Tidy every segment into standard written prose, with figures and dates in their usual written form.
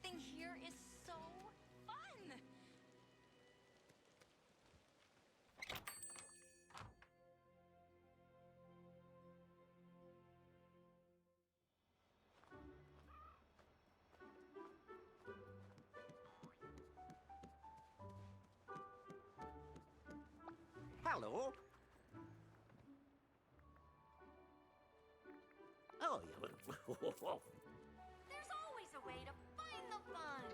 Everything here is so fun. Hello. Oh, yeah. There's always a way to find the fun.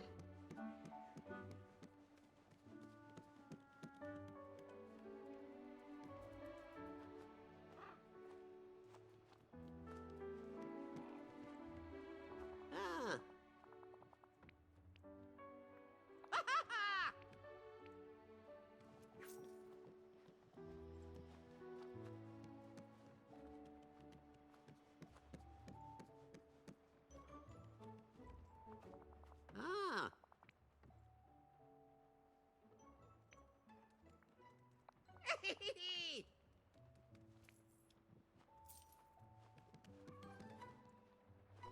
Ah. Ah.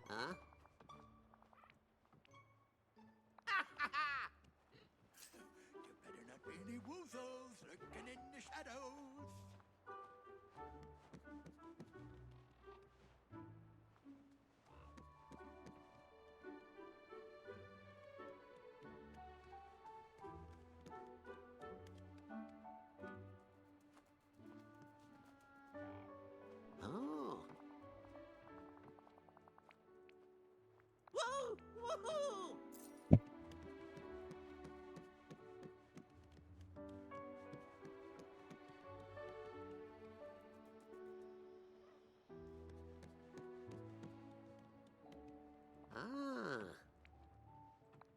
Huh? There better not be any woozles lurking in the shadows. Oh. Woo! Woohoo! Ah.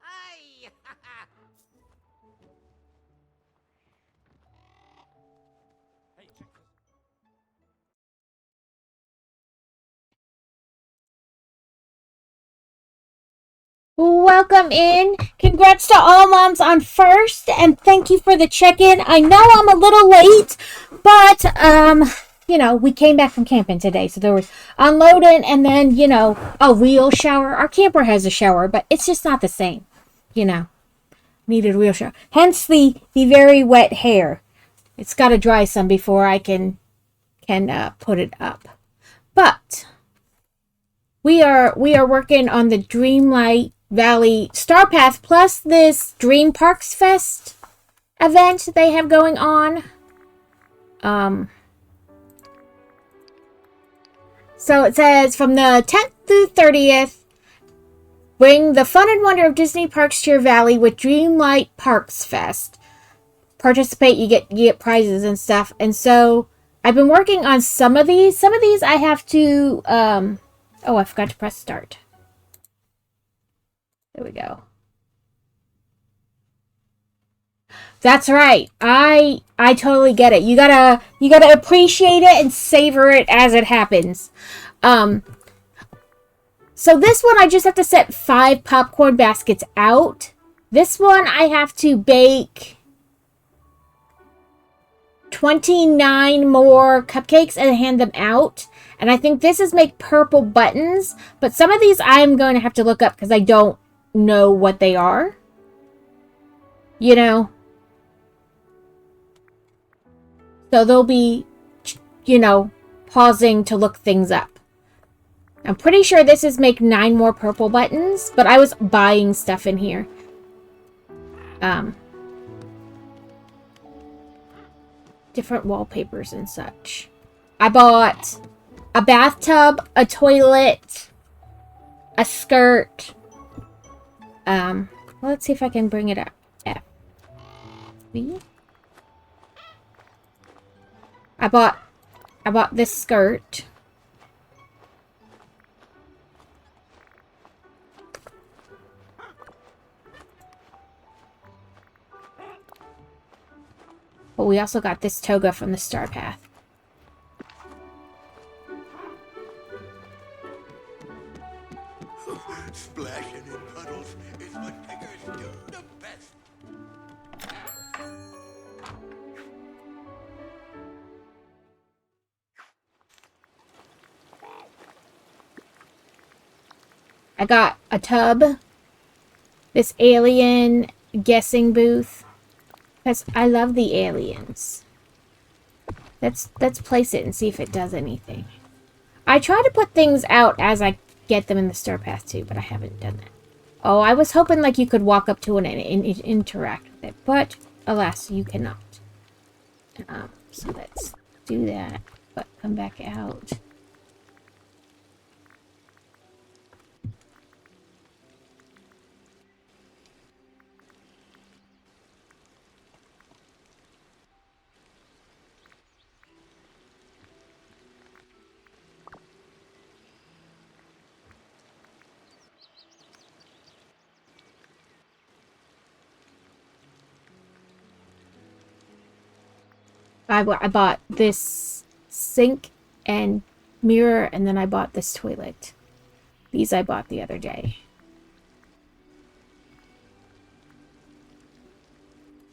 Ay! Hey, check this. Welcome in. Congrats to all moms on first, and thank you for the check-in. I know I'm a little late, but we came back from camping today, so there was unloading and then, a real shower. Our camper has a shower, but it's just not the same. Needed a real shower. Hence the very wet hair. It's got to dry some before I can put it up. But we are working on the Dreamlight Valley Star Path plus this Dream Parks Fest event they have going on. So it says from the 10th through 30th, bring the fun and wonder of Disney parks to your valley with Dreamlight Parks Fest. Participate, you get prizes and stuff. And so I've been working on some of these. Some of these I have to I forgot to press start. There we go. That's right. I totally get it. You gotta appreciate it and savor it as it happens. So this one I just have to set 5 popcorn baskets out. This one I have to bake 29 more cupcakes and hand them out. And I think this is make purple buttons. But some of these I'm going to have to look up because I don't know what they are. So they'll be, pausing to look things up. I'm pretty sure this is make 9 more purple buttons, but I was buying stuff in here. Different wallpapers and such. I bought a bathtub, a toilet, a skirt. Let's see if I can bring it up. F. B. I bought this skirt. But we also got this toga from the Star Path. Splashing in puddles is what piggers do the best. I got a tub this alien guessing booth. Because I love the aliens. Let's place it and see if it does anything. I try to put things out as I get them in the star path too, but I haven't done that. Oh, I was hoping like you could walk up to it and interact with it, but alas, you cannot. So let's do that, but come back out. I bought this sink and mirror, and then I bought this toilet. These I bought the other day.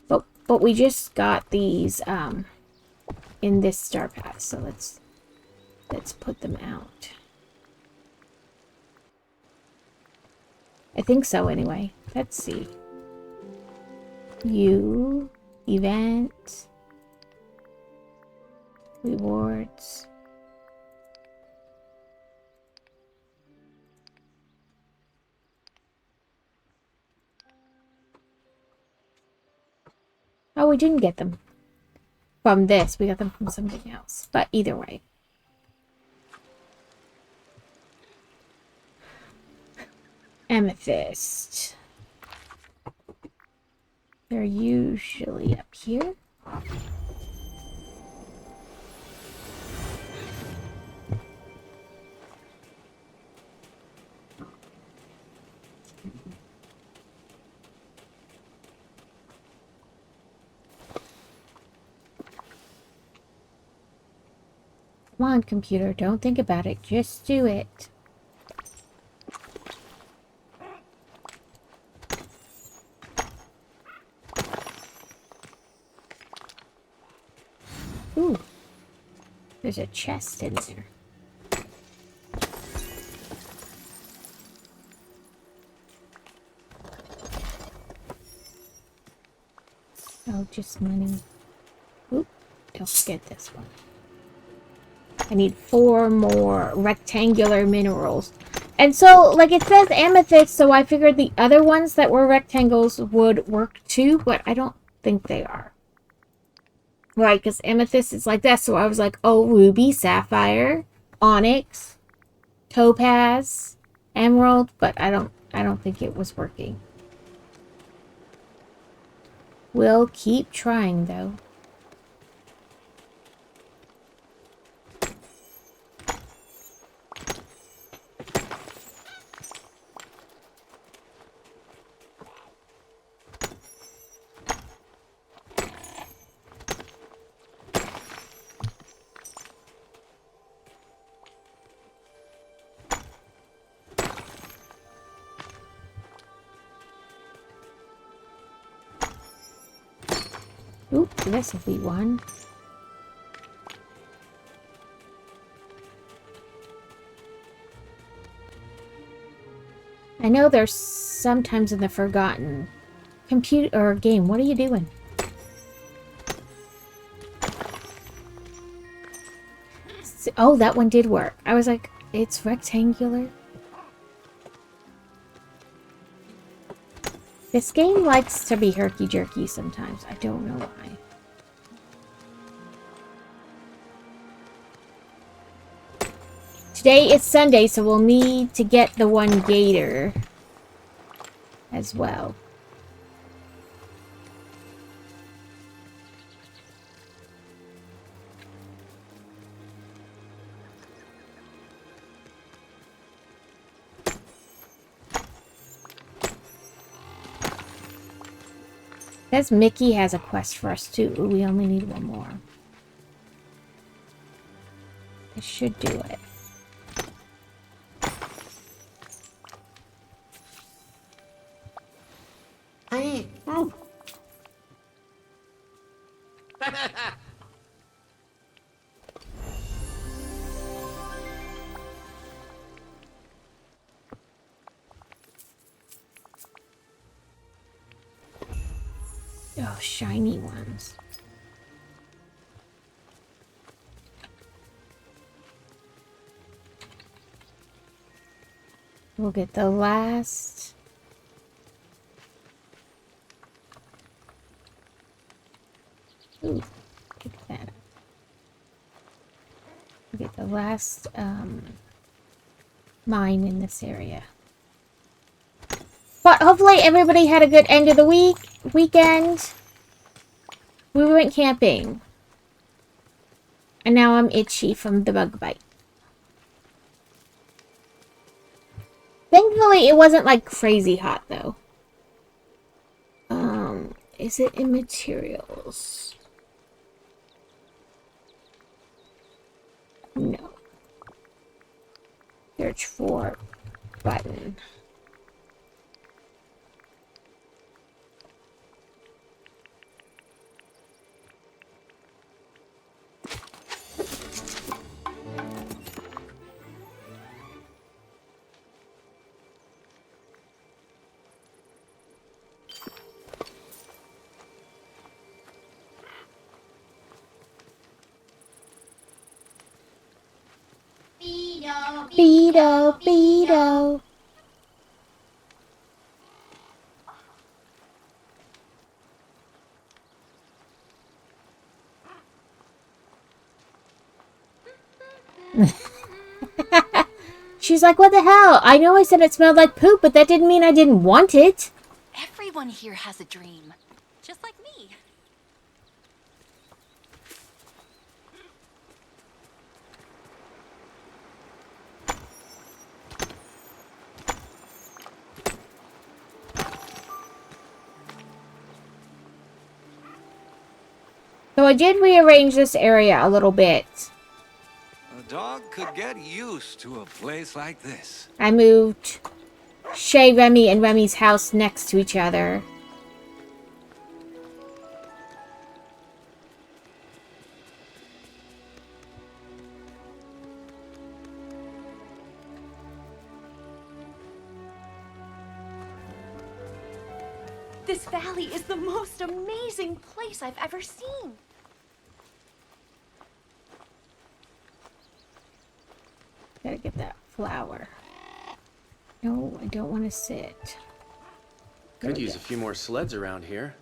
But we just got these in this star path, so let's put them out. I think so anyway. Let's see. Event, rewards. Oh, we didn't get them from this. We got them from something else. But either way. Amethyst. They're usually up here. Come on, computer. Don't think about it. Just do it. Ooh. There's a chest in there. Oh, just money. Oop. Don't forget this one. I need 4 more rectangular minerals. And so, like, it says amethyst, so I figured the other ones that were rectangles would work too, but I don't think they are. Right, because amethyst is like that, so I was like, oh, ruby, sapphire, onyx, topaz, emerald, but I don't think it was working. We'll keep trying, though. Oop, this will be one. I know there's sometimes in the forgotten computer or game. What are you doing? Oh, that one did work. I was like, it's rectangular. This game likes to be herky-jerky sometimes. I don't know why. Today is Sunday, so we'll need to get the one gator as well. Says Mickey has a quest for us too. Ooh, we only need one more. This should do it. Hey. Oh. Oh, shiny ones. We'll get the last. Ooh, get that. We'll get the last mine in this area. But hopefully everybody had a good end of the weekend. We went camping. And now I'm itchy from the bug bite. Thankfully, it wasn't like crazy hot though. Is it in materials? No. Search for button. Beedo, Beedo. She's like, what the hell? I know I said it smelled like poop, but that didn't mean I didn't want it. Everyone here has a dream. Just like me. So I did rearrange this area a little bit. A dog could get used to a place like this. I moved Shay, Remy, and Remy's house next to each other. This valley is the most amazing place I've ever seen. Gotta get that flower. No, I don't want to sit. Could use a few more sleds around here.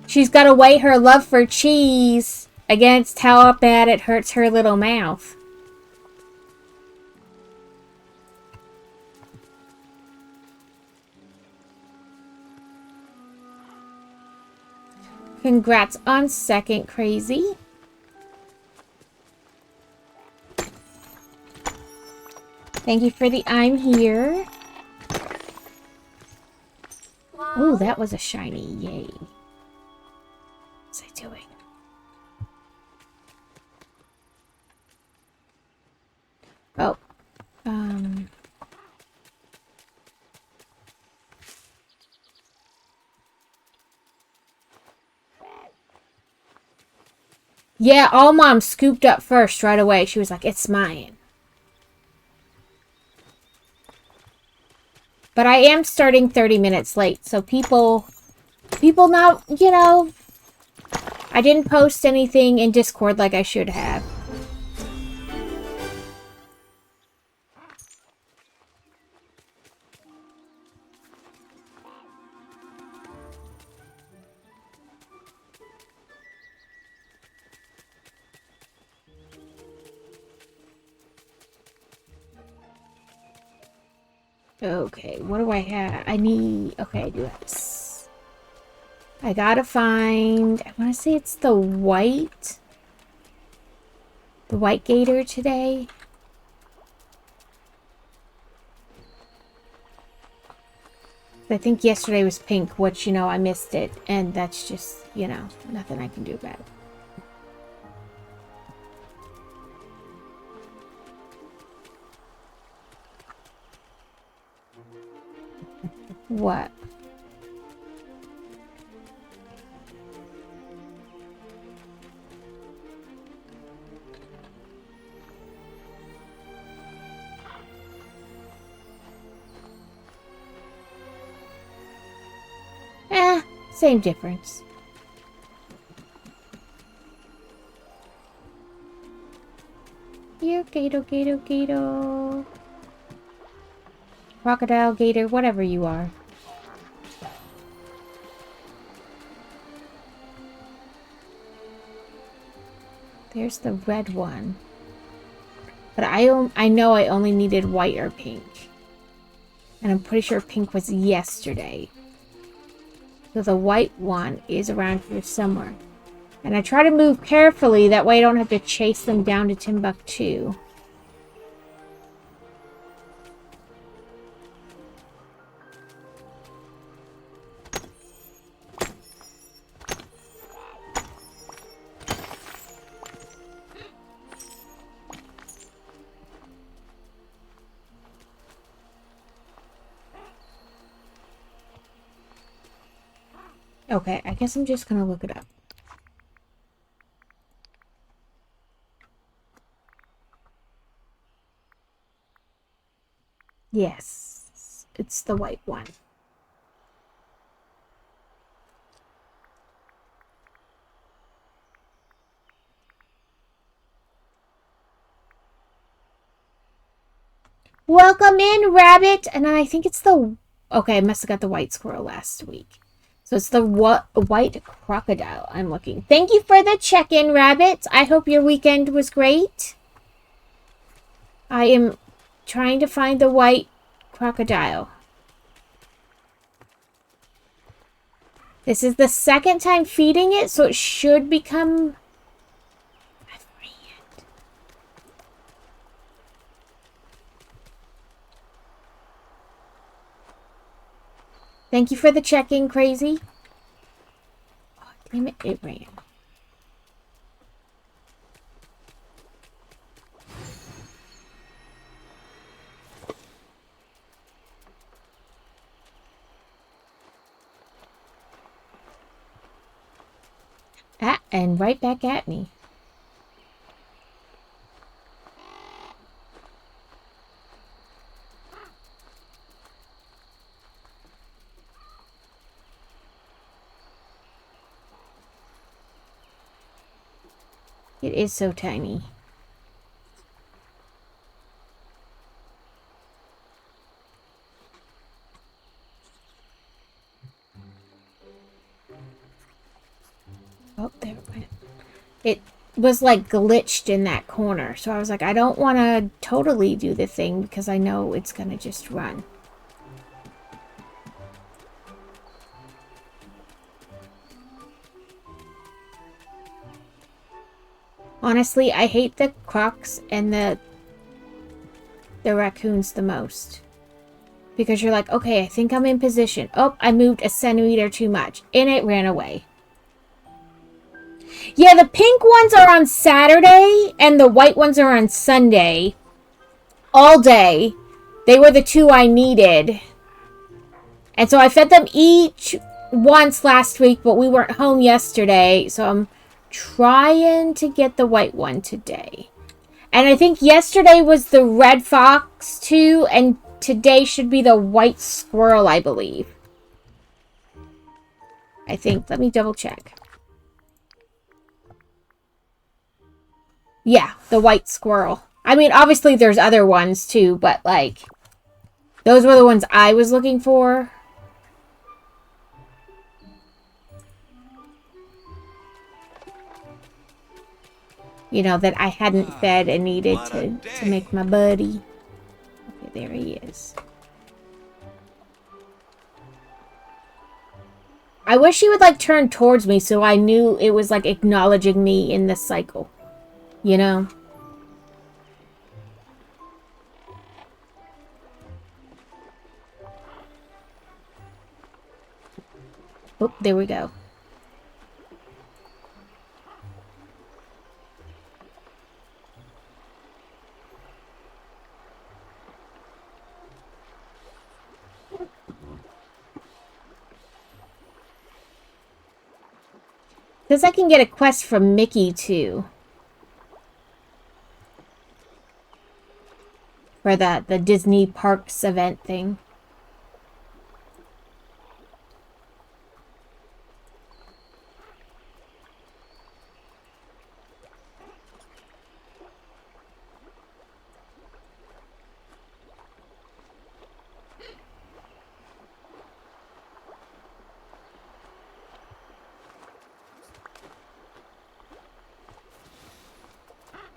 She's got to weigh her love for cheese against how bad it hurts her little mouth. Congrats on second, Crazy. Thank you for the I'm here. Oh, that was a shiny. Yay. What's I doing? Oh. Yeah, all Mom scooped up first right away. She was like, it's mine. But I am starting 30 minutes late, so people not, you know, I didn't post anything in Discord like I should have. Okay, what do I have? I need... Okay, I do have this. I gotta find... I want to say it's the white... The white gator today. I think yesterday was pink, which, you know, I missed it. And that's just, you know, nothing I can do about it. What? Same difference. Here, gator, gator, gator. Crocodile, gator, whatever you are. There's the red one. But I know I only needed white or pink. And I'm pretty sure pink was yesterday. So the white one is around here somewhere. And I try to move carefully, that way I don't have to chase them down to Timbuktu. Okay, I guess I'm just gonna look it up. Yes, it's the white one. Welcome in, Rabbit! And I think it's the... Okay, I must have got the white squirrel last week. So it's the white crocodile I'm looking. Thank you for the check-in, Rabbit. I hope your weekend was great. I am trying to find the white crocodile. This is the second time feeding it, so it should become... Thank you for the check-in, Crazy. Oh, damn it, it ran. Ah, and right back at me. It is so tiny. Oh, there it went. It was like glitched in that corner. So I was like, I don't want to totally do the thing because I know it's going to just run. Honestly, I hate the crocs and the raccoons the most. Because you're like, okay, I think I'm in position. Oh, I moved a centimeter too much. And it ran away. Yeah, the pink ones are on Saturday and the white ones are on Sunday. All day. They were the two I needed. And so I fed them each once last week, but we weren't home yesterday. So I'm trying to get the white one today. And I think yesterday was the red fox too, and today should be the white squirrel, I believe. I think. Let me double check. Yeah, the white squirrel. I mean, obviously there's other ones too, but like, those were the ones I was looking for. You know, that I hadn't fed and needed to make my buddy. Okay, there he is. I wish he would like turn towards me so I knew it was like acknowledging me in this cycle. You know? Oh, there we go. Because I can get a quest from Mickey too. For the Disney Parks event thing.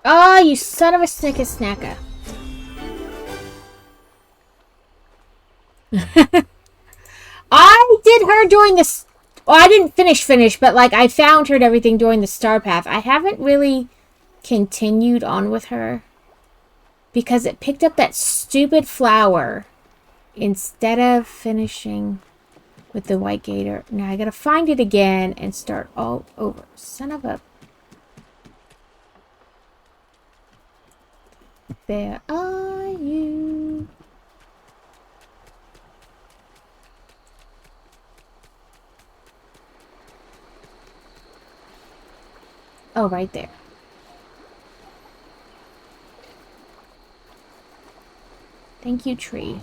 Oh, you son of a snacker. I did her during the... Well, I didn't finish, but, like, I found her and everything during the Star Path. I haven't really continued on with her. Because it picked up that stupid flower instead of finishing with the white gator. Now I gotta find it again and start all over. Son of a... There are you. Oh, right there. Thank you, tree.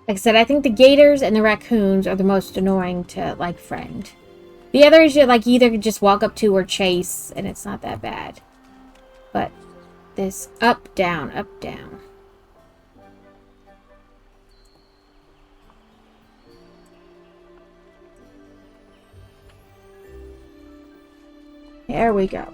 Like I said, I think the gators and the raccoons are the most annoying to, like, friend. The others you, like, either just walk up to or chase, and it's not that bad. But this up, down, up, down. There we go.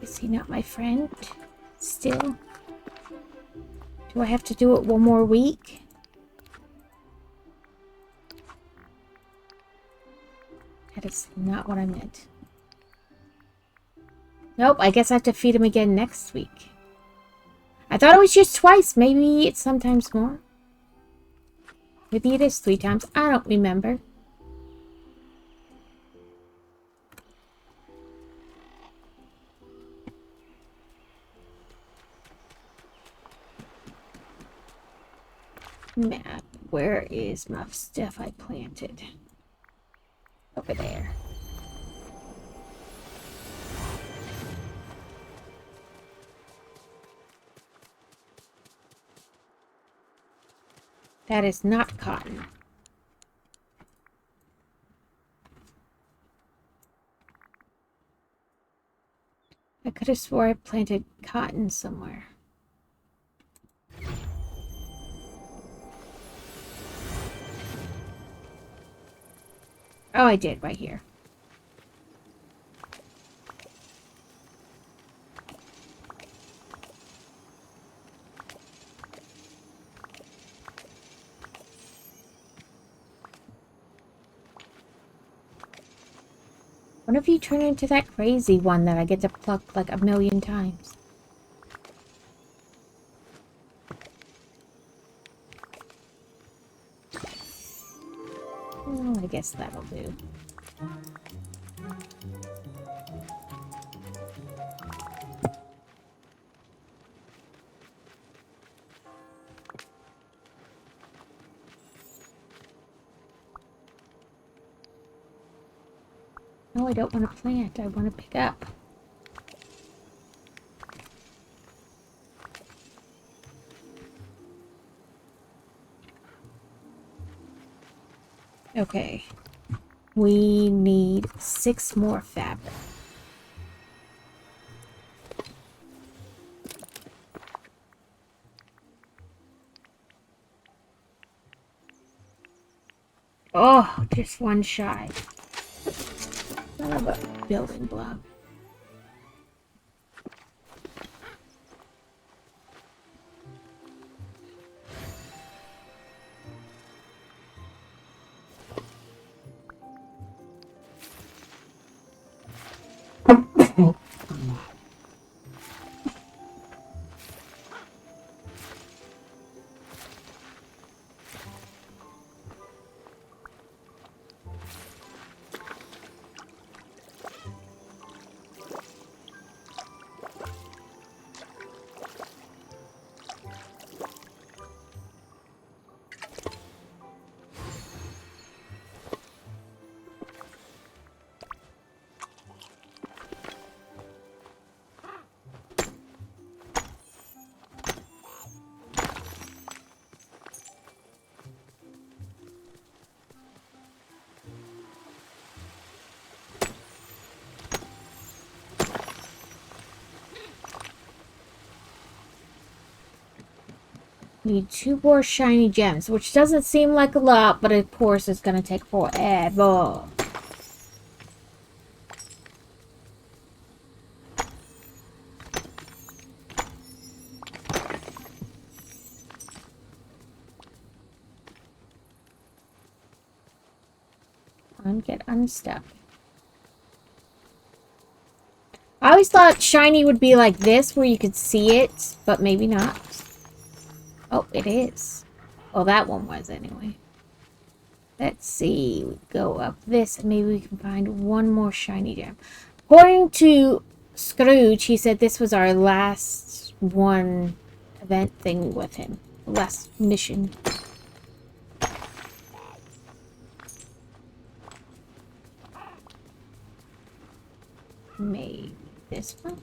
Is he not my friend? Still? Do I have to do it one more week? That is not what I meant. Nope, I guess I have to feed him again next week. I thought it was just twice. Maybe it's sometimes more. Maybe it is 3 times. I don't remember. Map. Where is my stuff I planted? Over there. That is not cotton. I could have swore I planted cotton somewhere. Oh, I did, right here. What if you turn into that crazy one that I get to pluck like 1,000,000 times? Oh, I guess that'll do. No, I don't want to plant. I want to pick up. Okay. We need 6 more fabric. Oh, just one shy. Son of a building block. Need 2 more shiny gems, which doesn't seem like a lot, but of course it's gonna take forever. Get unstuck. I always thought shiny would be like this, where you could see it, but maybe not. Oh, it is. Well, that one was anyway. Let's see. We go up this, and maybe we can find one more shiny gem. According to Scrooge, he said this was our last one event thing with him. Last mission. Maybe this one?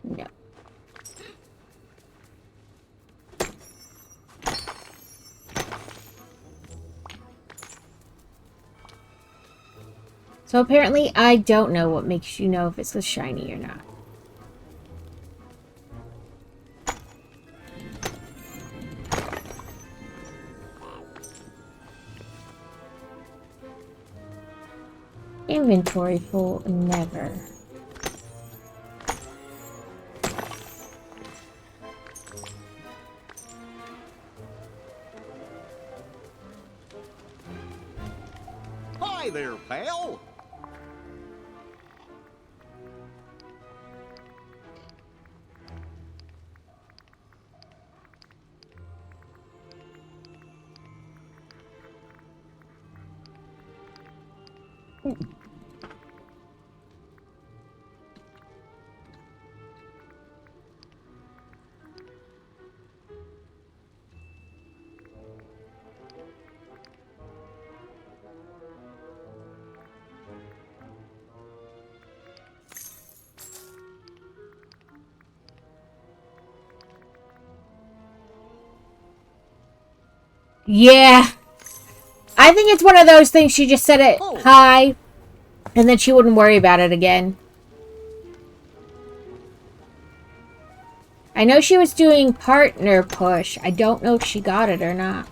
No. So apparently I don't know what makes you know if it's a shiny or not. Inventory full, never. Hi there, pal. Yeah. I think it's one of those things she just said it hi, and then she wouldn't worry about it again. I know she was doing partner push. I don't know if she got it or not.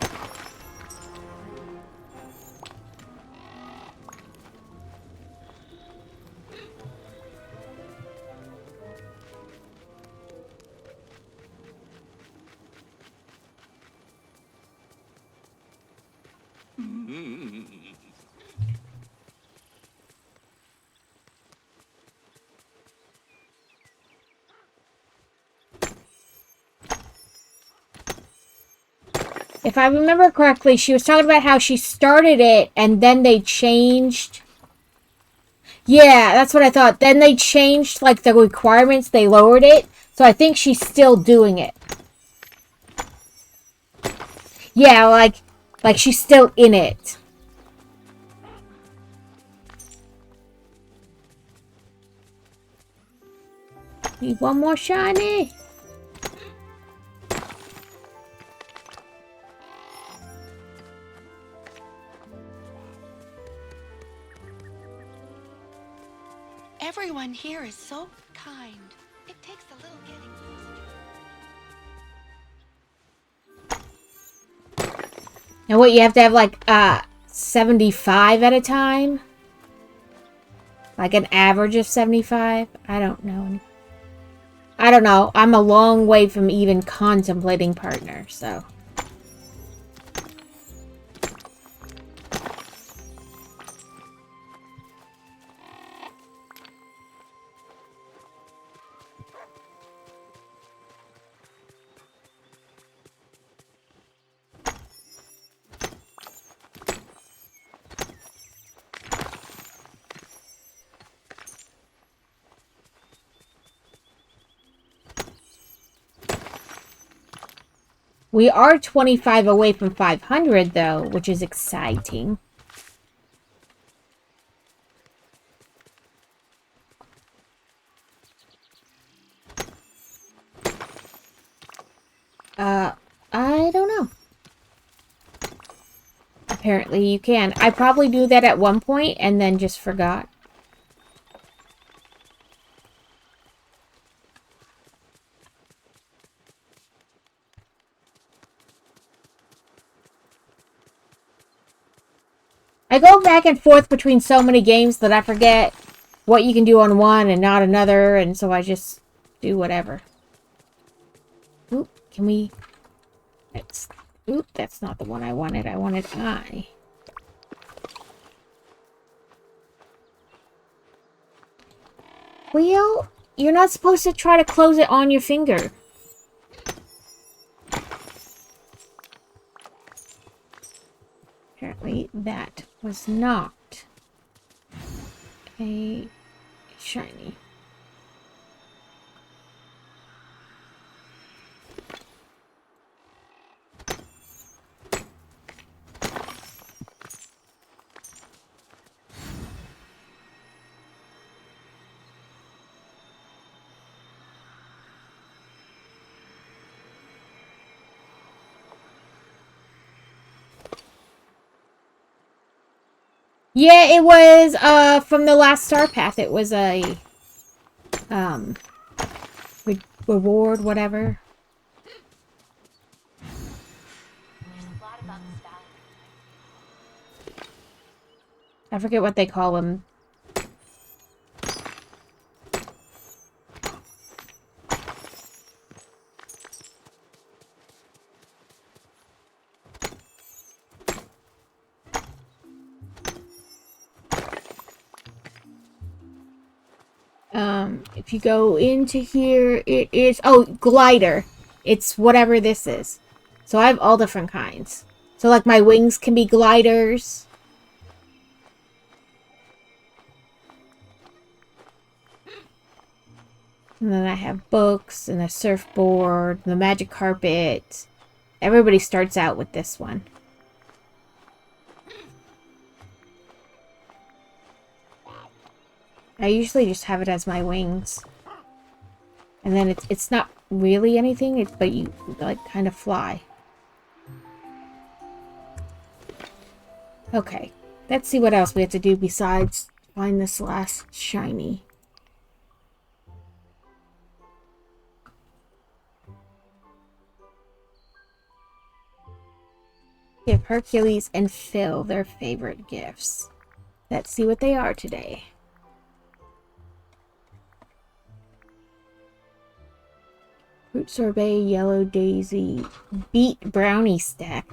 If I remember correctly, she was talking about how she started it and then they changed. Yeah, that's what I thought. Then they changed, like, the requirements. They lowered it. So I think she's still doing it. Yeah, like she's still in it. Need one more shiny. Everyone here is so kind. It takes a little getting used to. And what, you have to have, like, 75 at a time? Like an average of 75? I don't know. I don't know. I'm a long way from even contemplating partner, so... We are 25 away from 500, though, which is exciting. I don't know. Apparently you can. I probably knew that at one point and then just forgot. I go back and forth between so many games that I forget what you can do on one and not another, and so I just do whatever. Oop, can we... Oop, that's not the one I wanted. I wanted I. Well, you're not supposed to try to close it on your finger. Apparently, that was not a shiny. Yeah, it was, from the last Star Path. It was a, reward, whatever. I forget what they call them. If you go into here, it is... Oh, glider. It's whatever this is. So I have all different kinds. So, like, my wings can be gliders. And then I have books and a surfboard, the magic carpet. Everybody starts out with this one. I usually just have it as my wings. And then it's not really anything, but you, like, kind of fly. Okay. Let's see what else we have to do besides find this last shiny. Give Hercules and Phil their favorite gifts. Let's see what they are today. Fruit sorbet, yellow daisy, beet brownie stack.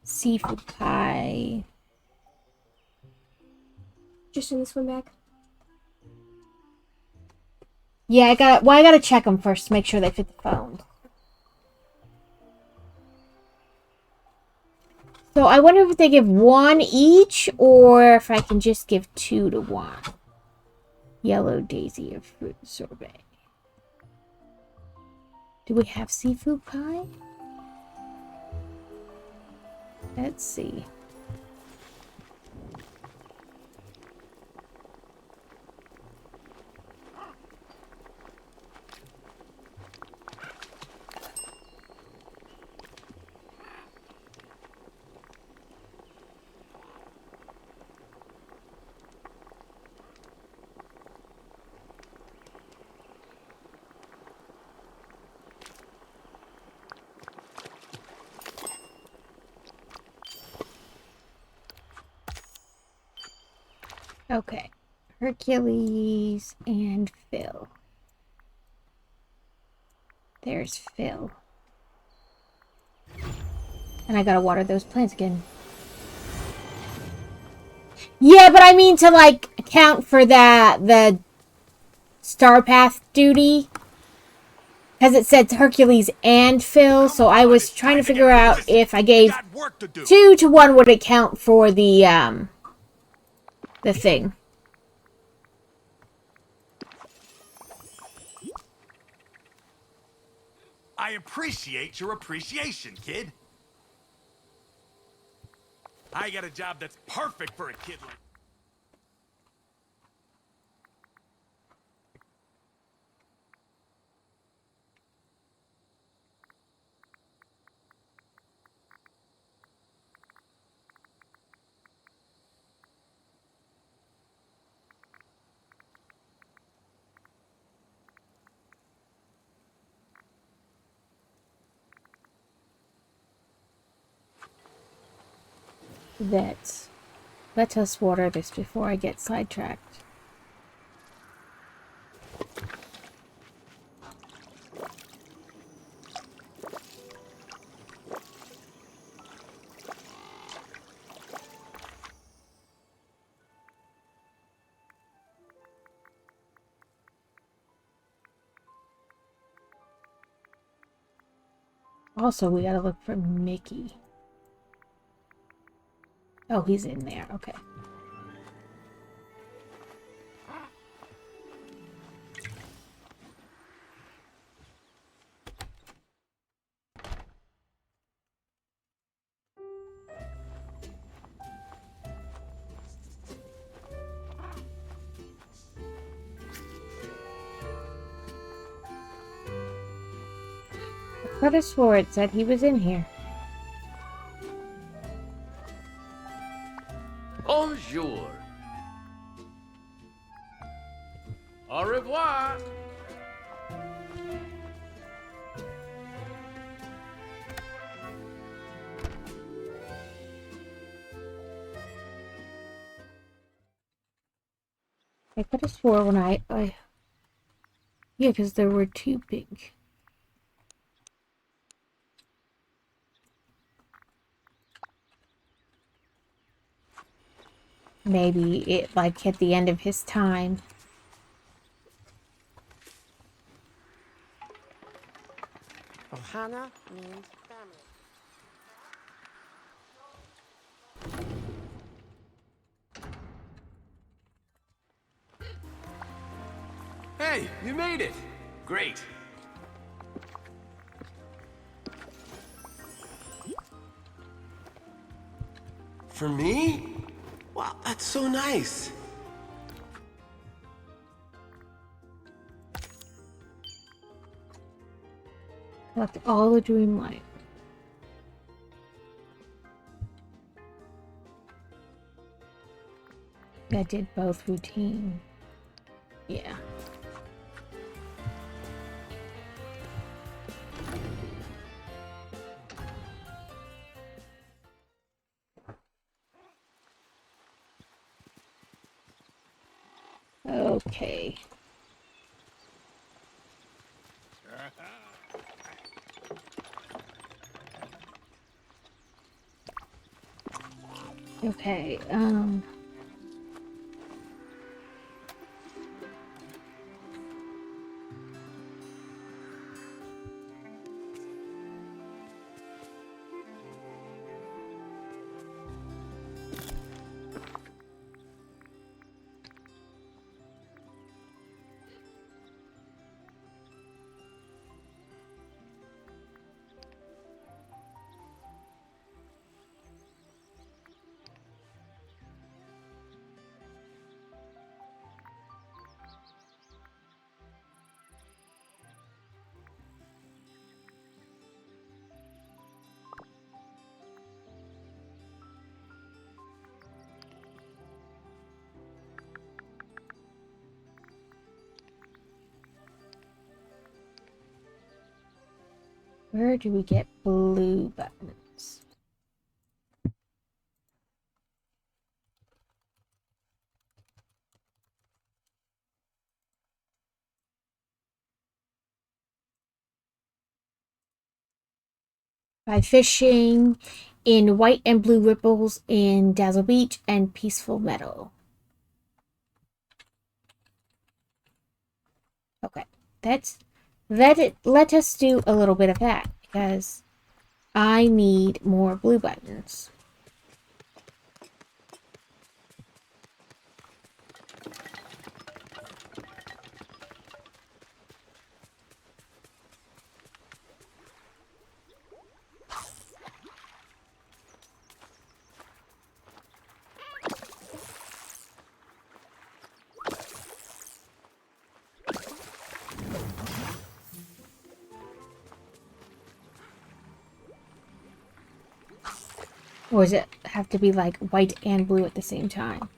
Seafood pie. Just send this one back. Yeah, I gotta check them first to make sure they fit the phone. So I wonder if they give one each, or if I can just give 2 to 1. Yellow daisy or fruit sorbet. Do we have seafood pie? Let's see. Okay. Hercules and Phil. There's Phil. And I gotta water those plants again. Yeah, but I mean to, like, account for the Star Path duty. Because it said Hercules and Phil, so I was trying to figure out if I gave 2 to 1 would account for the thing. I appreciate your appreciation, kid. I got a job that's perfect for a kid like... that. Let us water this before I get sidetracked. Also, we gotta look for Mickey. Oh, he's in there. Okay. I could have swore it said he was in here. Bonjour. Au revoir. I could have swore when I yeah, because there were two big. Maybe it like hit the end of his time. Ohana means family. Hey, you made it. Great. For me? Wow, that's so nice. Collect all the Dreamlight. I did both routine. Yeah. Okay. Okay, where do we get blue buttons? By fishing in White and Blue Ripples in Dazzle Beach and Peaceful Meadow. Okay, let us do a little bit of that because I need more blue buttons. Or does it have to be like white and blue at the same time?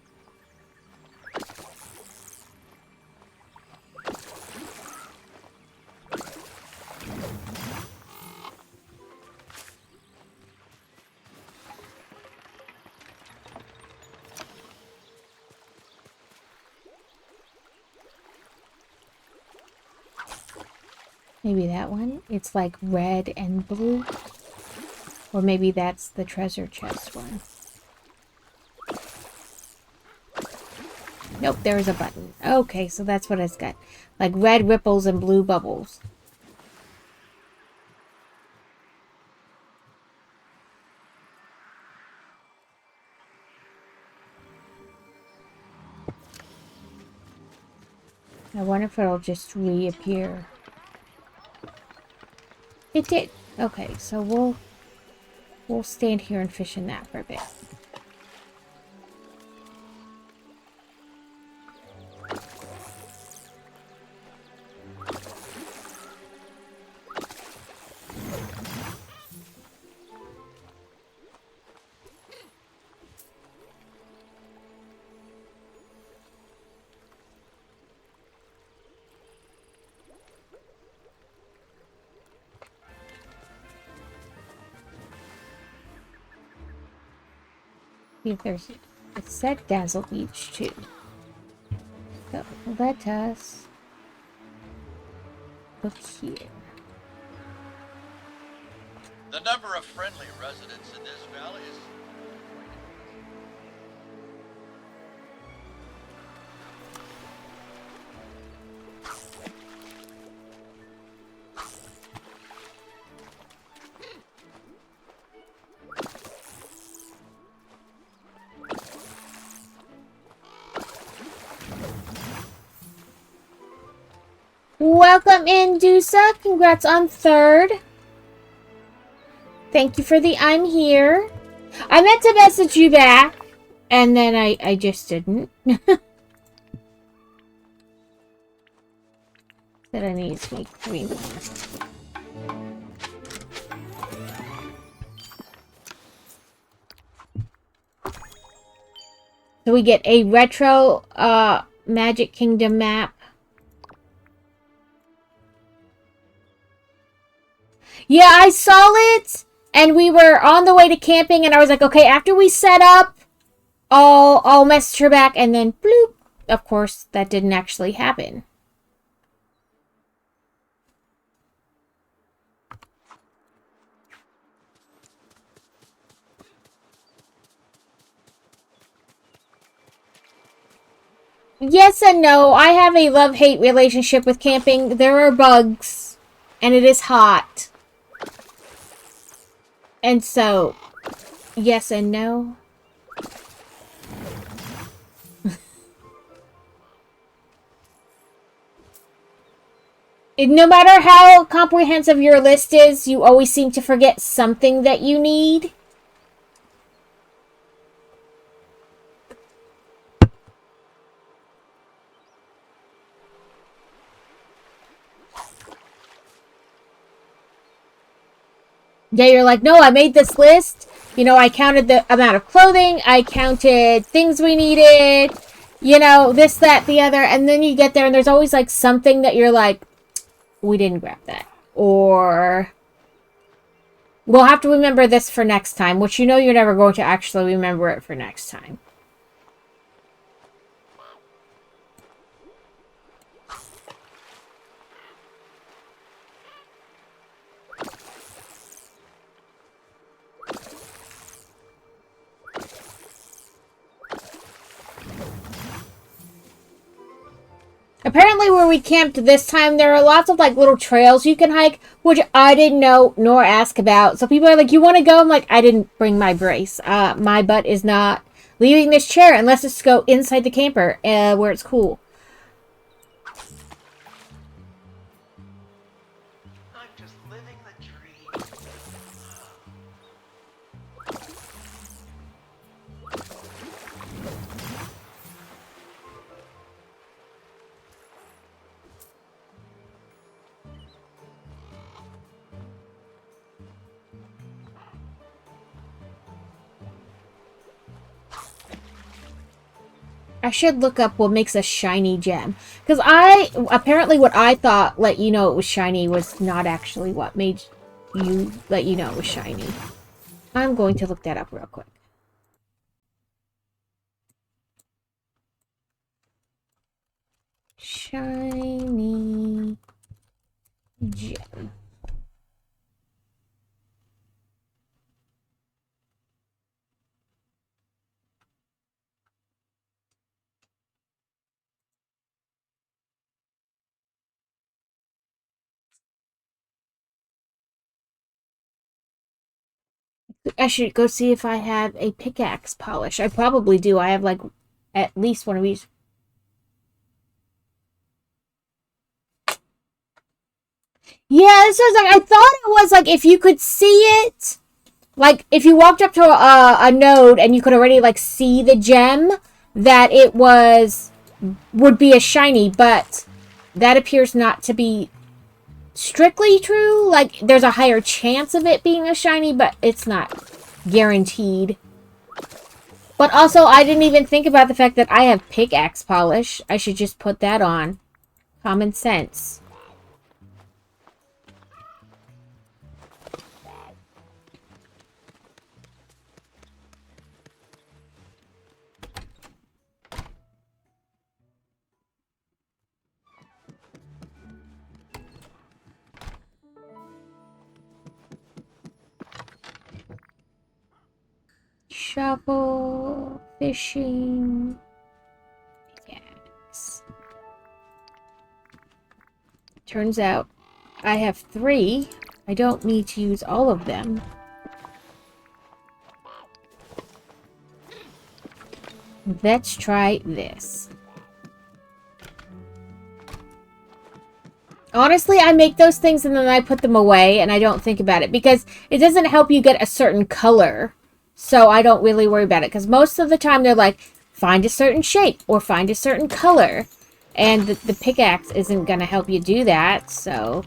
Maybe that one. It's like red and blue. Or maybe that's the treasure chest one. Nope, there's a button. Okay, so that's what it's got. Like red ripples and blue bubbles. I wonder if it'll just reappear. It did. Okay, so we'll stand here and fish in that for a bit. See if there's... It said Dazzle Beach too. So let us look here. The number of friendly residents in this valley is Welcome in, Dusa. Congrats on 3rd. Thank you for the I'm here. I meant to message you back, and then I just didn't. Said I need to make 3 more. So we get a retro Magic Kingdom map. Yeah, I saw it, and we were on the way to camping, and I was like, okay, after we set up, I'll message her back, and then bloop. Of course, that didn't actually happen. Yes and no. I have a love-hate relationship with camping. There are bugs, and it is hot. And so, yes and no. No matter how comprehensive your list is, you always seem to forget something that you need. Yeah, you're like, no, I made this list. You know, I counted the amount of clothing. I counted things we needed. You know, this, that, the other. And then you get there and there's always like something that you're like, we didn't grab that. Or we'll have to remember this for next time. Which you know you're never going to actually remember it for next time. Apparently where we camped this time, there are lots of, like, little trails you can hike, which I didn't know nor ask about. So people are like, you want to go? I'm like, I didn't bring my brace. My butt is not leaving this chair unless it's to go inside the camper, where it's cool. I'm just living the dream. I should look up what makes a shiny gem. Because apparently what I thought let you know it was shiny was not actually what made you let you know it was shiny. I'm going to look that up real quick. Shiny Gem. I should go see if I have a pickaxe polish. I probably do. I have like at least one of each. Yeah, this was like I thought it was like if you could see it, like if you walked up to a node and you could already like see the gem, that it would be a shiny, but that appears not to be strictly true. Like there's a higher chance of it being a shiny, but it's not guaranteed. But also, I didn't even think about the fact that I have pickaxe polish. I should just put that on. Common sense. Shovel, fishing, pickaxe. Turns out I have 3. I don't need to use all of them. Let's try this. Honestly, I make those things and then I put them away and I don't think about it because it doesn't help you get a certain color. So I don't really worry about it because most of the time they're like, find a certain shape or find a certain color. And the pickaxe isn't going to help you do that, so...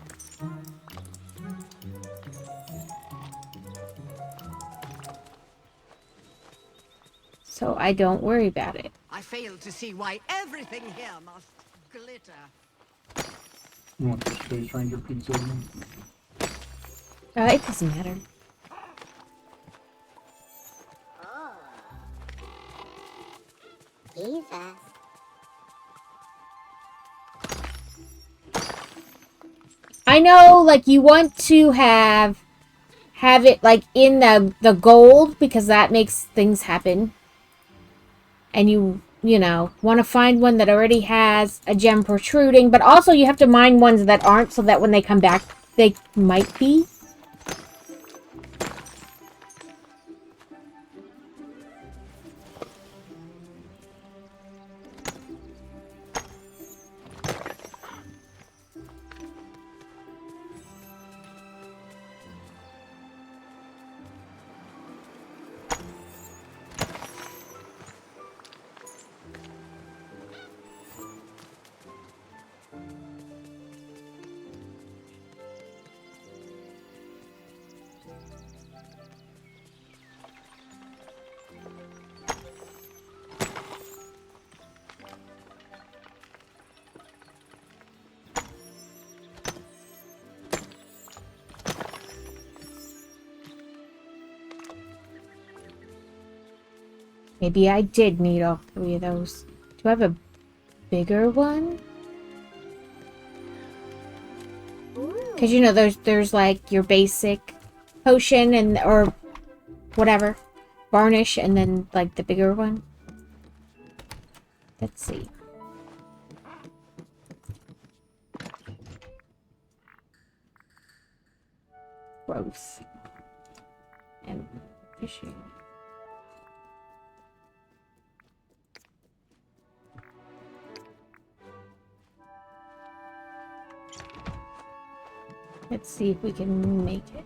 So I don't worry about it. I fail to see why everything here must glitter. You want the Space Ranger pizza again? It doesn't matter. Jesus. I know, like, you want to have it, like, in the gold, because that makes things happen. And you know, want to find one that already has a gem protruding, but also you have to mine ones that aren't, so that when they come back, they might be. Maybe I did need all 3 of those. Do I have a bigger one? Because, you know, there's like your basic potion and or whatever. Varnish and then like the bigger one. Let's see. Growth. And fishing. Let's see if we can make it.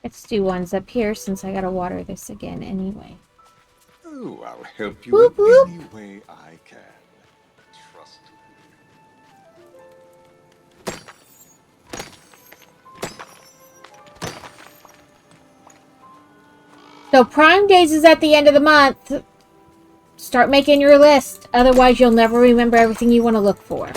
Let's do ones up here since I gotta water this again anyway. Oh, I'll help you Whoop, in whoop. any way I can. Trust me. So Prime Days is at the end of the month. Start making your list. Otherwise, you'll never remember everything you want to look for.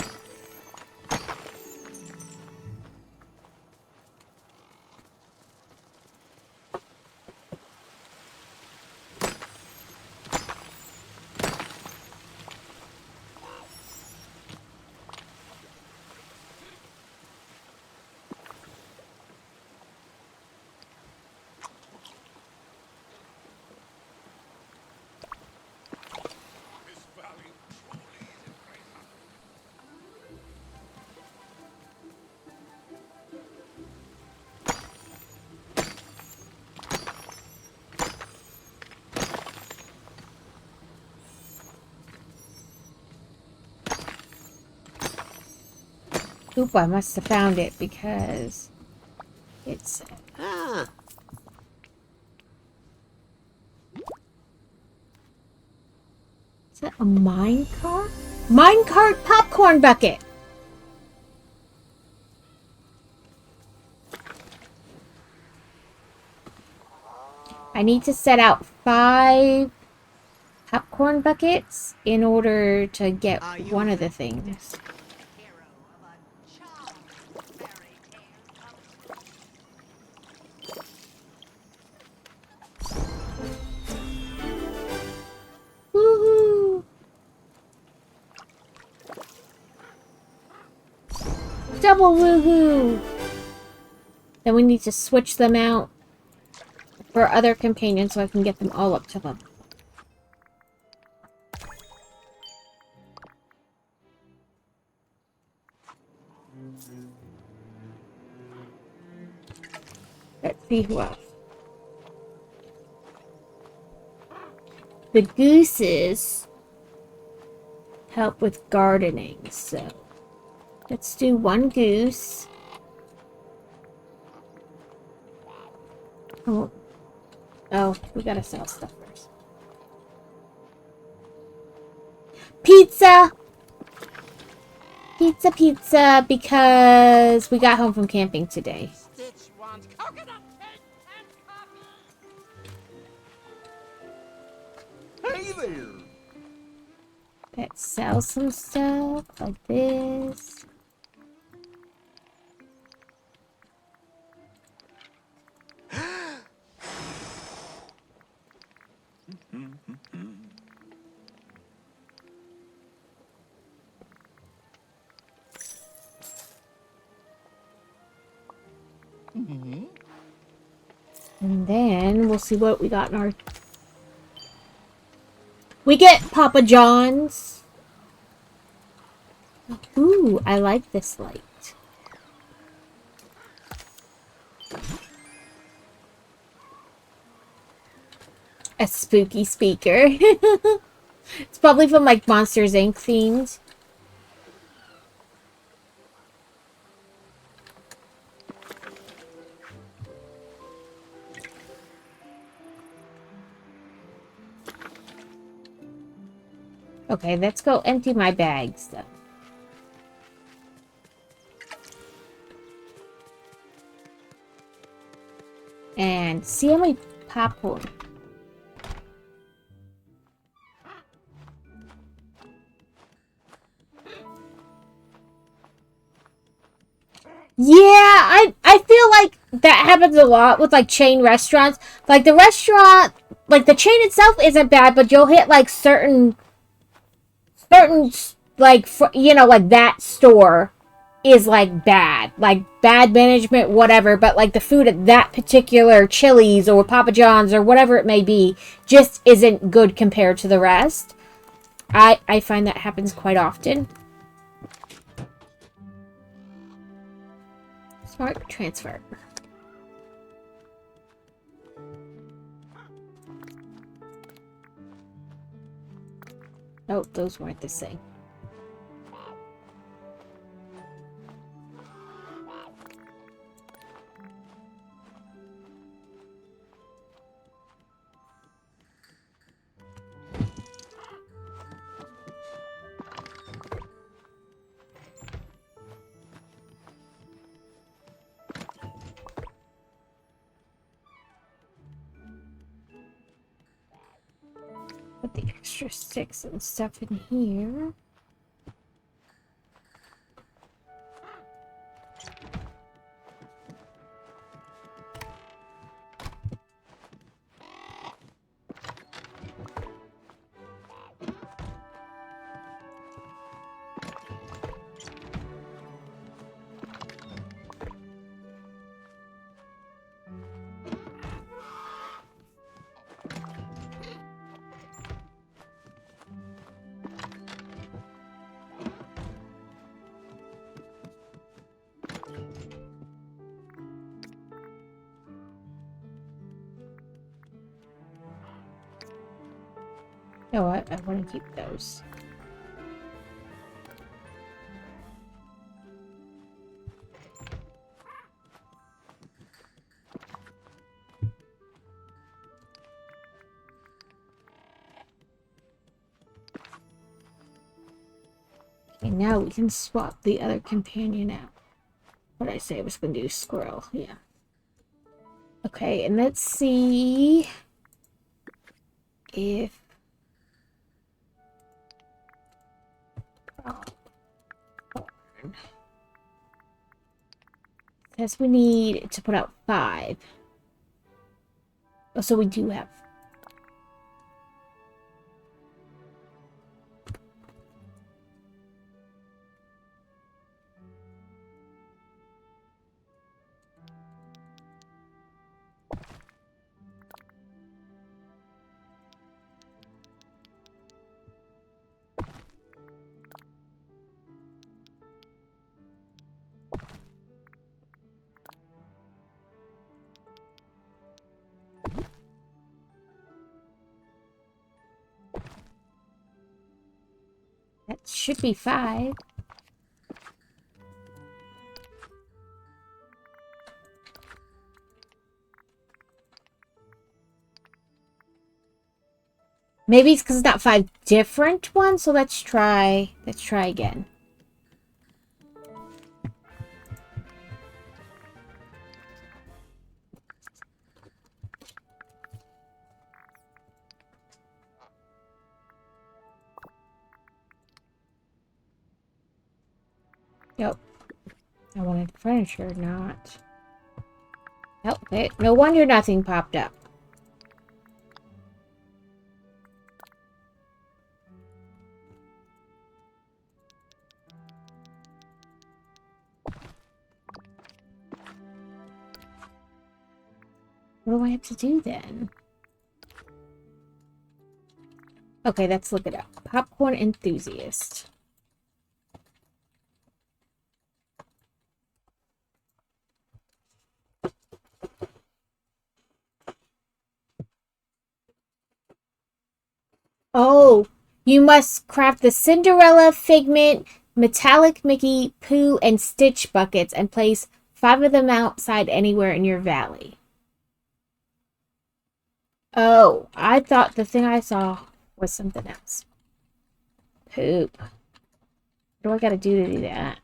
This valley truly is impressive. Oop, I must have found it because it's... Ah, Is that a minecart? Minecart popcorn bucket! I need to set out 5 popcorn buckets in order to get one of the things. Hero of a charming fairy tale comes Woohoo! Double woohoo! Then we need to switch them out for other companions so I can get them all up to level. Let's see who else. The gooses help with gardening, so let's do 1 goose. Oh, we gotta sell stuff first. Pizza! Pizza, pizza, because we got home from camping today. Stitch wants coconut cake and coffee. Hey there! Let's sell some stuff like this. And then we'll see what we got in our... We get Papa John's. Ooh, I like this light. A spooky speaker. It's probably from like Monsters Inc. themes. Okay, let's go empty my bags though. And see how many popcorn. Yeah, I feel like that happens a lot with like chain restaurants. Like the restaurant, like the chain itself isn't bad, but you'll hit like certain like you know, like that store is like bad management, whatever, but like the food at that particular Chili's or Papa John's or whatever it may be just isn't good compared to the rest. I find that happens quite often. Smart transfer. Oh, those weren't the same. Put the extra sticks and stuff in here. You know what? I want to keep those. Okay, now we can swap the other companion out. What did I say I was going to do? Squirrel, yeah. Okay, and let's see if... Says we need to put out 5. Oh, so we do have. That should be 5. Maybe it's because it's not 5 different ones, so let's try again. Yep. I wanted furniture, not... Nope. No wonder nothing popped up. What do I have to do then? Okay, let's look it up. Popcorn enthusiast. Oh, you must craft the Cinderella, Figment, Metallic Mickey, Pooh, and Stitch buckets and place 5 of them outside anywhere in your valley. Oh, I thought the thing I saw was something else. Poop. What do I gotta do to do that?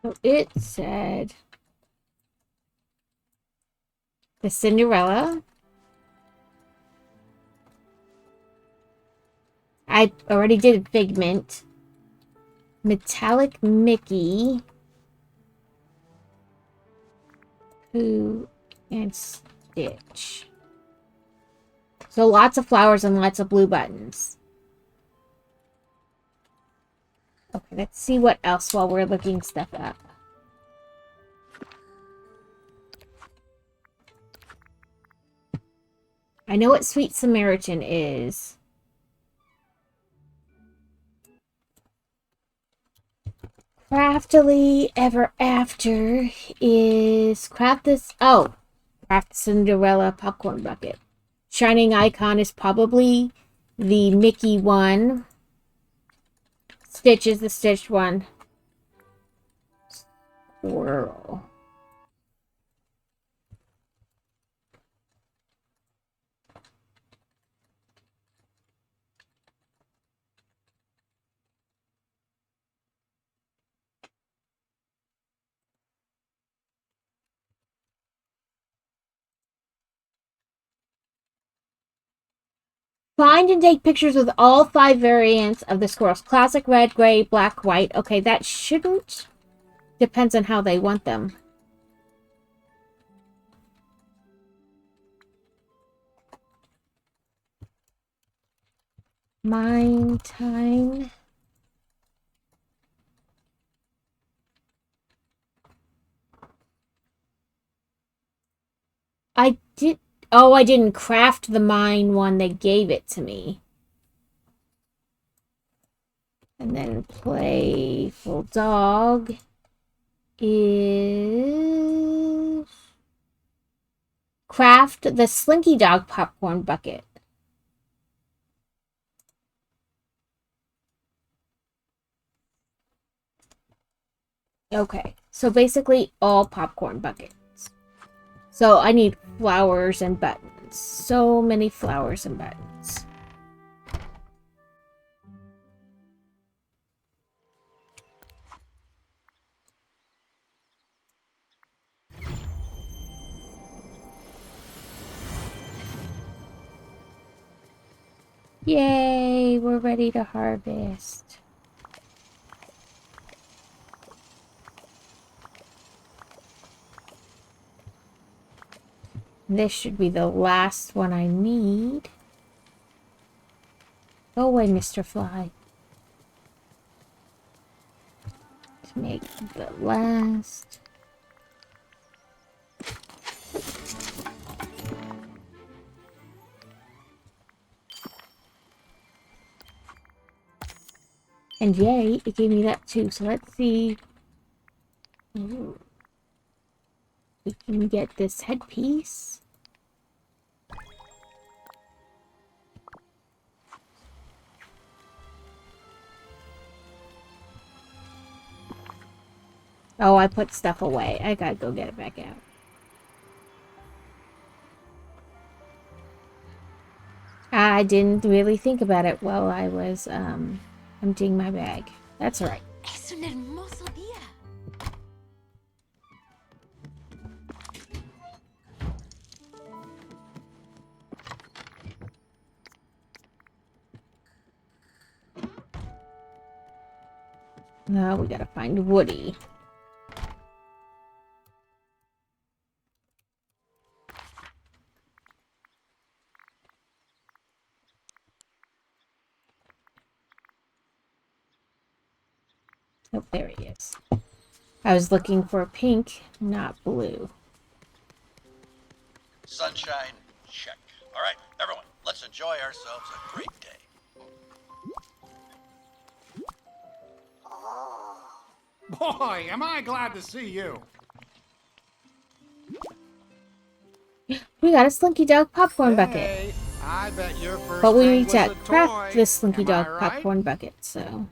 So it said the Cinderella. I already did Figment. Metallic Mickey. Pooh and Stitch. So lots of flowers and lots of blue buttons. Okay, let's see what else while we're looking stuff up. I know what Sweet Samaritan is. Craftily Ever After is craft this. Oh, craft Cinderella popcorn bucket. Shining Icon is probably the Mickey one. Stitch is the Stitch one. squirrel. Find and take pictures with all 5 variants of the squirrels. Classic, red, gray, black, white. Okay, that shouldn't... Depends on how they want them. Mine time. I did... Oh, I didn't craft the mine one. They gave it to me. And then playful dog is... Craft the Slinky Dog popcorn bucket. Okay, so basically all popcorn buckets. So I need flowers and buttons. So many flowers and buttons. Yay, we're ready to harvest. This should be the last one I need. Go away, Mr. Fly. To make the last. And yay, it gave me that too. So let's see. Ooh. We can get this headpiece. Oh, I put stuff away. I gotta go get it back out. I didn't really think about it while I was emptying my bag. That's all right. Es un hermoso día. Now we gotta find Woody. Oh, there he is. I was looking for pink, not blue. Sunshine, check. All right, everyone, let's enjoy ourselves a great day. Boy, am I glad to see you. We got a Slinky Dog popcorn bucket. Hey, I bet your first But we thing need was to a craft toy. this Slinky Am I Dog right? popcorn bucket, so...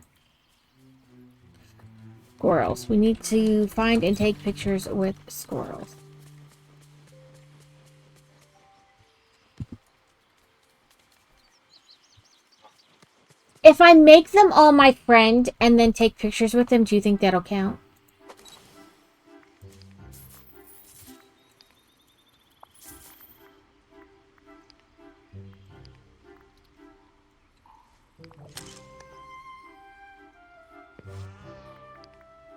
Squirrels. We need to find and take pictures with squirrels. If I make them all my friend and then take pictures with them, do you think that'll count?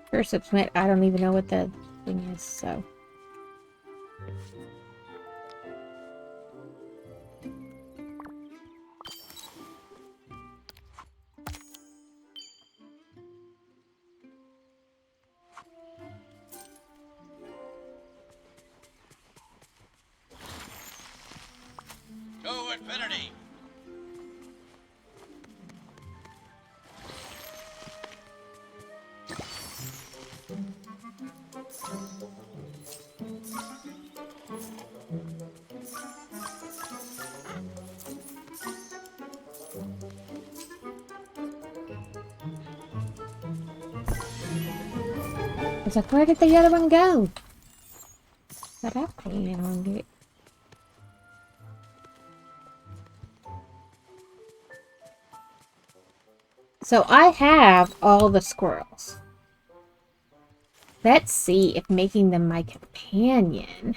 First submit, I don't even know what the thing is, so... To infinity. was like, where did the other one go? But I plan on it. So I have all the squirrels. Let's see if making them my companion.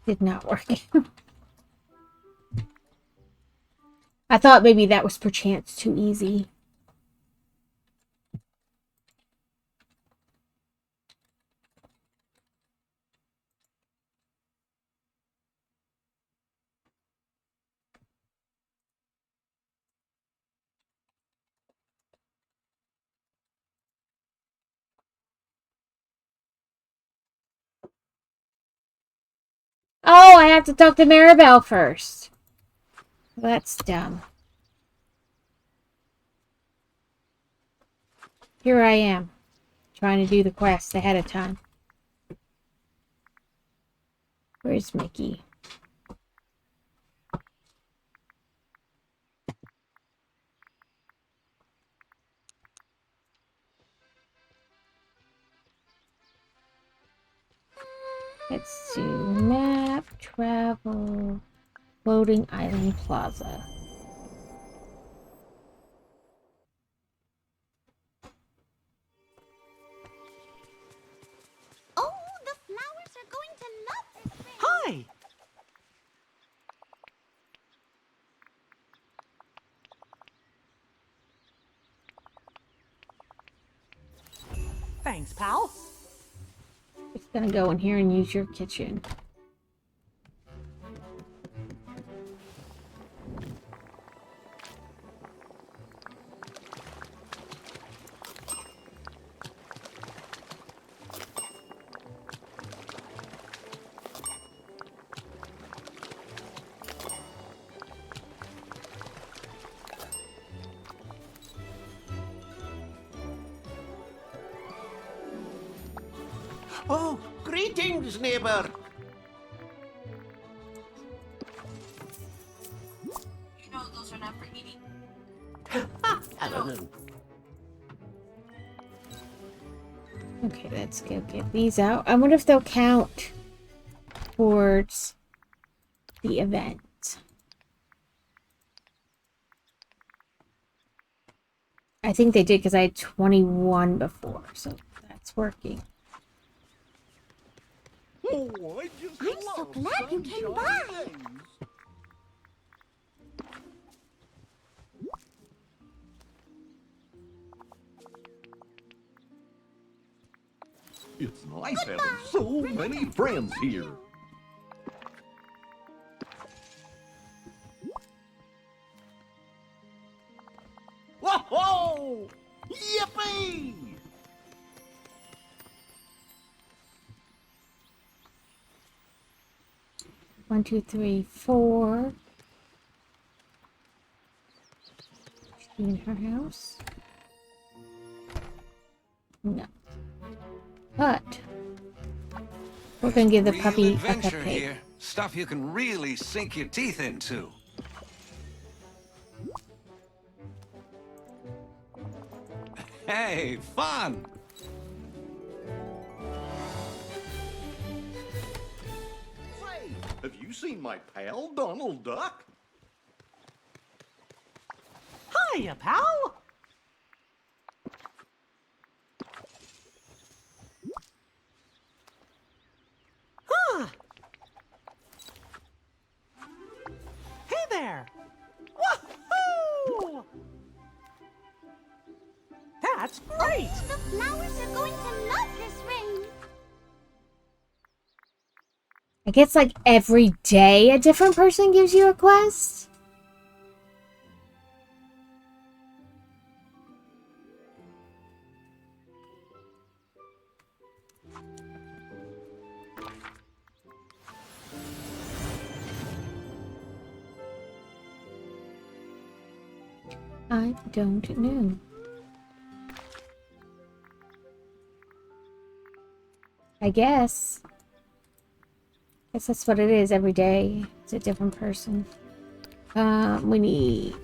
Did not work. I thought maybe that was perchance too easy. Oh, I have to talk to Maribel first. That's dumb. Here I am, trying to do the quest ahead of time. Where's Mickey? Let's do map, travel, floating island plaza. Oh, the flowers are going to love this thing. Hi! Thanks, pal. It's gonna go in here and use your kitchen. Oh, greetings, neighbor. You know those are not for eating. Okay, let's go get these out. I wonder if they'll count towards the event. I think they did because I had 21 before, so that's working. Oh, I just I'm so love glad you came sunshine by. days. It's nice having so many friends here. Whoa! Yippee! 1, 2, 3, 4. She in her house? No. But we're gonna give the Real puppy a adventure cupcake. here. Stuff you can really sink your teeth into. Hey, fun! Say, have you seen my pal, Donald Duck? Hiya, pal. Huh. Hey there. Woohoo! That's great! Oh, the flowers are going to love this rain. I guess like every day a different person gives you a quest? I don't know. I guess. Guess that's what it is every day. It's a different person. We need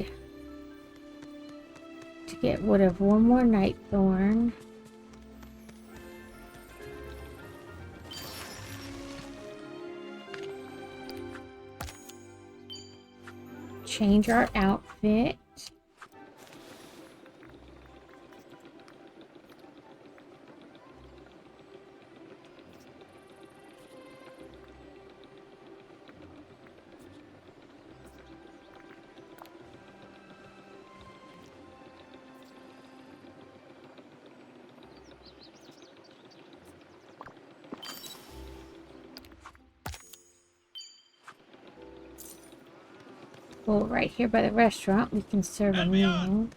to get rid of one more night thorn. Change our outfit. Well, right here by the restaurant, we can serve a meal.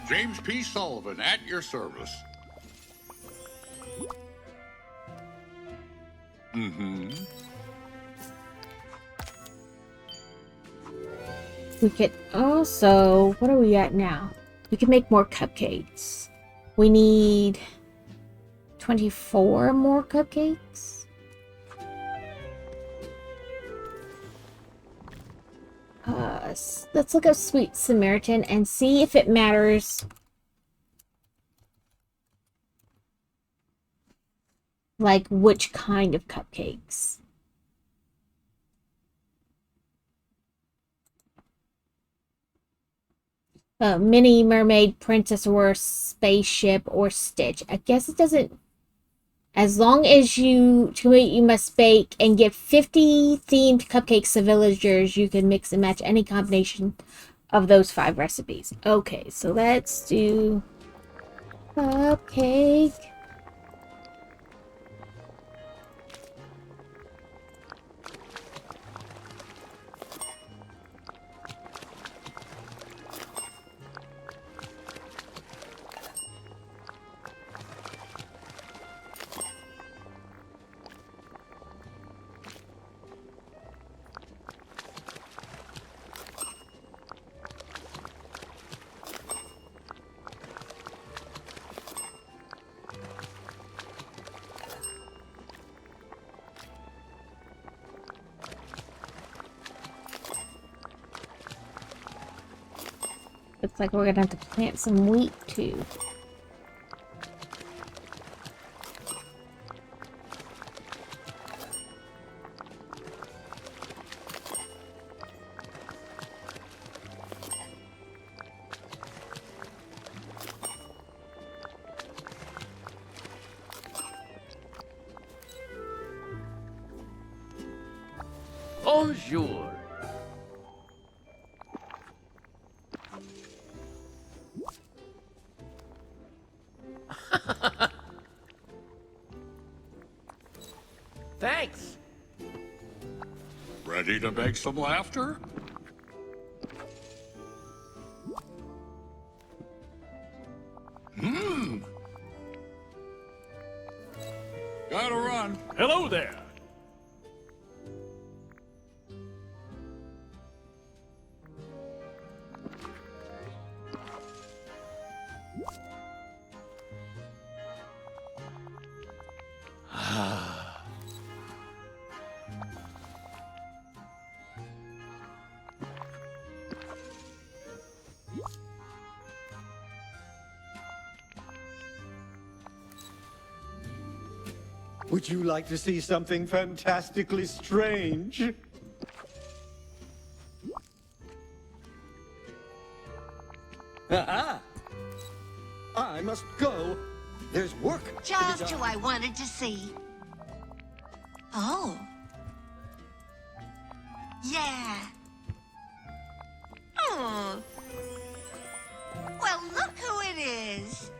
James P. Sullivan at your service. Mm-hmm. We could also... What are we at now? We can make more cupcakes. We need 24 more cupcakes. Let's look up Sweet Samaritan and see if it matters. Like, which kind of cupcakes. Mini Mermaid, Princess, or Spaceship, or Stitch. I guess it doesn't... As long as you must bake and give 50 themed cupcakes to villagers, you can mix and match any combination of those 5 recipes. Okay, so let's do cupcake. Looks like we're gonna have to plant some wheat too. Bonjour. Thanks. Ready to make some laughter? Gotta run. Hello there! Would you like to see something fantastically strange? Aha! I must go. There's work to be Just done. who I wanted to see. Oh. Yeah. Oh. Well, look who it is.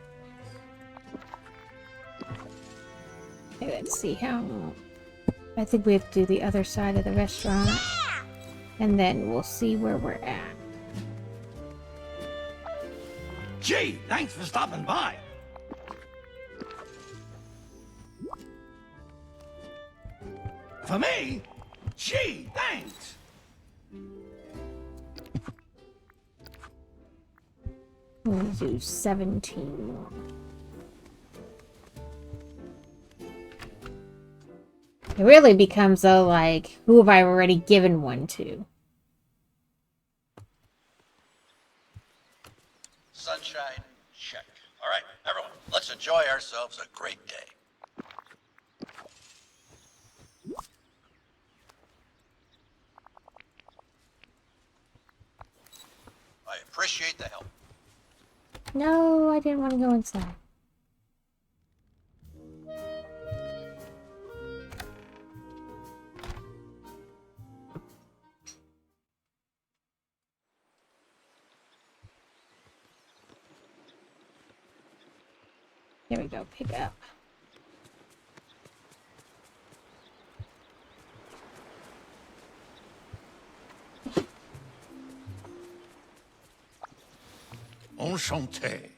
Okay, let's see how... I think we have to do the other side of the restaurant. And then we'll see where we're at. Gee, thanks for stopping by. For me? Gee, thanks. We'll do 17 more. It really becomes a like, who have I already given one to? Sunshine, check. All right, everyone, let's enjoy ourselves a great day. I appreciate the help. No, I didn't want to go inside. Here we go, pick up. Enchanté.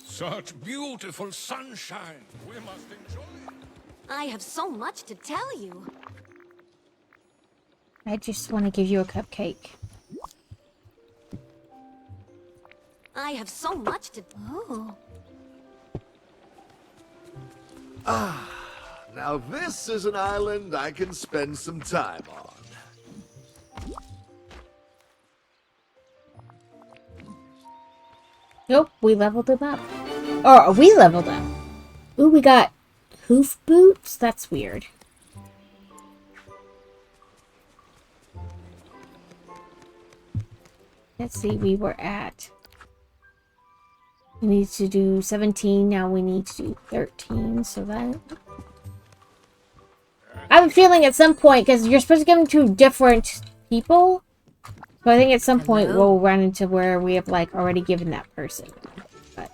Such beautiful sunshine. We must enjoy it. I have so much to tell you. I just want to give you a cupcake. I have so much to... Oh. Now this is an island I can spend some time on. Nope, we leveled him up. Or we leveled up. Ooh, we got hoof boots? That's weird. Let's see, we were at... We need to do 17, now we need to do 13, so that... I have a feeling at some point, because you're supposed to give them to different people, so I think at some point we'll run into where we have, like, already given that person. But...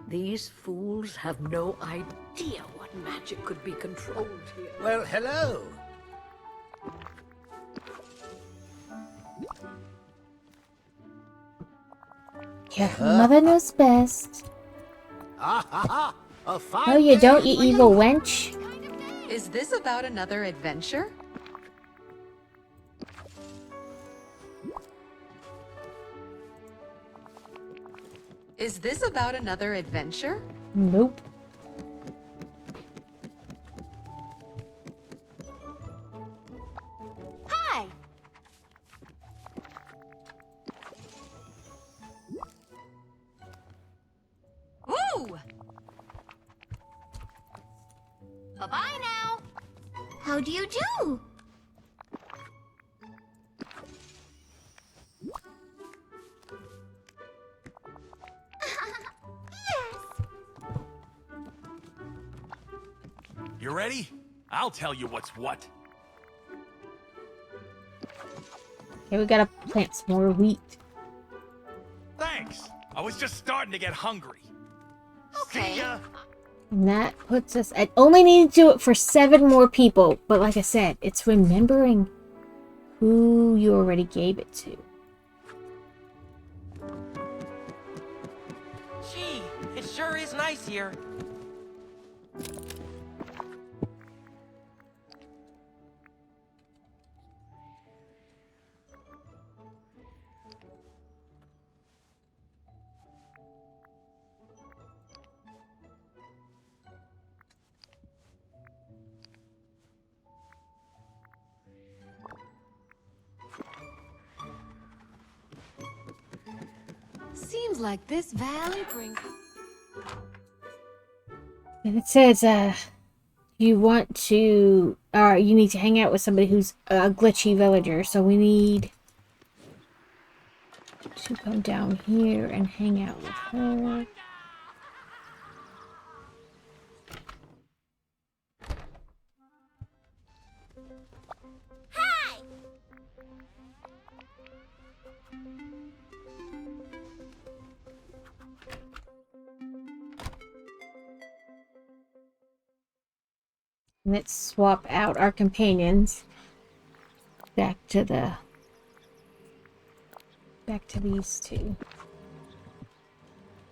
These fools have no idea what magic could be controlled here. Well, hello. Yeah, mother knows best. A fine No, you don't, day you for evil wench. Is this about another adventure? Is this about another adventure? Nope. Hi! Ooh! Bye-bye now! How do you do? You ready? I'll tell you what's what. Okay, we gotta plant some more wheat. Thanks. I was just starting to get hungry. Okay. See ya. And that puts us... I only need to do it for 7 more people. But like I said, it's remembering who you already gave it to. Gee, it sure is nice here. Sounds like this valley brings... And it says, you want to, you need to hang out with somebody who's a glitchy villager. So we need to come down here and hang out with her. Hi! Let's swap out our companions back to these two.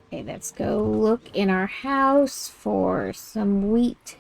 Okay, let's go look in our house for some wheat.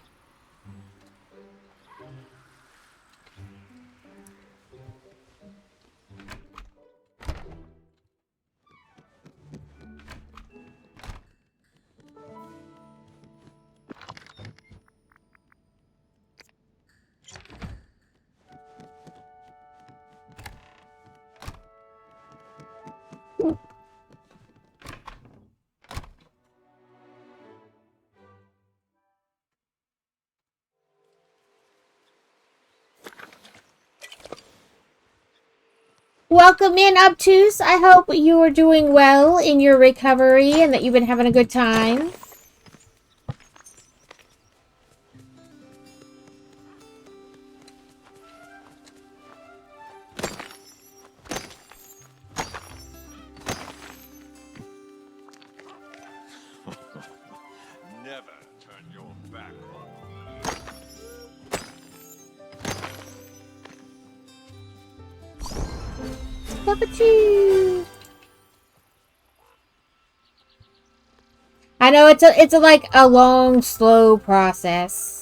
Welcome in, Obtuse. I hope you are doing well in your recovery and that you've been having a good time. Never turn your back on. Cup of tea. I know it's a like a long, slow process.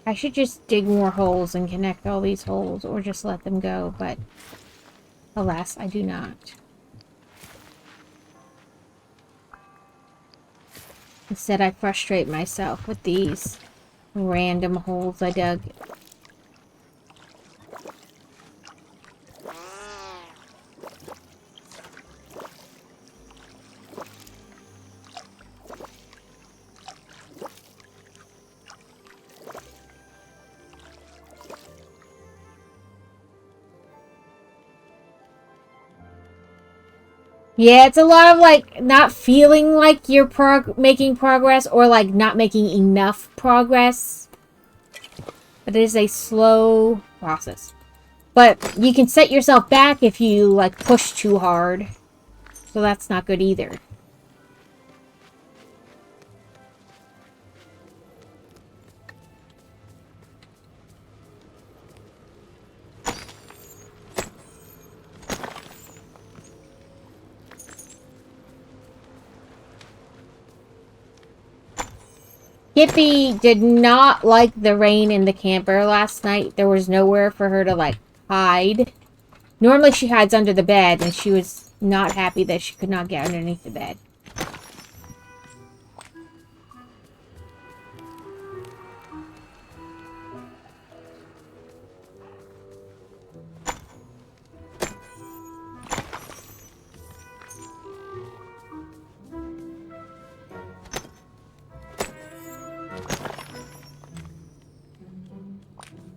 I should just dig more holes and connect all these holes, or just let them go, but alas, I do not. Instead, I frustrate myself with these random holes I dug. Yeah, it's a lot of, like, not feeling like you're making progress, or, like, not making enough progress. But it is a slow process. But you can set yourself back if you, like, push too hard. So that's not good either. Hippie did not like the rain in the camper last night. There was nowhere for her to, like, hide. Normally she hides under the bed, and she was not happy that she could not get underneath the bed.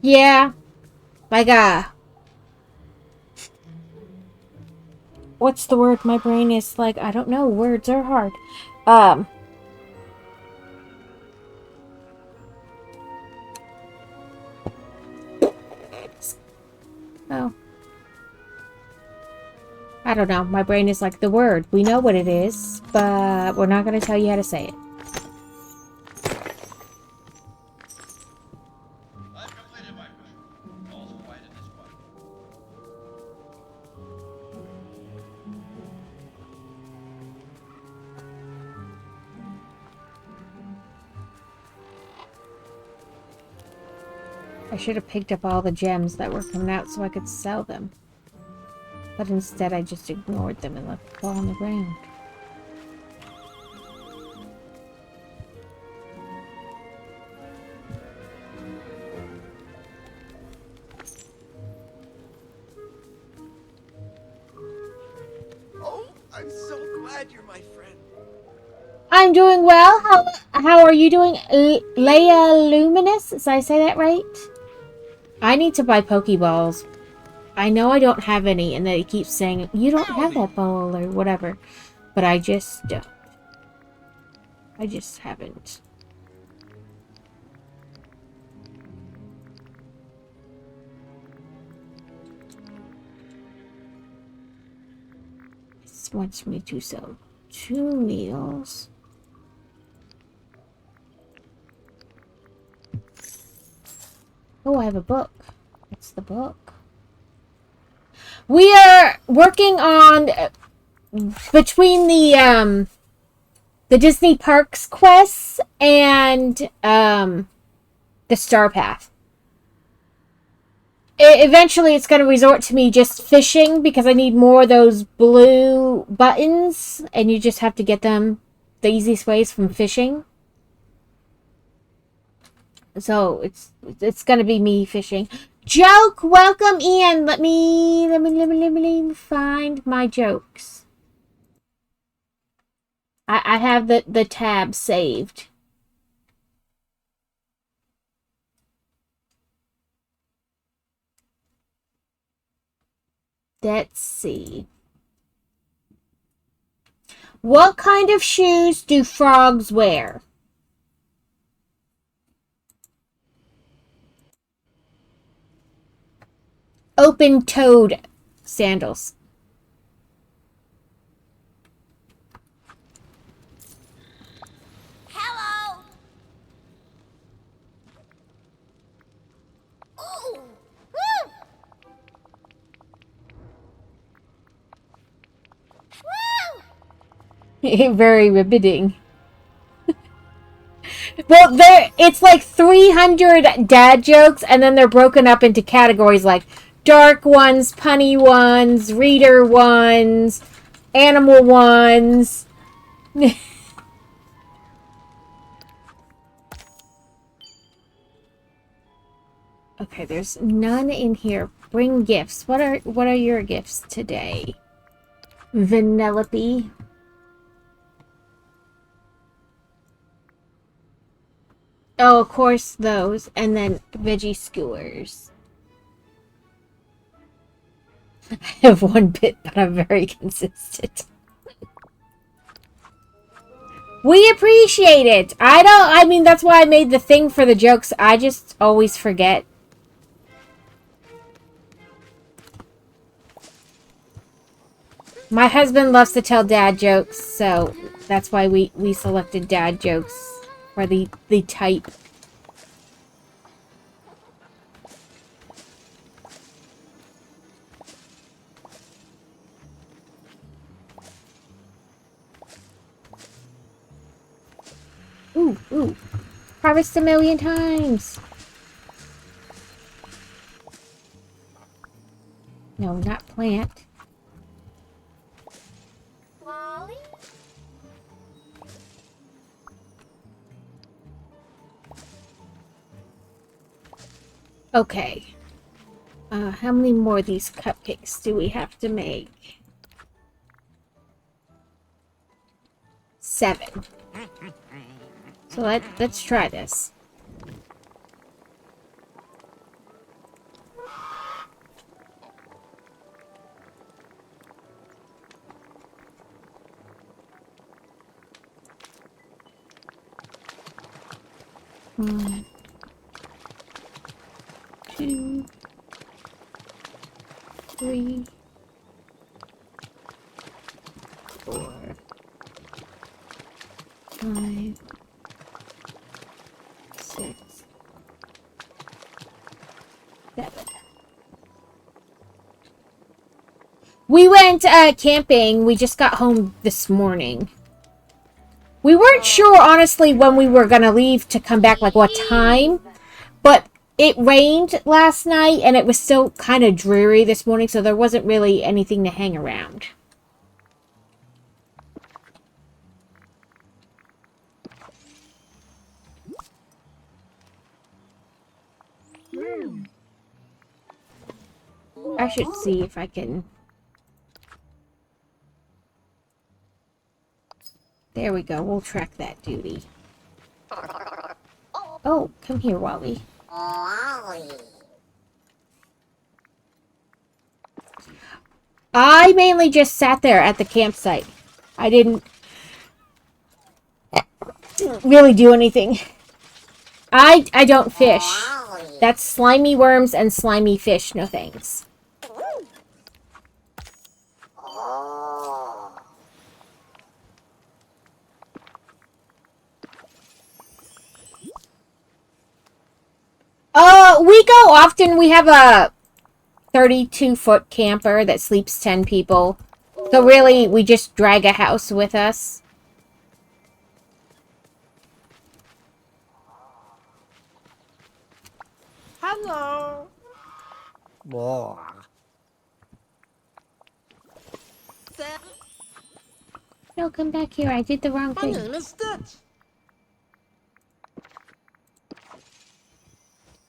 Yeah. Like, what's the word? My brain is like, I don't know. Words are hard. Oh. I don't know. My brain is like the word. We know what it is, but we're not going to tell you how to say it. I've completed my mission. All's quiet in this one. I should have picked up all the gems that were coming out so I could sell them. But instead I just ignored them and let them fall on the ground. Oh, I'm so glad you're my friend. I'm doing well. How are you doing, Leia Luminous? Did I say that right? I need to buy Pokeballs. I know I don't have any, and they keep saying, you don't have that ball, or whatever. But I just don't. I just haven't. This wants me to sell 2 meals. Oh, I have a book. What's the book? We are working on between the Disney Parks quests and the Star Path. Eventually, it's going to resort to me just fishing because I need more of those blue buttons, and you just have to get them the easiest ways from fishing. So it's gonna be me fishing. Joke, welcome in. Let me find my jokes. I have the tab saved. Let's see. What kind of shoes do frogs wear? Open-toed sandals. Hello. Ooh. Woo. Woo. Very riveting. Well, it's like 300 dad jokes, and then they're broken up into categories like dark ones, punny ones, reader ones, animal ones. Okay, there's none in here. Bring gifts. What are your gifts today? Vanellope. Oh, of course those, and then veggie skewers. I have one bit, but I'm very consistent. We appreciate it. I mean, that's why I made the thing for the jokes. I just always forget. My husband loves to tell dad jokes, so that's why we selected dad jokes for the type. Ooh. Harvest a million times. No, not plant. Lolly. Okay. How many more of these cupcakes do we have to make? 7. So let's try this. One, 2, 3, 4, 5, 6, 7. We went camping. We just got home this morning. We weren't sure, honestly, when we were going to leave to come back, like what time. But it rained last night, and it was still kind of dreary this morning, so there wasn't really anything to hang around. I should see if I can... There we go. We'll track that duty. Oh, come here, Wally. I mainly just sat there at the campsite. I didn't really do anything. I don't fish. That's slimy worms and slimy fish. No thanks. We go often. We have a 32-foot camper that sleeps 10 people. So really, we just drag a house with us. Hello. No, come back here. I did the wrong thing. My name is Stitch.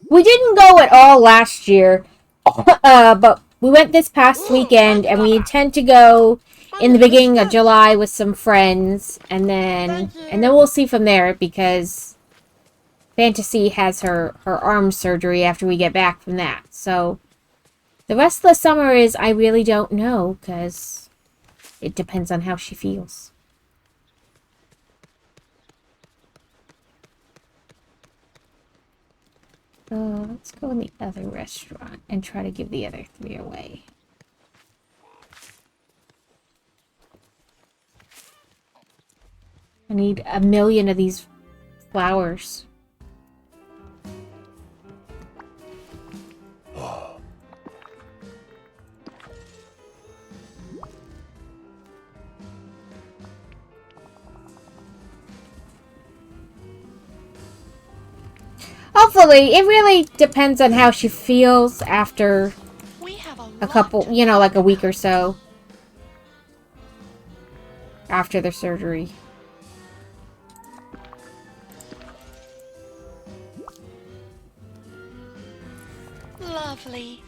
We didn't go at all last year, but we went this past weekend, and we intend to go in the beginning of July with some friends, and then we'll see from there, because Fantasy has her arm surgery after we get back from that. So the rest of the summer is, I really don't know, because it depends on how she feels. Let's go in the other restaurant and try to give the other 3 away. I need 1 million of these flowers. Hopefully, it really depends on how she feels after a couple, you know, like a week or so after the surgery. Lovely.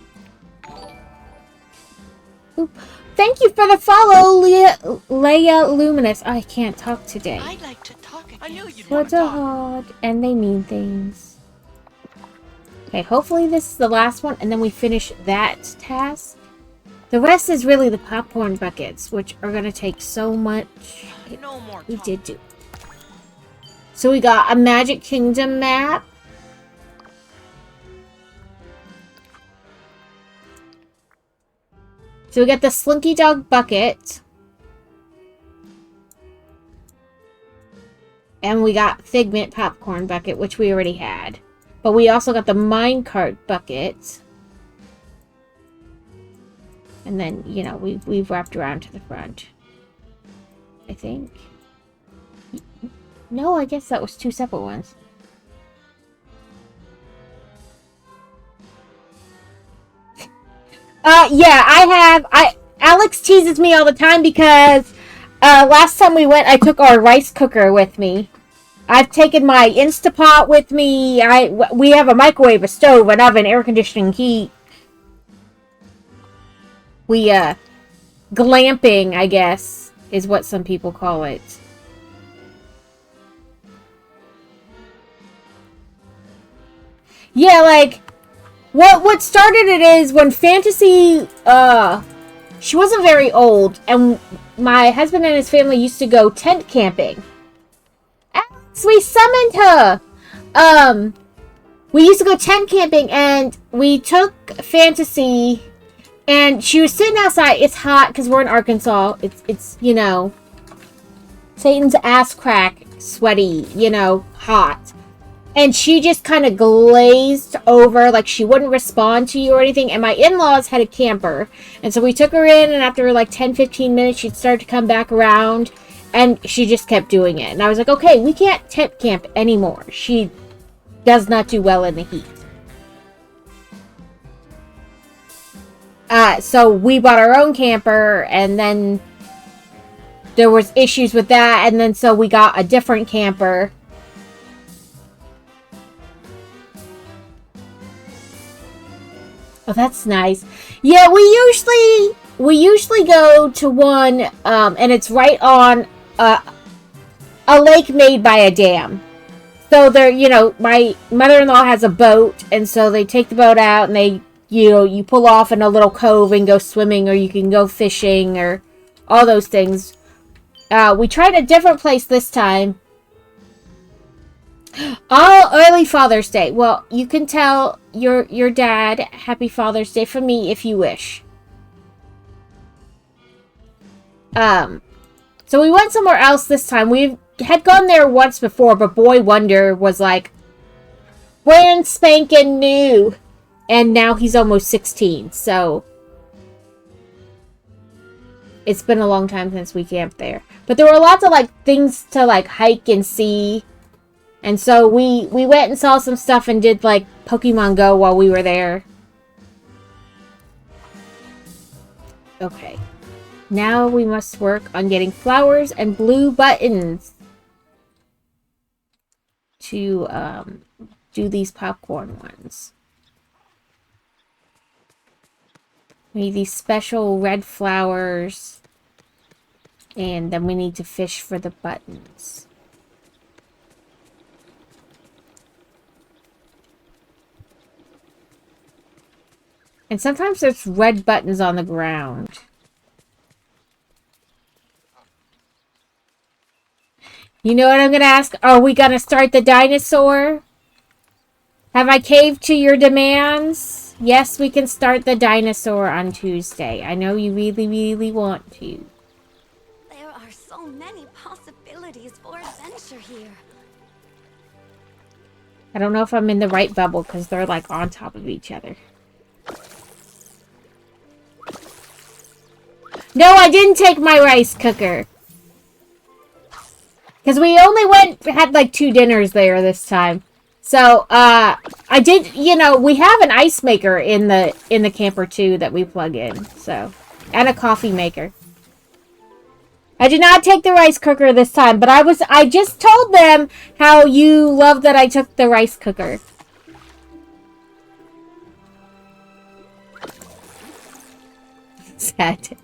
Oop. Thank you for the follow, Leia Luminous. I can't talk today. I'd like to talk again. I knew you'd want What's to a talk. hard, and they mean things. Okay, hopefully this is the last one, and then we finish that task. The rest is really the popcorn buckets, which are going to take so much. No more We did do. So we got a Magic Kingdom map. So we got the Slinky Dog bucket. And we got Figment popcorn bucket, which we already had. But we also got the minecart bucket. And then, you know, we've wrapped around to the front. I think. No, I guess that was 2 separate ones. Yeah, Alex teases me all the time because last time we went, I took our rice cooker with me. I've taken my Instapot with me. We have a microwave, a stove, an oven, air conditioning, heat. We, glamping, I guess, is what some people call it. Yeah, like, what started it is when Fantasy, she wasn't very old, and my husband and his family used to go tent camping. So we summoned her. We used to go tent camping, and we took Fantasy And she was sitting outside. It's hot because we're in Arkansas. It's you know, Satan's ass crack, sweaty, you know, hot. And she just kind of glazed over, like she wouldn't respond to you or anything. And my in-laws had a camper. And so we took her in, and after like 10, 15 minutes, she'd start to come back around. And she just kept doing it. And I was like, okay, we can't tent camp anymore. She does not do well in the heat. So we bought our own camper, and then there was issues with that, and then so we got a different camper. Oh, that's nice. Yeah, we usually go to one, and it's right on a lake made by a dam. So there, you know, my mother-in-law has a boat, and so they take the boat out, and they, you know, you pull off in a little cove and go swimming, or you can go fishing, or all those things. We tried a different place this time. Oh, early Father's Day. Well, you can tell your dad Happy Father's Day from me if you wish. So we went somewhere else this time. We had gone there once before, but Boy Wonder was like brand spanking new. And now he's almost 16, so it's been a long time since we camped there. But there were lots of like things to like hike and see. And so we went and saw some stuff and did like Pokemon Go while we were there. Okay. Now we must work on getting flowers and blue buttons to do these popcorn ones. We need these special red flowers. And then we need to fish for the buttons. And sometimes there's red buttons on the ground. You know what I'm going to ask? Are we going to start the dinosaur? Have I caved to your demands? Yes, we can start the dinosaur on Tuesday. I know you really, really want to. There are so many possibilities for adventure here. I don't know if I'm in the right bubble because they're like on top of each other. No, I didn't take my rice cooker. Because we only had like 2 dinners there this time. So, I did, you know, we have an ice maker in the camper too that we plug in, so, and a coffee maker. I did not take the rice cooker this time, but I just told them how you love that I took the rice cooker. Sad.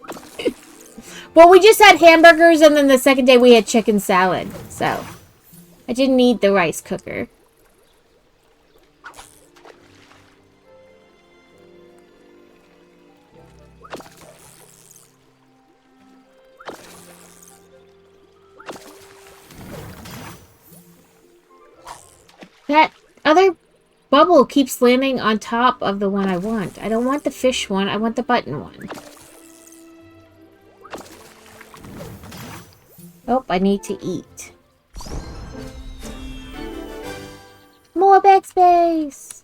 Well, we just had hamburgers, and then the second day we had chicken salad, so I didn't need the rice cooker. That other bubble keeps landing on top of the one I want. I don't want the fish one. I want the button one. Oh, I need to eat. More bed space!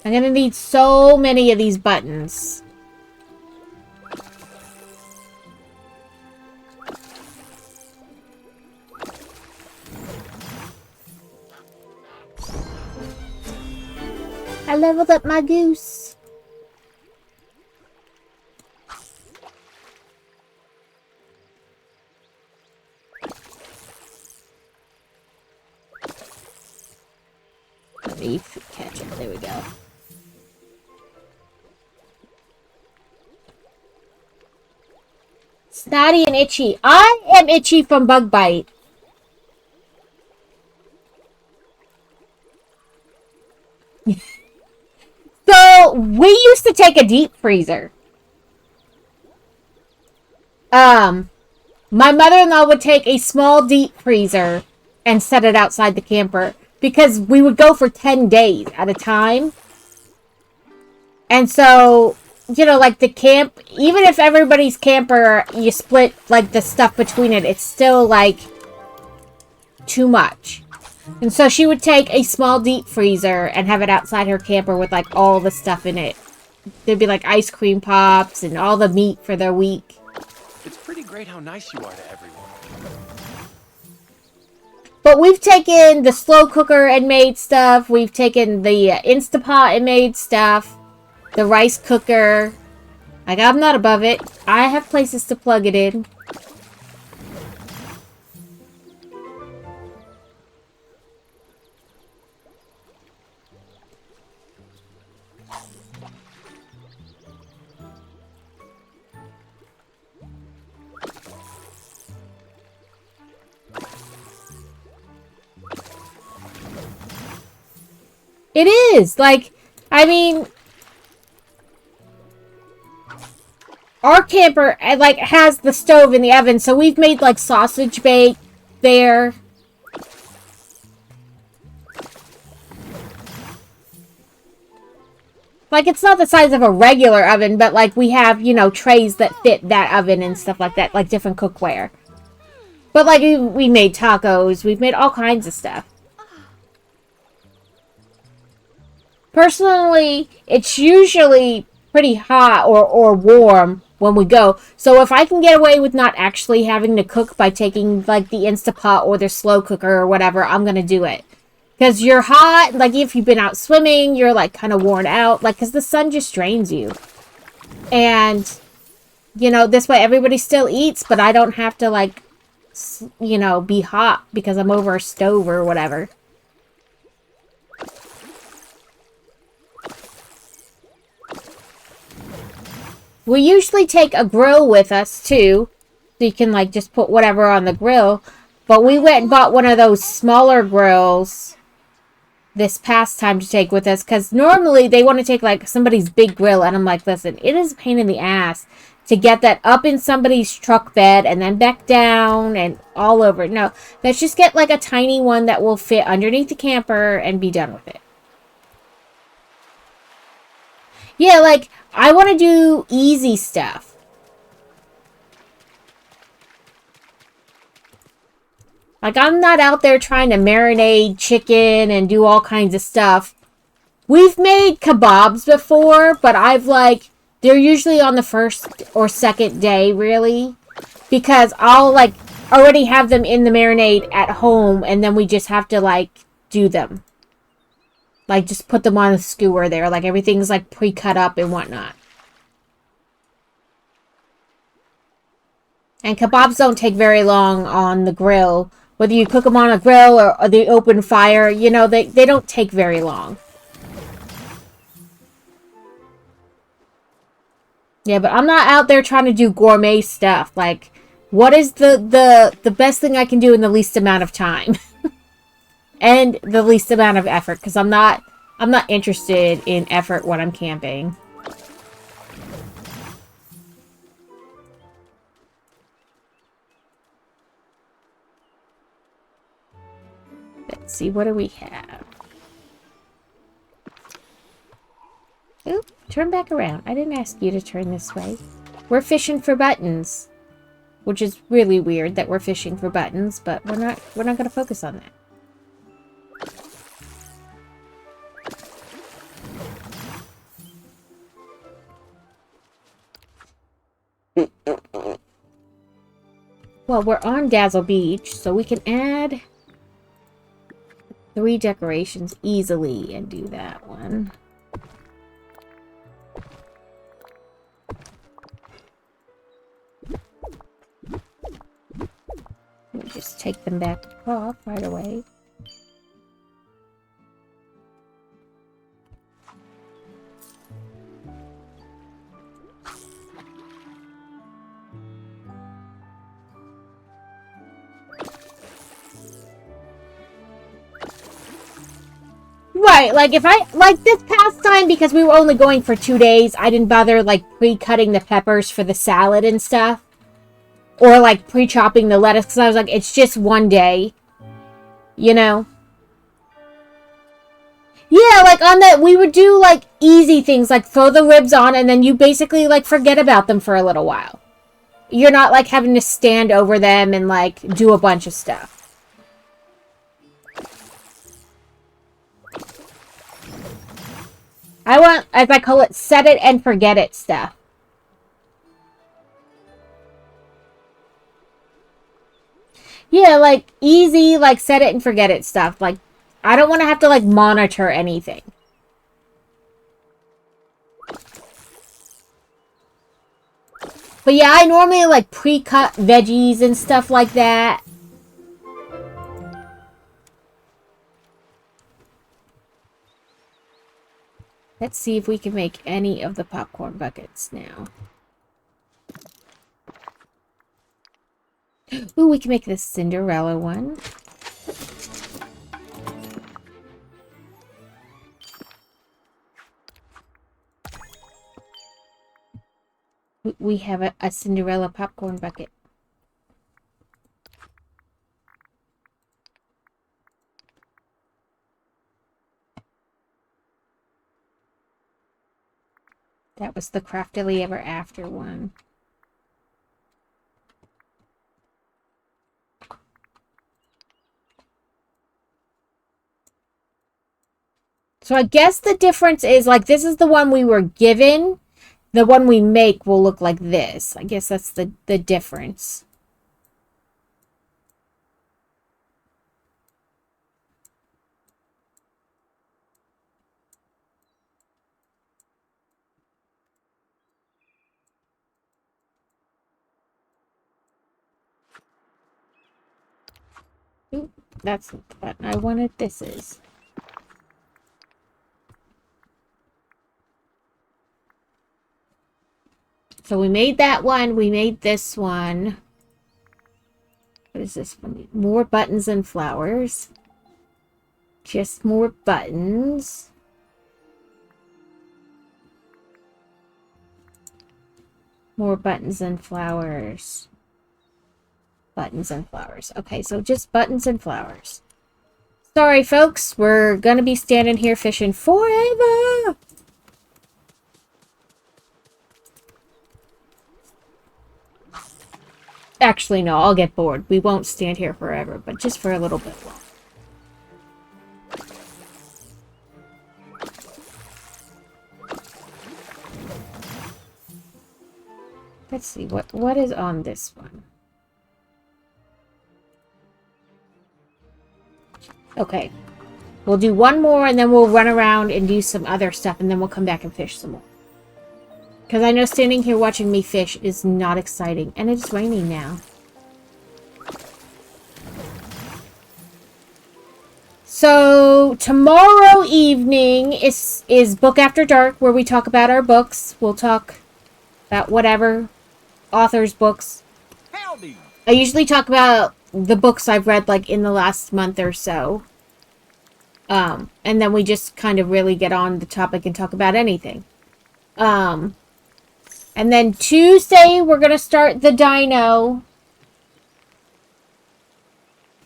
I'm gonna need so many of these buttons. I leveled up my goose. Let me catch it. There we go. Snotty and itchy. I am itchy from bug bite. So, we used to take a deep freezer. My mother-in-law would take a small deep freezer and set it outside the camper because we would go for 10 days at a time. And so, you know, like the camp, even if everybody's camper, you split like the stuff between it, it's still like too much. And so she would take a small deep freezer and have it outside her camper with like all the stuff in it. There'd be like ice cream pops and all the meat for the week. It's pretty great how nice you are to everyone. But we've taken the slow cooker and made stuff. We've taken the Instapot and made stuff. The rice cooker. Like, I'm not above it. I have places to plug it in. It is! Like, I mean, our camper, like, has the stove in the oven, so we've made, like, sausage bake there. Like, it's not the size of a regular oven, but, like, we have, you know, trays that fit that oven and stuff like that, like different cookware. But, like, we made tacos, we've made all kinds of stuff. Personally, it's usually pretty hot or warm when we go. So if I can get away with not actually having to cook by taking, like, the Instapot or the slow cooker or whatever, I'm going to do it. Because you're hot, like, if you've been out swimming, you're, like, kind of worn out. Like, because the sun just drains you. And, you know, this way everybody still eats, but I don't have to, like, you know, be hot because I'm over a stove or whatever. We usually take a grill with us, too. So you can, like, just put whatever on the grill. But we went and bought one of those smaller grills this past time to take with us. Because normally they want to take, like, somebody's big grill. And I'm like, listen, it is a pain in the ass to get that up in somebody's truck bed and then back down and all over. No, let's just get, like, a tiny one that will fit underneath the camper and be done with it. Yeah, like, I want to do easy stuff. Like, I'm not out there trying to marinate chicken and do all kinds of stuff. We've made kebabs before, but I've, like, they're usually on the first or second day, really. Because I'll, like, already have them in the marinade at home, and then we just have to, like, do them. Like, just put them on a skewer there. Like, everything's, like, pre-cut up and whatnot. And kebabs don't take very long on the grill. Whether you cook them on a grill or the open fire, you know, they don't take very long. Yeah, but I'm not out there trying to do gourmet stuff. Like, what is the best thing I can do in the least amount of time? And the least amount of effort, because I'm not interested in effort when I'm camping. Let's see, what do we have? Oop, turn back around. I didn't ask you to turn this way. We're fishing for buttons, which is really weird that we're fishing for buttons, but we're not going to focus on that. Well, we're on Dazzle Beach, so we can add 3 decorations easily and do that one. Let me just take them back off right away. Right, like if I, like this past time, because we were only going for 2 days, I didn't bother like pre-cutting the peppers for the salad and stuff. Or, like, pre-chopping the lettuce, because I was like, it's just one day. You know? Yeah, like, on that, we would do, like, easy things, like, throw the ribs on, and then you basically, like, forget about them for a little while. You're not, like, having to stand over them and, like, do a bunch of stuff. I want, as I call it, set it and forget it stuff. Yeah, like, easy, like, set it and forget it stuff. Like, I don't want to have to, like, monitor anything. But yeah, I normally, like, pre-cut veggies and stuff like that. Let's see if we can make any of the popcorn buckets now. Ooh, we can make this Cinderella one. We have a Cinderella popcorn bucket. That was the Craftily Ever After one. So I guess the difference is, like, this is the one we were given. The one we make will look like this. I guess that's the difference. Oop, that's not the button I wanted. This is. So we made that one. We made this one. What is this one? More buttons and flowers. Just more buttons. More buttons and flowers. Buttons and flowers. Okay, so just buttons and flowers. Sorry, folks. We're gonna be standing here fishing forever. Actually, no, I'll get bored. We won't stand here forever, but just for a little bit longer. Let's see, what is on this one? Okay. We'll do one more, and then we'll run around and do some other stuff, and then we'll come back and fish some more. Because I know standing here watching me fish is not exciting. And it's raining now. So, tomorrow evening is Book After Dark, where we talk about our books. We'll talk about whatever author's books. Howdy. I usually talk about the books I've read, like, in the last month or so. And then we just kind of really get on the topic and talk about anything. And then Tuesday, we're going to start the dino.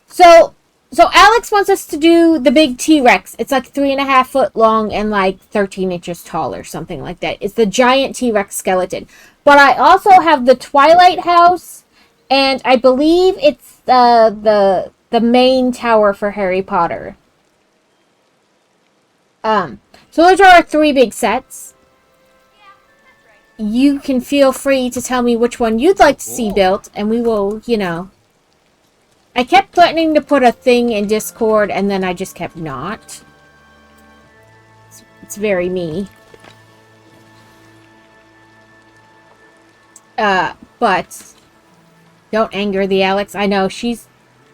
So Alex wants us to do the big T-Rex. It's like 3.5 foot long and like 13 inches tall or something like that. It's the giant T-Rex skeleton. But I also have the Twilight House, and I believe it's the main tower for Harry Potter. So those are our 3 big sets. You can feel free to tell me which one you'd like to see built, and we will, you know. I kept threatening to put a thing in Discord, and then I just kept not. It's very me. But don't anger the Alex. I know she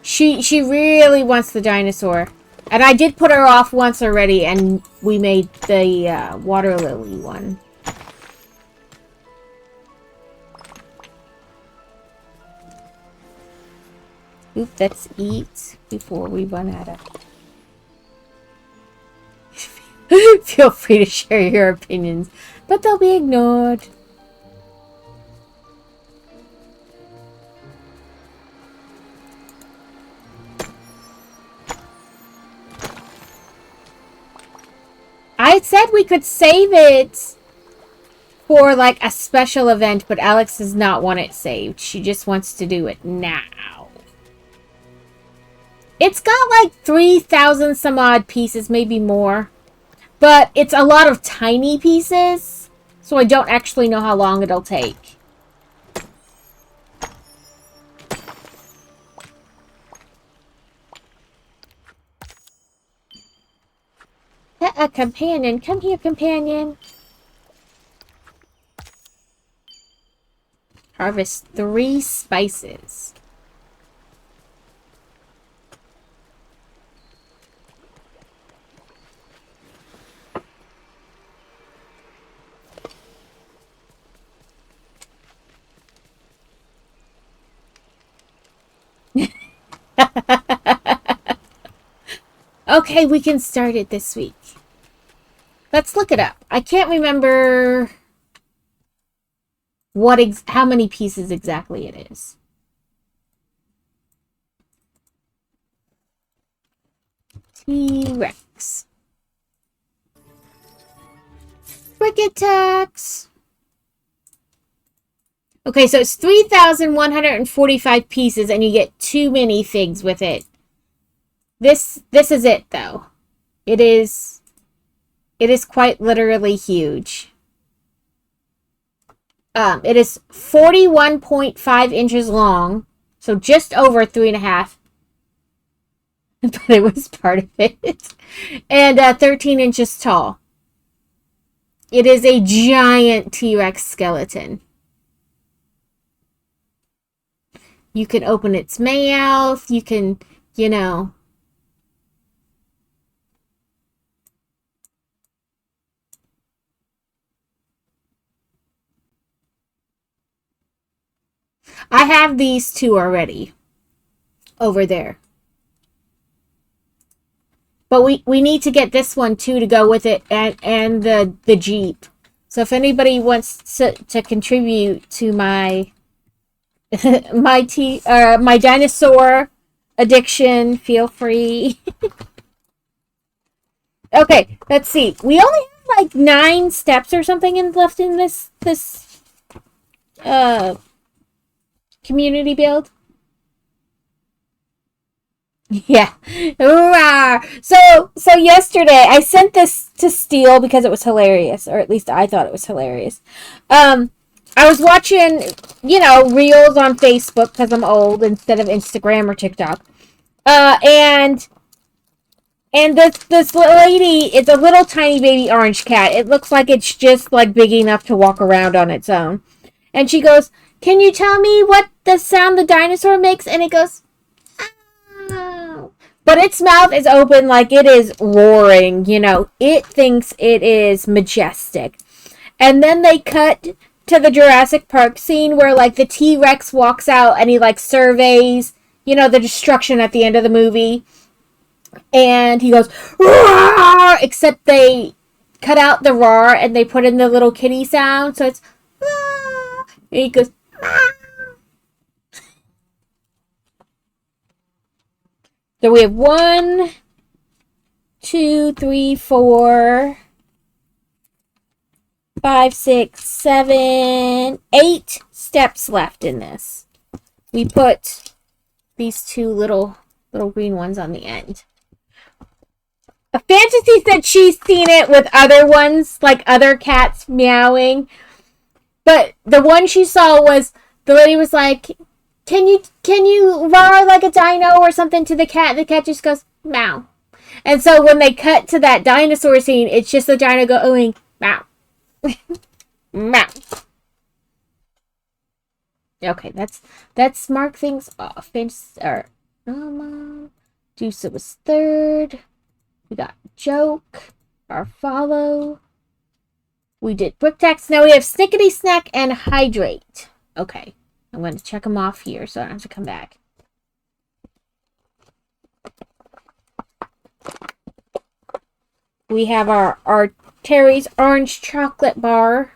really wants the dinosaur. And I did put her off once already, and we made the water lily one. Oop, let's eat before we run out of... Feel free to share your opinions, but they'll be ignored. I said we could save it for like a special event, but Alex does not want it saved. She just wants to do it now. It's got like 3,000 some odd pieces, maybe more. But it's a lot of tiny pieces, so I don't actually know how long it'll take. A companion. Come here, companion. Harvest 3 spices. Okay, we can start it this week. Let's look it up. I can't remember how many pieces exactly it is. T-Rex. Cricket tax. Okay, so it's 3,145 pieces, and you get 2 minifigs with it. This is it, though. It is quite literally huge. It is 41.5 inches long, so just over 3.5. But it was part of it. And 13 inches tall. It is a giant T-Rex skeleton. You can open its mouth. You can, you know... I have these 2 already over there. But we need to get this one too to go with it, and the Jeep. So if anybody wants to contribute to my my dinosaur addiction, feel free. Okay, let's see. We only have like 9 steps or something left in this community build. Yeah. Hoorah! So yesterday I sent this to Steele because it was hilarious, or at least I thought it was hilarious. I was watching, reels on Facebook because I'm old instead of Instagram or TikTok. And this lady, it's a little tiny baby orange cat. It looks like it's just like big enough to walk around on its own. And she goes, "Can you tell me what the sound the dinosaur makes?" And it goes, "Ow." But its mouth is open like it is roaring, It thinks it is majestic. And then they cut to the Jurassic Park scene where, like, the T-Rex walks out and he, like, surveys, the destruction at the end of the movie. And he goes, "Roar!" Except they cut out the roar and they put in the little kitty sound. So it's, "Roar!" And he goes, "Roar!" So we have 1, 2, 3, 4, 5, 6, 7, 8 steps left in this. We put these 2 little green ones on the end. A Fantasy said she's seen it with other ones, like other cats meowing. But the one she saw was, the lady was like, Can you roar like a dino or something to the cat?" The cat just goes, "Meow." And so when they cut to that dinosaur scene, it's just the dino going, "Meow." Meow. Okay, that's mark things off. Deuce was 3rd. We got Joke, our follow. We did Brick Tax. Now we have Snickety Snack and Hydrate. Okay. I'm going to check them off here so I don't have to come back. We have our Terry's Orange Chocolate Bar.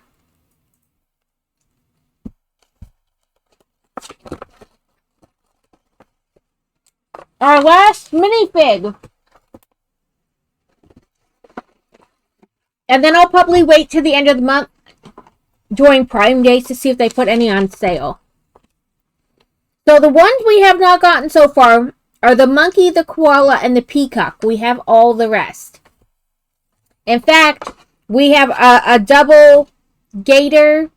Our last minifig. And then I'll probably wait till the end of the month during Prime Days to see if they put any on sale. So the ones we have not gotten so far are the monkey, the koala, and the peacock. We have all the rest. In fact, we have a double gator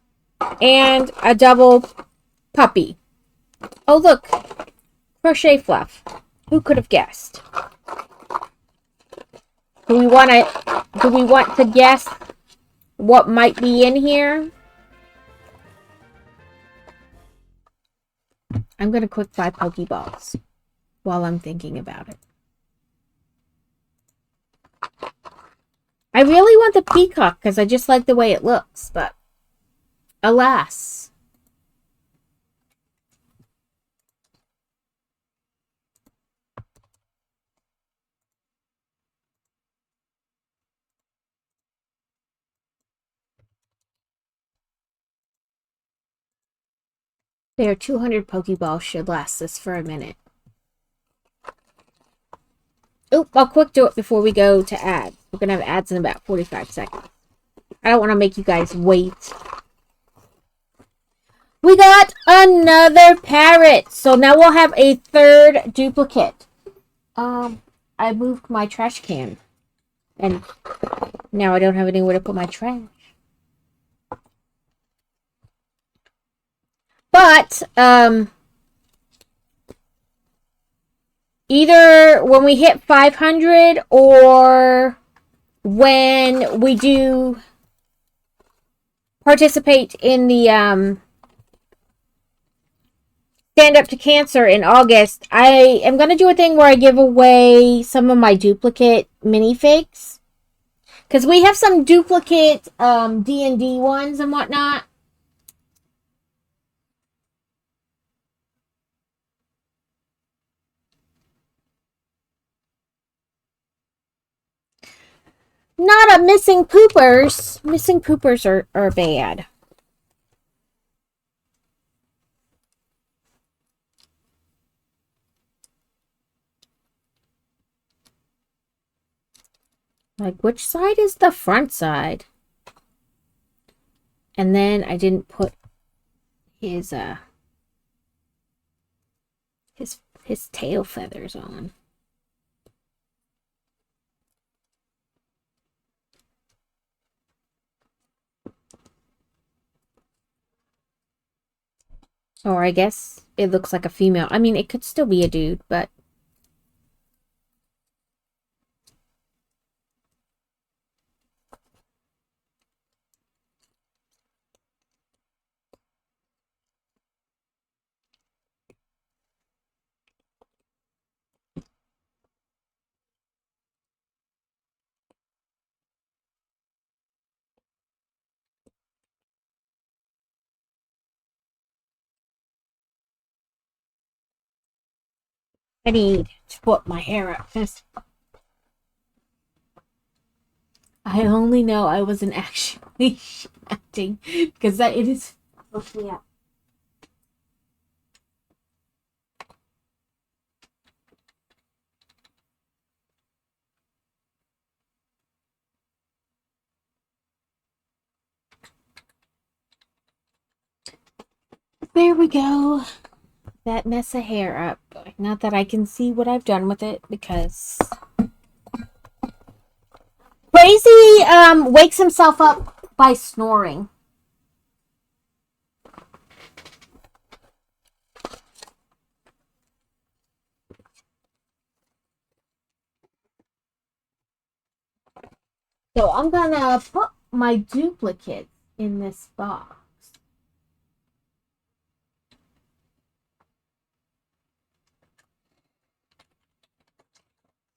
and a double puppy. Oh, look. Crochet fluff. Who could have guessed? Do we want to guess what might be in here? I'm going to quick buy Pokeballs while I'm thinking about it. I really want the peacock because I just like the way it looks, but alas. There, 200 Pokeballs should last us for a minute. Oop, I'll quick do it before we go to ads. We're going to have ads in about 45 seconds. I don't want to make you guys wait. We got another parrot. So now we'll have a third duplicate. I moved my trash can. And now I don't have anywhere to put my trash. But, either when we hit 500 or when we do participate in the Stand Up to Cancer in August, I am going to do a thing where I give away some of my duplicate minifigs. Because we have some duplicate D&D ones and whatnot. Not a missing poopers. Missing poopers are bad. Like, which side is the front side? And then I didn't put his tail feathers on. Or I guess it looks like a female. I mean, it could still be a dude, but I need to put my hair up. I only know I wasn't actually acting because it is. Yeah. There we go. That mess of hair up. Not that I can see what I've done with it because Crazy wakes himself up by snoring. So I'm gonna put my duplicate in this box.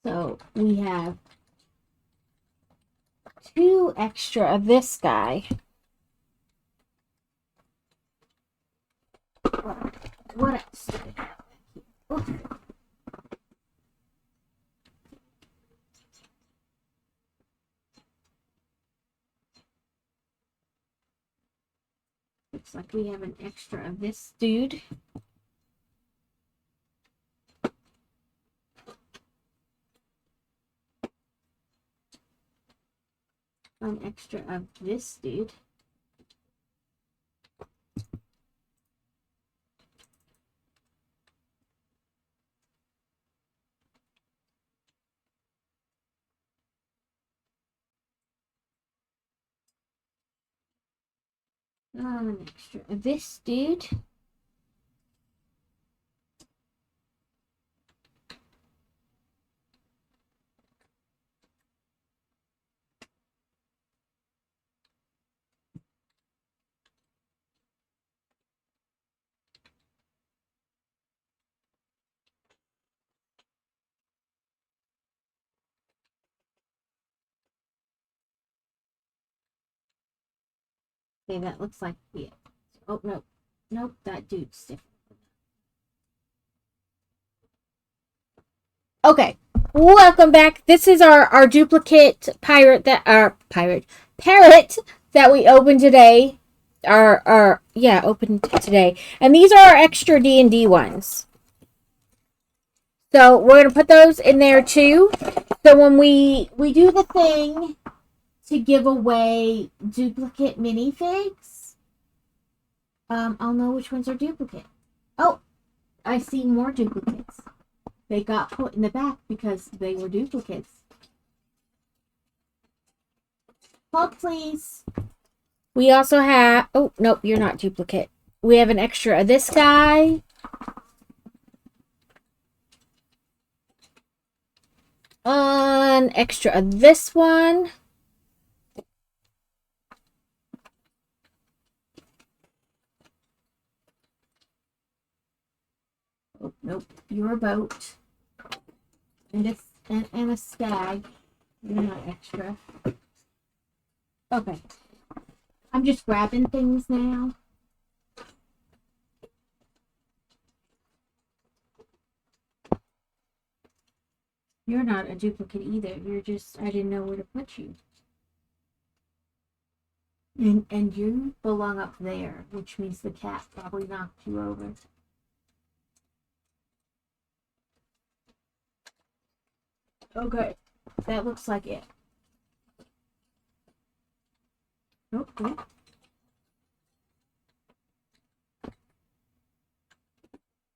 So we have 2 extra of this guy. What else do we have here? Looks like we have an extra of this dude. An extra of this dude. An extra of this dude. Okay, that looks like it. Oh, no. Nope, that dude's different. Okay, welcome back. This is our duplicate parrot that we opened today. Opened today. And these are our extra D&D ones. So we're going to put those in there too. So when we do the thing to give away duplicate minifigs, I'll know which ones are duplicate. Oh, I see more duplicates. They got put in the back because they were duplicates. Hold, please. We also have... Oh, nope, you're not duplicate. We have an extra of this guy. An extra of this one. Oh, nope, you're a boat. And a stag. You're not extra. Okay. I'm just grabbing things now. You're not a duplicate either. You're just, I didn't know where to put you. And you belong up there, which means the cat probably knocked you over. Okay, that looks like it. Okay.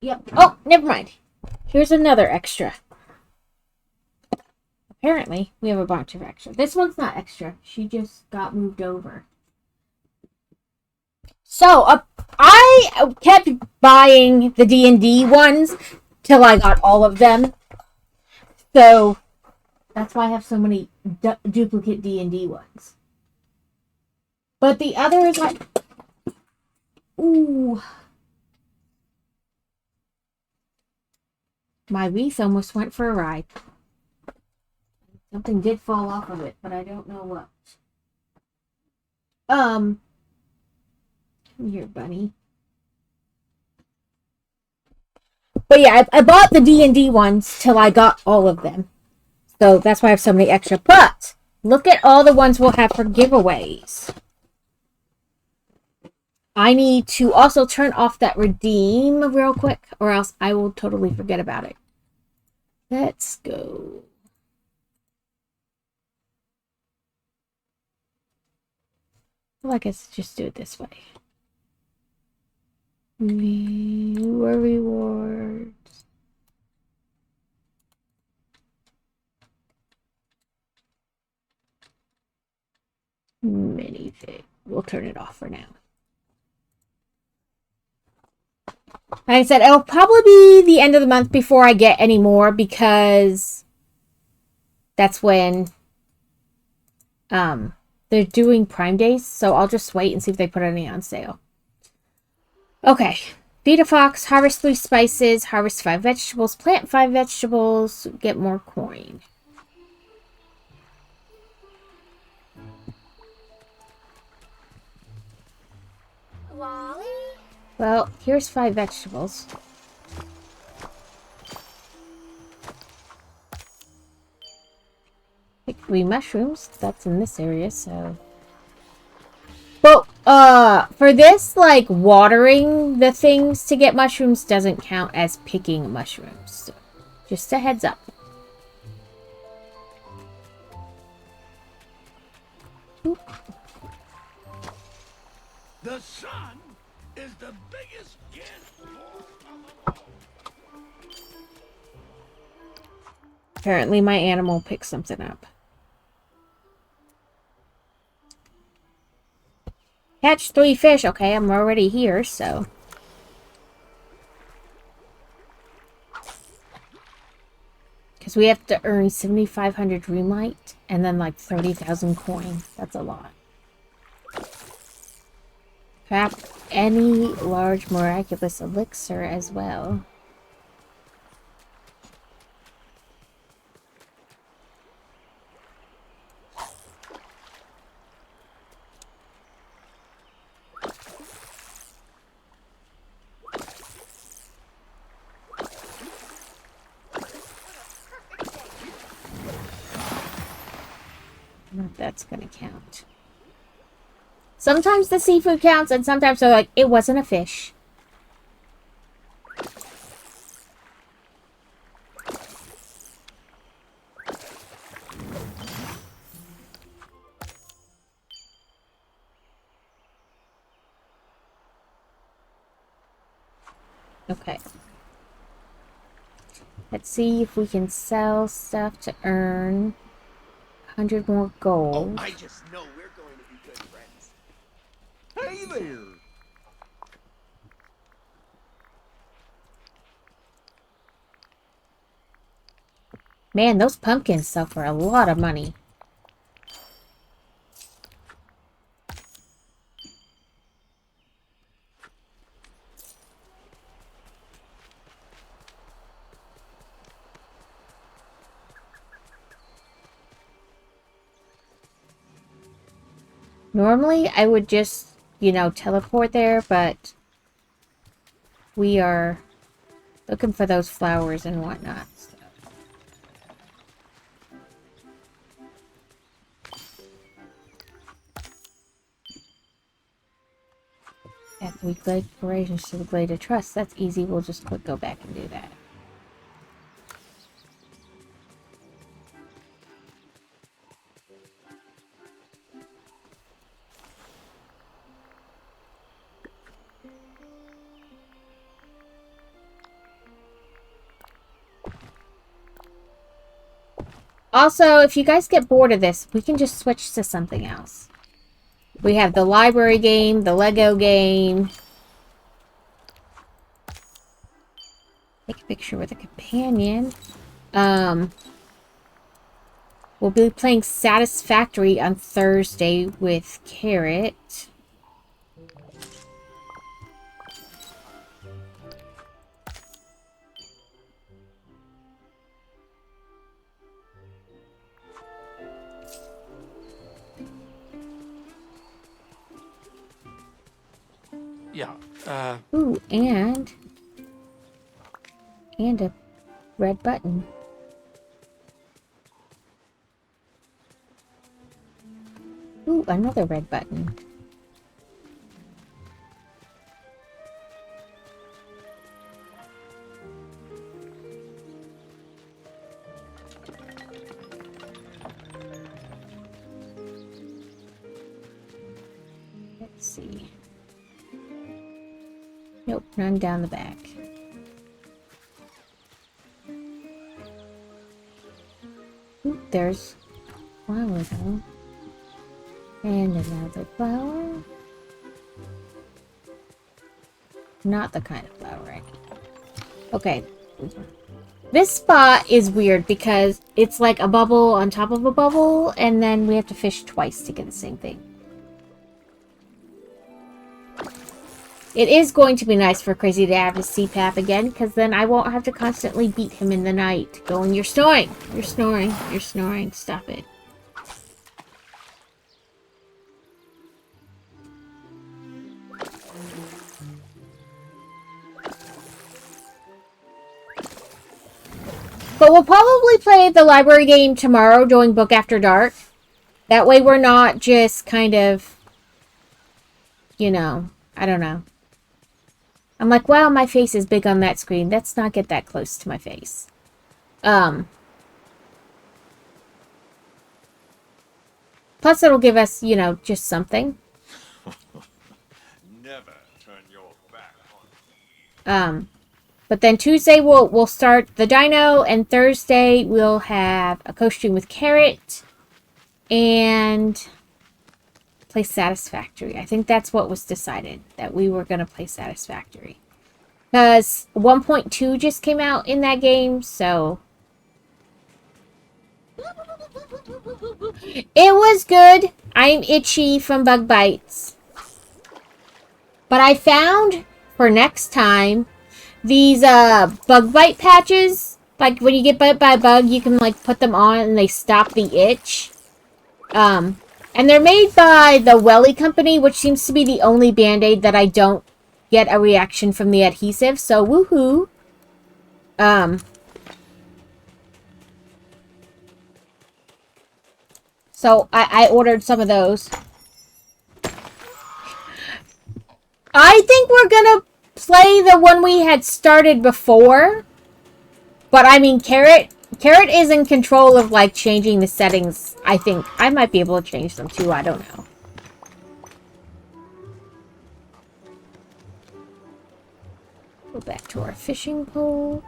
Yep. Oh, never mind. Here's another extra. Apparently, we have a bunch of extra. This one's not extra. She just got moved over. So, I kept buying the D&D ones till I got all of them. So, that's why I have so many duplicate D&D ones. But the others, ooh. My wreath almost went for a ride. Something did fall off of it, but I don't know what. Come here, bunny. But yeah, I bought the D&D ones till I got all of them. So that's why I have so many extra. But look at all the ones we'll have for giveaways. I need to also turn off that redeem real quick, or else I will totally forget about it. Let's go. Well, I guess just do it this way. Viewer rewards. Minifig. We'll turn it off for now. Like I said, it'll probably be the end of the month before I get any more, because that's when they're doing Prime Days, so I'll just wait and see if they put any on sale. Okay. Feed a fox, harvest 3 spices, harvest 5 vegetables, plant 5 vegetables, get more coin. Wally? Well, here's 5 vegetables. 3 mushrooms. That's in this area, so... Well, for this, like, watering the things to get mushrooms doesn't count as picking mushrooms. So just a heads up. The sun is the biggest gift. Apparently my animal picked something up. Catch 3 fish. Okay, I'm already here, so. Because we have to earn 7,500 Dreamlight and then like 30,000 coins. That's a lot. Craft any large miraculous elixir as well. Not that's gonna count. Sometimes the seafood counts, and sometimes they're like, it wasn't a fish. Okay. Let's see if we can sell stuff to earn 100 more gold. Oh, I just know we're going to be good friends. Hey there! Man, those pumpkins sell for a lot of money. Normally, I would just, you know, teleport there, but we are looking for those flowers and whatnot. So. Add 3 glade decorations to the glade of trust. That's easy. We'll just click go back and do that. Also, if you guys get bored of this, we can just switch to something else. We have the library game, the Lego game. Take a picture with a companion. We'll be playing Satisfactory on Thursday with Carrot. Yeah, Ooh, and a red button. Ooh, another red button. Let's see. Nope, none down the back. Ooh, there's flower though. And another flower. Not the kind of flower I need. Okay. This spot is weird because it's like a bubble on top of a bubble, and then we have to fish twice to get the same thing. It is going to be nice for Crazy to have his CPAP again, because then I won't have to constantly beat him in the night, going, "You're snoring! You're snoring! You're snoring! Stop it." But we'll probably play the library game tomorrow during Book After Dark. That way we're not just kind of, you know, I don't know. I'm like, wow, my face is big on that screen. Let's not get that close to my face. Plus, it'll give us, you know, just something. Never turn your back on me. But then Tuesday we'll start the dino, and Thursday we'll have a costume with Carrot and play Satisfactory. I think that's what was decided, that we were gonna play Satisfactory. Because 1.2 just came out in that game, so it was good. I'm itchy from bug bites. But I found for next time these bug bite patches, like when you get bit by a bug, you can like put them on and they stop the itch. And they're made by the Welly company, which seems to be the only Band-Aid that I don't get a reaction from the adhesive, so woohoo. So I ordered some of those. I think we're gonna play the one we had started before. But I mean, Carrot is in control of like changing the settings. I think I might be able to change them too. I don't know. Go back to our fishing pole.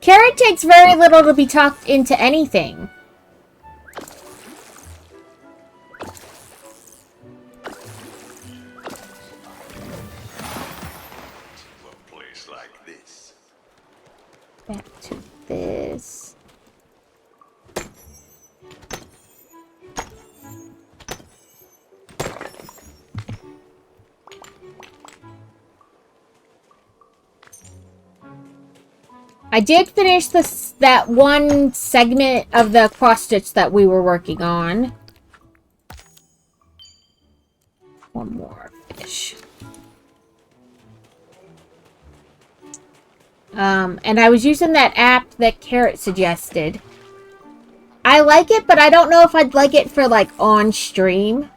Carrot takes very little to be talked into anything. A place like this. Back to this. I did finish that one segment of the cross stitch that we were working on. One more fish. And I was using that app that Carrot suggested. I like it, but I don't know if I'd like it for like on stream.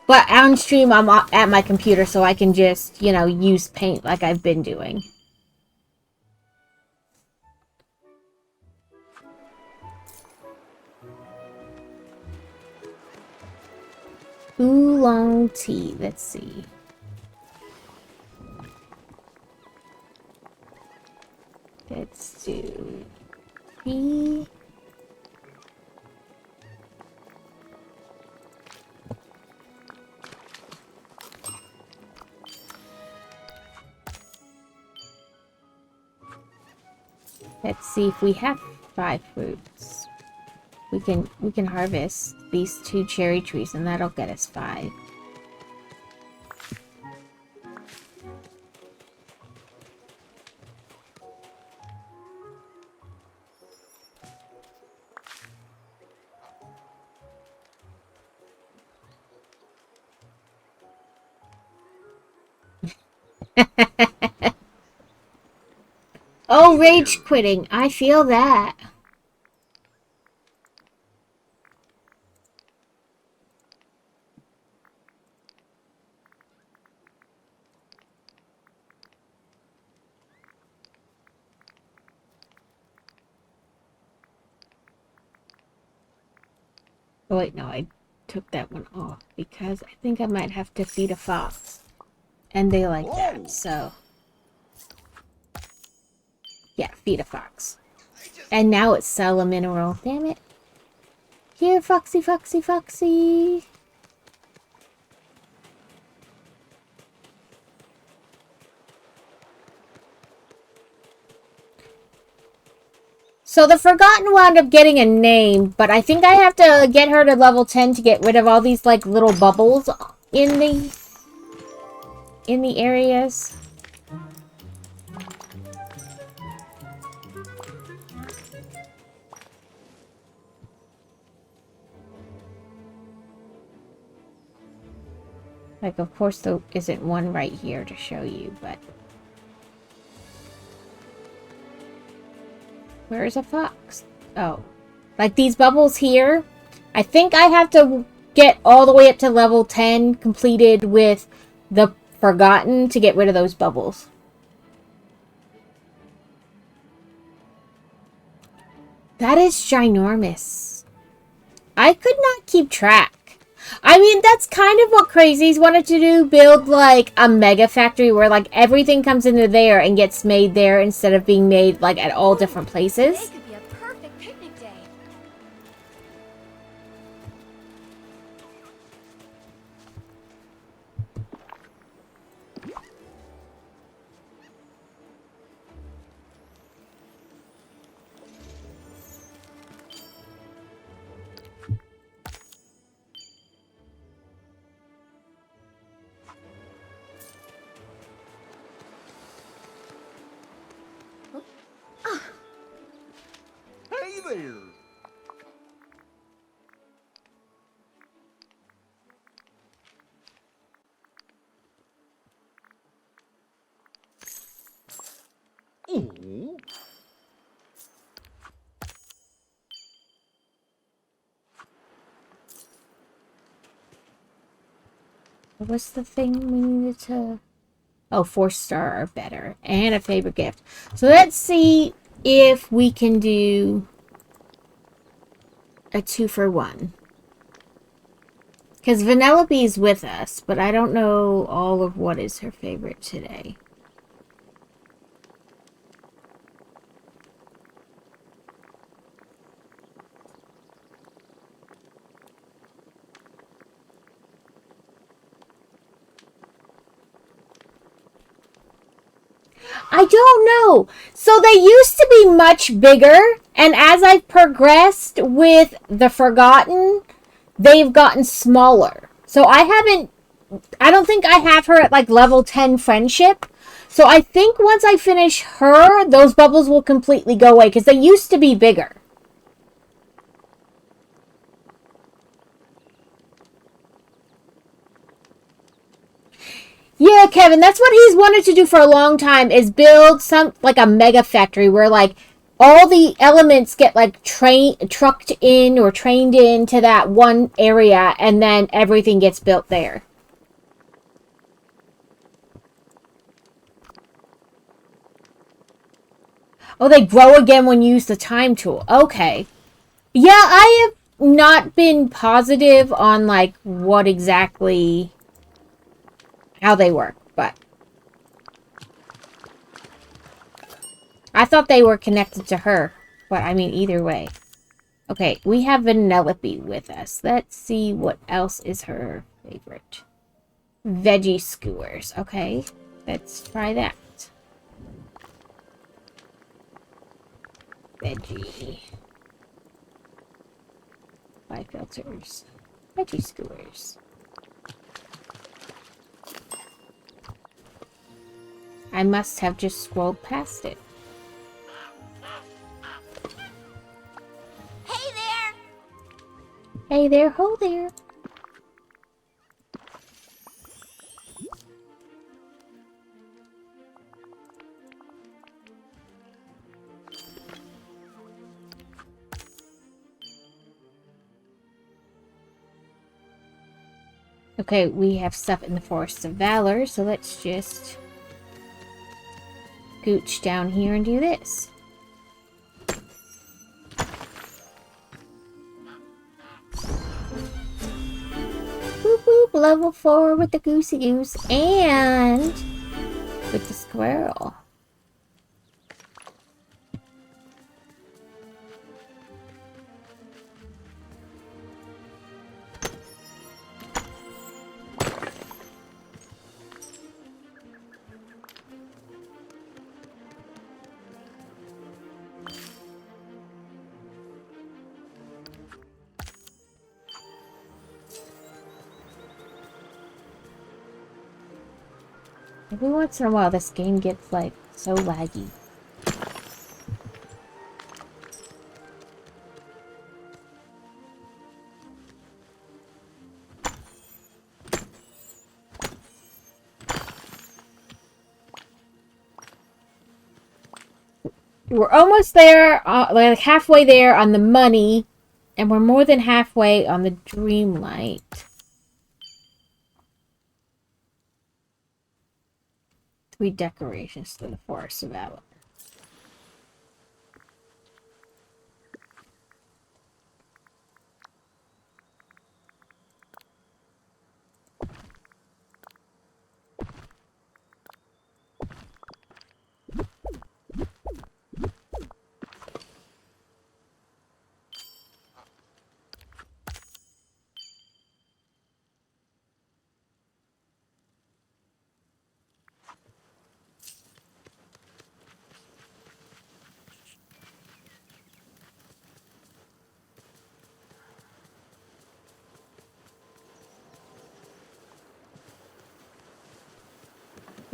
But on stream, I'm at my computer, so I can just, you know, use Paint like I've been doing. Oolong tea. Let's see. Let's do 3. Let's see if we have 5 fruits. We can harvest these 2 cherry trees, and that'll get us 5. Oh, rage quitting. I feel that. Oh wait, no, I took that one off because I think I might have to feed a fox. And they like that, so... Yeah, feed a fox. And now it's sell a mineral. Damn it. Here, Foxy, Foxy, Foxy. So the Forgotten wound up getting a name, but I think I have to get her to level 10 to get rid of all these like little bubbles in the areas. Like, of course, there isn't one right here to show you, but... Where is a fox? Oh. Like, these bubbles here, I think I have to get all the way up to level 10 completed with the Forgotten to get rid of those bubbles. That is ginormous. I could not keep track. I mean, that's kind of what Crazies wanted to do. Build, like, a mega factory where, like, everything comes into there and gets made there instead of being made, like, at all different places. Today could be a perfect picnic day. Hey there. Ooh. What was the thing we needed to... Oh, 4-star or better. And a favorite gift. So let's see if we can do a 2-for-1. Because Vanellope's with us, but I don't know all of what is her favorite today. I don't know. So they used to be much bigger, and as I've progressed with the Forgotten, they've gotten smaller. So I don't think I have her at like level 10 friendship. So I think once I finish her, those bubbles will completely go away, because they used to be bigger. Yeah, Kevin, that's what he's wanted to do for a long time, is build like a mega factory where like all the elements get like trucked in or trained into that one area, and then everything gets built there. Oh, they grow again when you use the time tool. Okay. Yeah, I have not been positive on like what exactly how they work, but I thought they were connected to her, but I mean, either way. Okay, we have Vanellope with us. Let's see what else is her favorite. Veggie skewers. Okay, let's try that. Veggie. Buy filters. Veggie skewers. I must have just scrolled past it. Hey there! Hey there, ho there. Okay, we have stuff in the Forest of Valor, so let's just gooch down here and do this. Boop boop, level 4 with the goosey goose and with the squirrel. Every once in a while, this game gets, like, so laggy. We're almost there, like halfway there on the money, and we're more than halfway on the Dreamlight. 3 decorations to the Forest of Valor.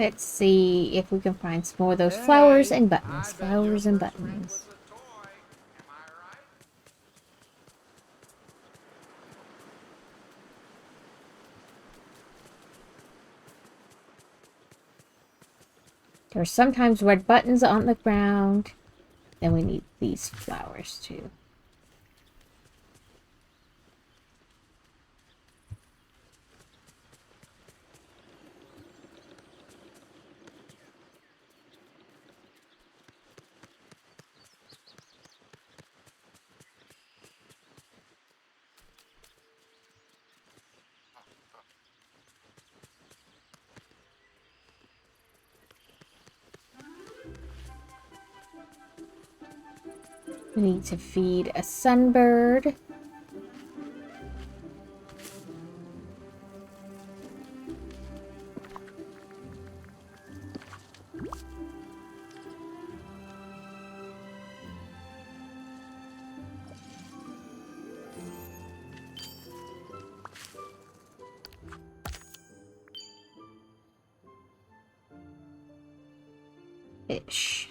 Let's see if we can find some more of those flowers and buttons. Flowers and buttons. There are sometimes red buttons on the ground. Then we need these flowers too. We need to feed a sunbird. Fish.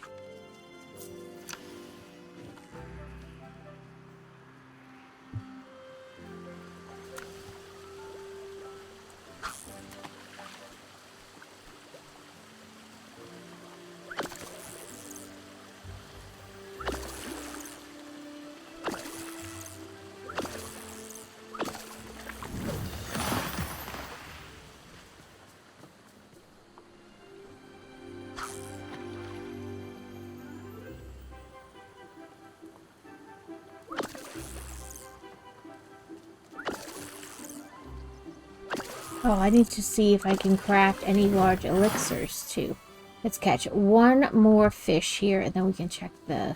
Oh, I need to see if I can craft any large elixirs too. Let's catch one more fish here and then we can check the...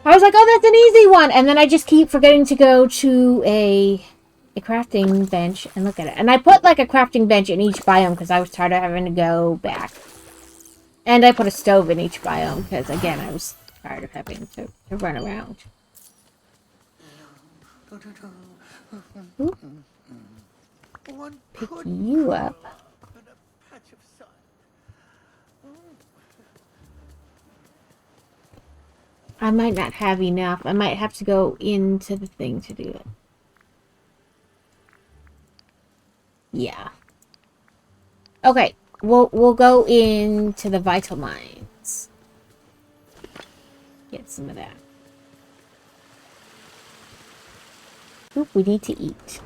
I was like, oh, that's an easy one! And then I just keep forgetting to go to a crafting bench and look at it. And I put like a crafting bench in each biome because I was tired of having to go back. And I put a stove in each biome because, again, I was tired of having to run around. Ooh. Pick you up. I might not have enough. I might have to go into the thing to do it. Yeah. Okay, we'll go into the vital mines. Get some of that. Oop, we need to eat.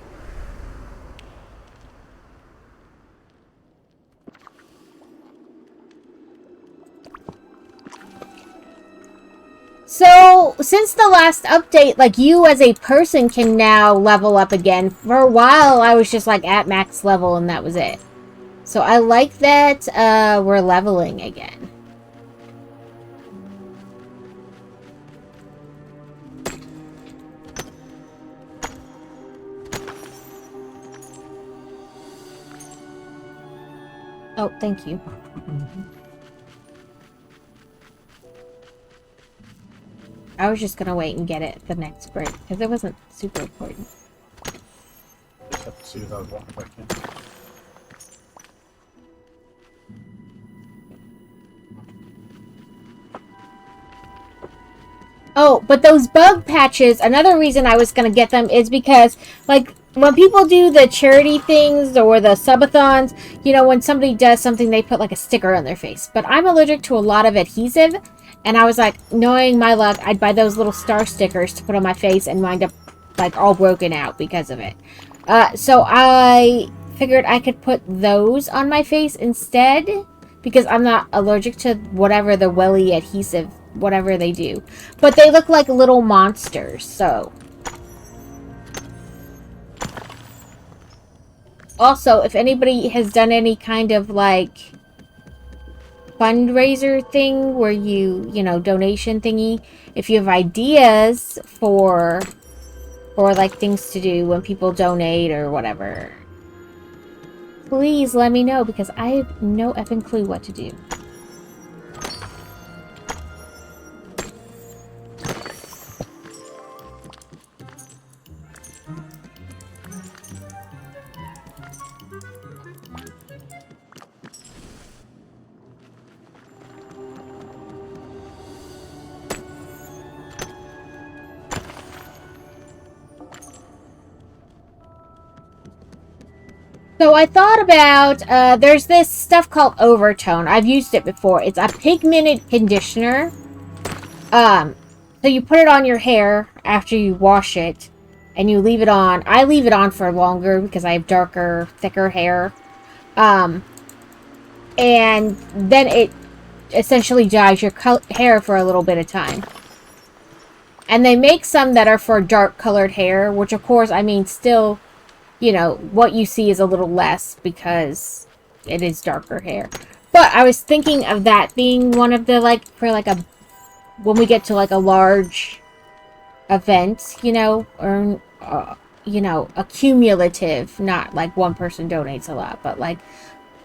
So, since the last update, like, you as a person can now level up again. For a while, I was just, like, at max level and that was it. So, I like that we're leveling again. Oh, thank you. I was just gonna wait and get it the next break because it wasn't super important. Just have to see if I walk back in. Oh, but those bug patches, another reason I was gonna get them is because, like, when people do the charity things or the subathons, you know, when somebody does something, they put, like, a sticker on their face. But I'm allergic to a lot of adhesive, and I was like, knowing my luck, I'd buy those little star stickers to put on my face and wind up, like, all broken out because of it. So I figured I could put those on my face instead, because I'm not allergic to whatever the welly adhesive, whatever they do. But they look like little monsters, so... Also, if anybody has done any kind of, like, fundraiser thing where you know, donation thingy, if you have ideas for like, things to do when people donate or whatever, please let me know, because I have no effing clue what to do. So I thought about, there's this stuff called Overtone. I've used it before. It's a pigmented conditioner. So you put it on your hair after you wash it, and you leave it on. I leave it on for longer because I have darker, thicker hair. And then it essentially dyes your hair for a little bit of time. And they make some that are for dark colored hair, which of course, I mean, still, you know, what you see is a little less because it is darker hair. But I was thinking of that being one of the, like, for like a, when we get to like a large event, you know, or, you know, a cumulative, not like one person donates a lot, but like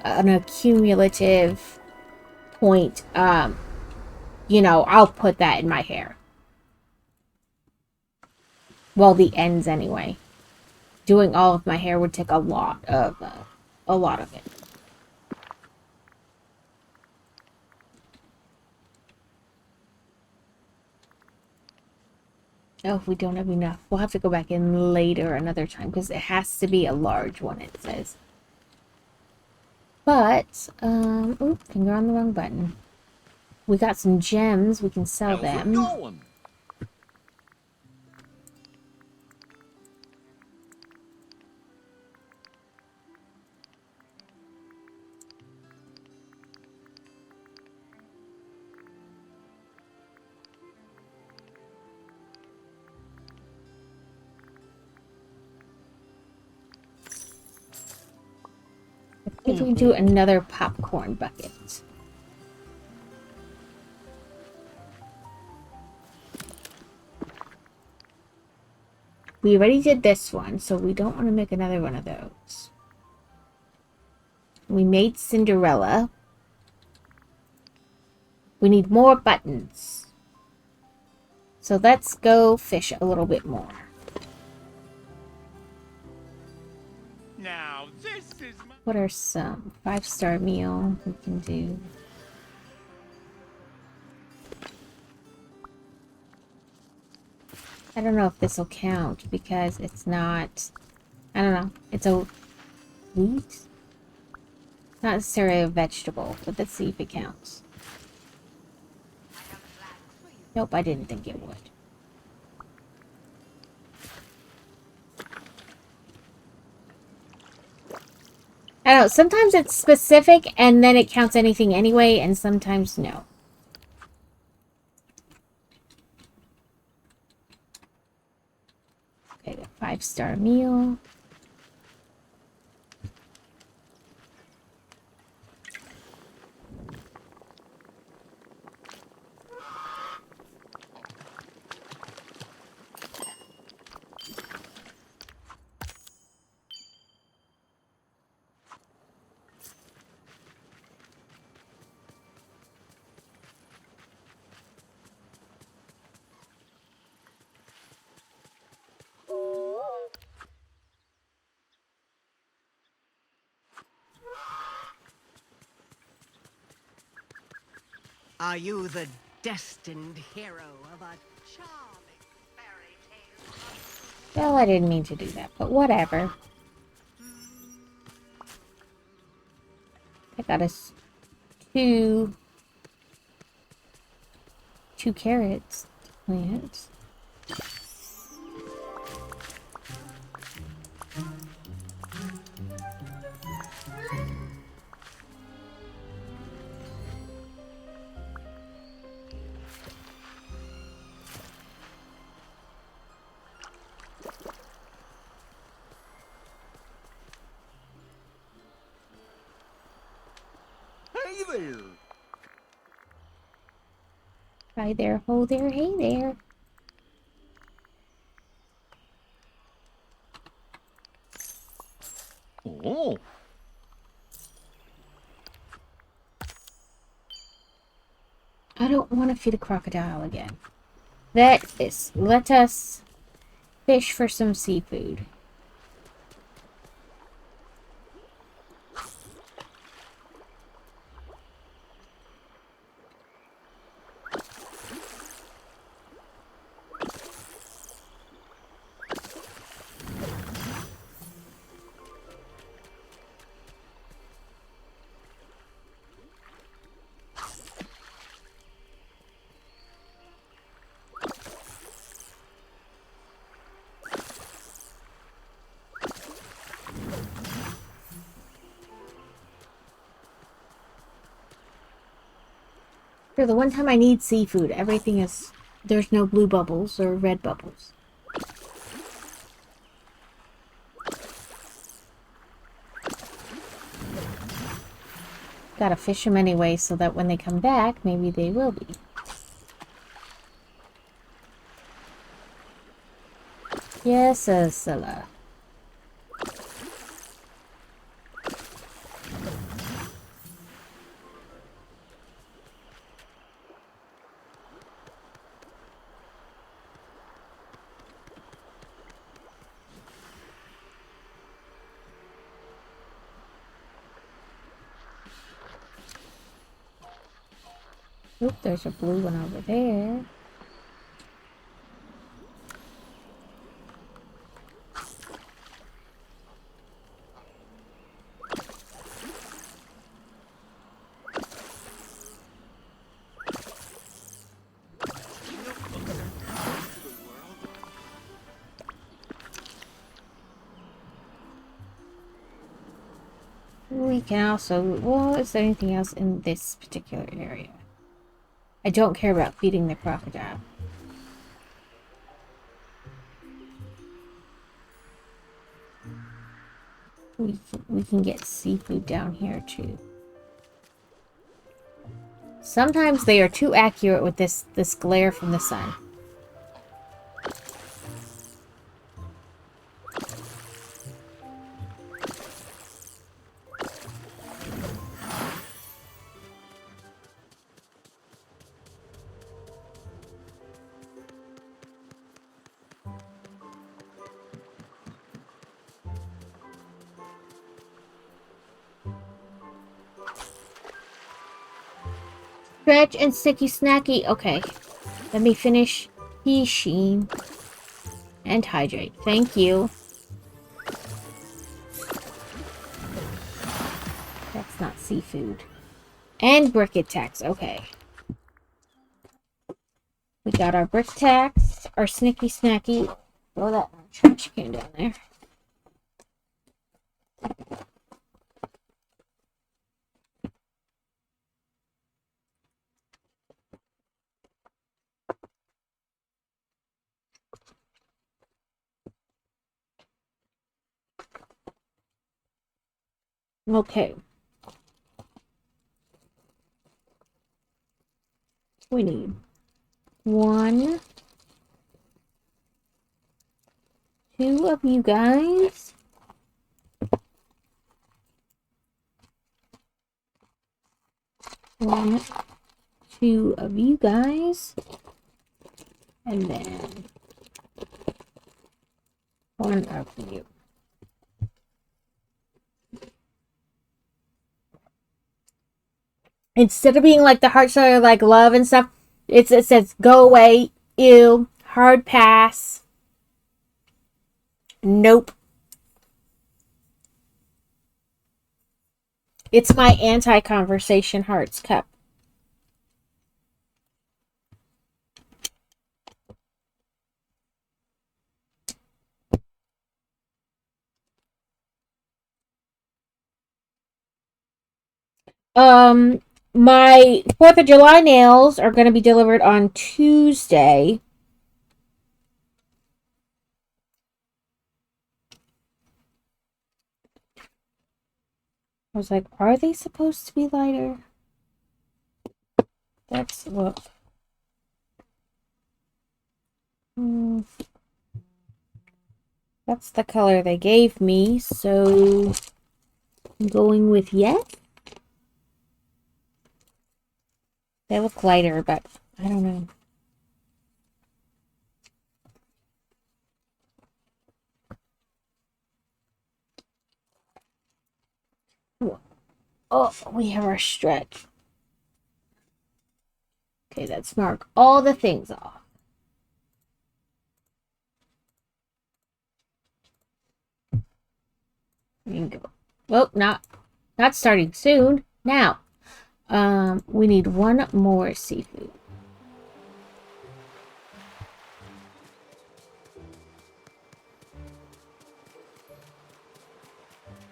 an accumulative point, you know, I'll put that in my hair. Well, the ends anyway. Doing all of my hair would take a lot of it. Oh, if we don't have enough, we'll have to go back in later another time because it has to be a large one, it says. But, oop, finger on the wrong button. We got some gems, we can sell them. Going. If we do another popcorn bucket. We already did this one, so we don't want to make another one of those. We made Cinderella. We need more buttons. So let's go fish a little bit more. Now this is my... What are some? 5-star meal we can do. I don't know if this will count because it's not, I don't know, it's a wheat? Not necessarily a vegetable, but let's see if it counts. Nope, I didn't think it would. I don't know, sometimes it's specific and then it counts anything anyway, and sometimes no. Okay, the 5-star meal. Are you the destined hero of a charming fairy tale? Well, I didn't mean to do that, but whatever. I got us two carrots to plant. Hey there. Hi there, ho there, hey there. Oh. I don't want to feed a crocodile again. Let us fish for some seafood. For the one time I need seafood, everything is... There's no blue bubbles or red bubbles. Gotta fish them anyway so that when they come back, maybe they will be. Yes, Ursula. Oop, there's a blue one over there. We can also... Well, is there anything else in this particular area? I don't care about feeding the crocodile. We can get seafood down here too. Sometimes they are too accurate with this glare from the sun. Stretch and sticky snacky. Okay. Let me finish fishing and hydrate. Thank you. That's not seafood. And brick attacks. Okay. We got our brick attacks, our snicky snacky. Throw that trash can down there. Okay. We need 1, 2 of you guys. One, 2 of you guys. And then 1 of you. Instead of being like the hearts that are like love and stuff, it says go away, ew, hard pass. Nope. It's my anti-conversation hearts cup. My 4th of July nails are going to be delivered on Tuesday. I was like, are they supposed to be lighter? Let's look. That's the color they gave me, so I'm going with yes. They look lighter, but I don't know. Oh, we have our stretch. Okay, let's mark all the things off. Go. Well, not starting soon. Now, we need 1 more seafood.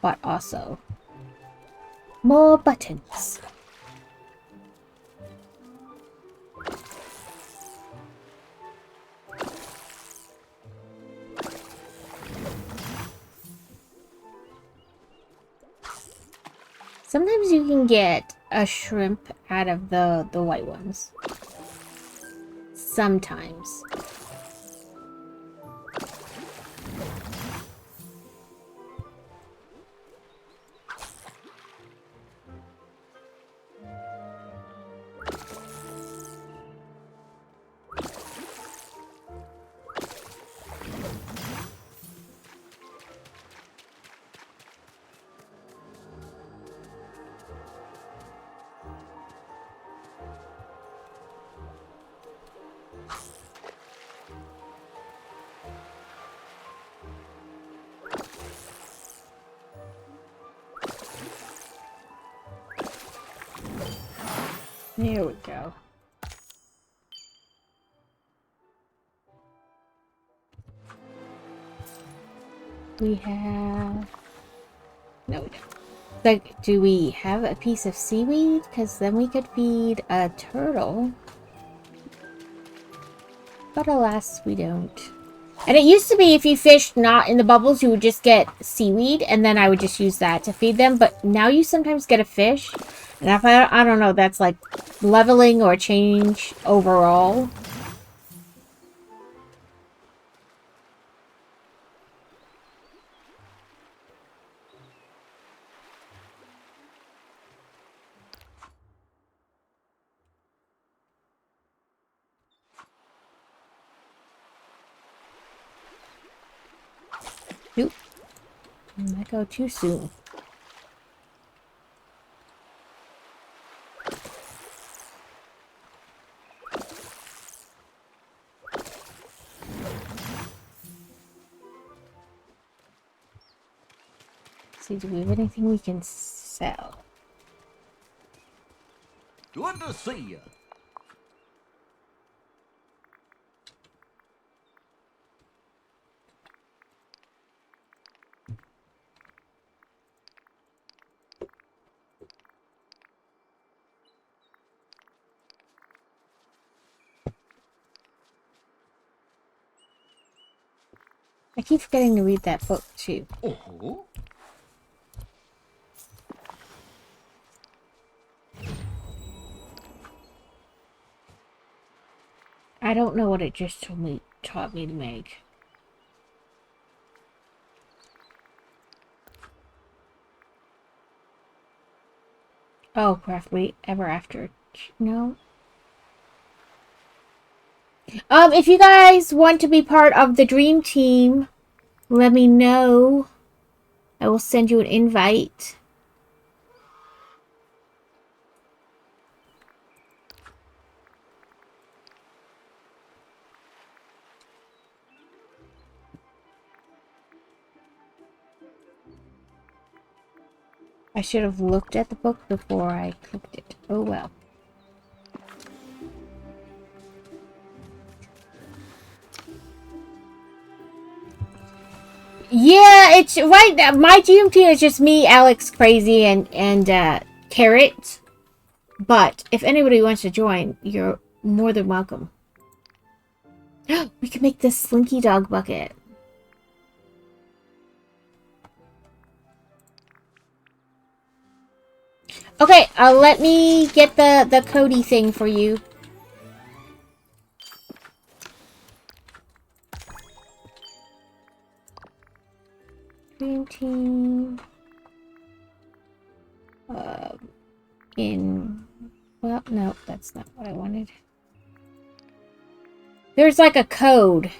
But also more buttons. Sometimes you can get a shrimp out of the white ones. Sometimes. There we go. We have... No, we don't. Like, do we have a piece of seaweed? Because then we could feed a turtle. But alas, we don't. And it used to be if you fished not in the bubbles, you would just get seaweed, and then I would just use that to feed them. But now you sometimes get a fish. And if I don't know, that's like leveling or change overall. Oop. That go too soon. See, do we have anything we can sell? Good to see you. I keep forgetting to read that book, too. Oh. I don't know what it just taught me to make. Oh, craft wait ever after. No. If you guys want to be part of the dream team, let me know. I will send you an invite. I should have looked at the book before I clicked it. Oh well. Yeah, it's right now. My GMT is just me, Alex, Crazy, and Carrot. But if anybody wants to join, you're more than welcome. We can make this Slinky Dog bucket. Okay, let me get the Cody thing for you. Dream team. Well, no, that's not what I wanted. There's like a code.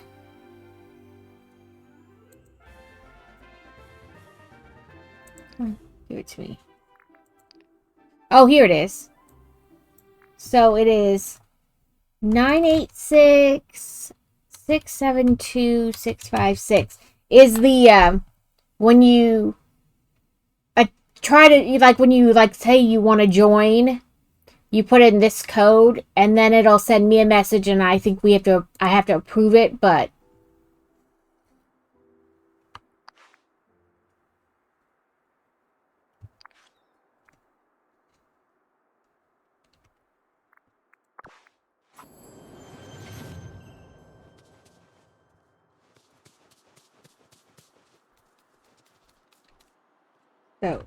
Give it to me. Oh, here it is. So it is 986-672-656 is the when you try to when you say you want to join, you put in this code and then it'll send me a message and I think I have to approve it, but so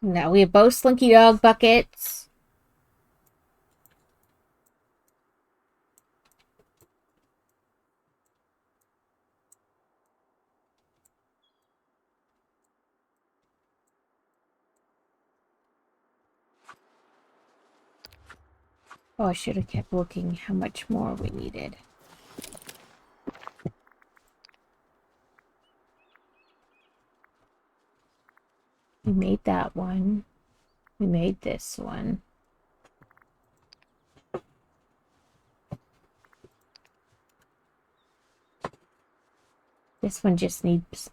Now we have both Slinky Dog buckets. Oh, I should have kept looking how much more we needed. We made that one. We made this one. This one just needs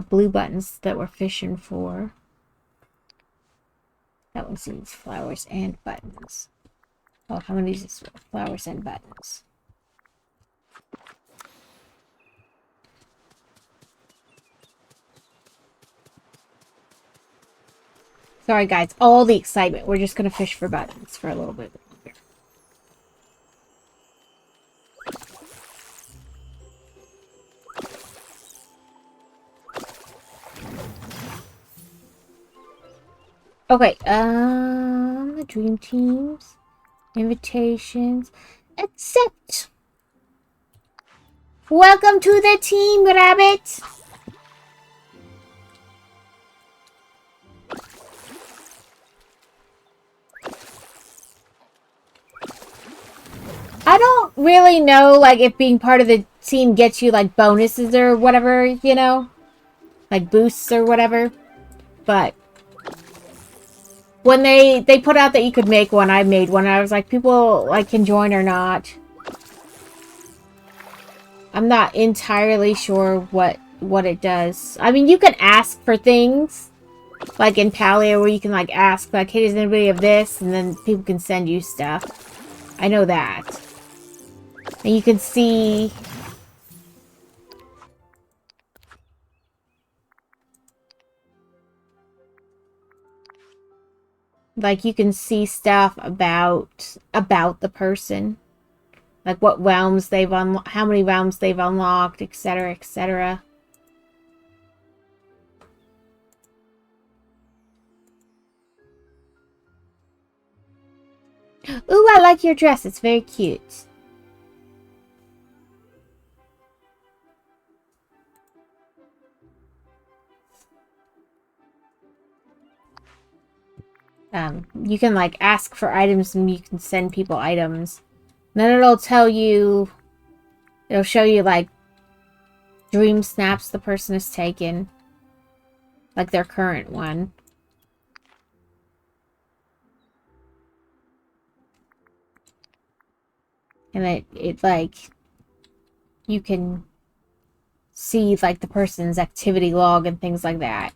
blue buttons that we're fishing for. That one needs flowers and buttons. Oh, how many is this? Flowers and buttons. Sorry guys, all the excitement. We're just gonna fish for buttons for a little bit longer. Okay, the dream teams, invitations, accept. Welcome to the team, Rabbit. I don't really know, like, if being part of the team gets you, like, bonuses or whatever, you know? Like, boosts or whatever. But when they put out that you could make one, I made one. I was like, people, like, can join or not. I'm not entirely sure what it does. I mean, you can ask for things. Like in Paleo, where you can, like, ask, like, hey, does anybody have this? And then people can send you stuff. I know that. And you can see... like, you can see stuff about the person. Like, what realms they've unlocked, how many realms they've unlocked, etc., etc. Ooh, I like your dress. It's very cute. You can, like, ask for items and you can send people items. And then it'll tell you... it'll show you, like, dream snaps the person has taken. Like their current one. And it like... you can see, like, the person's activity log and things like that.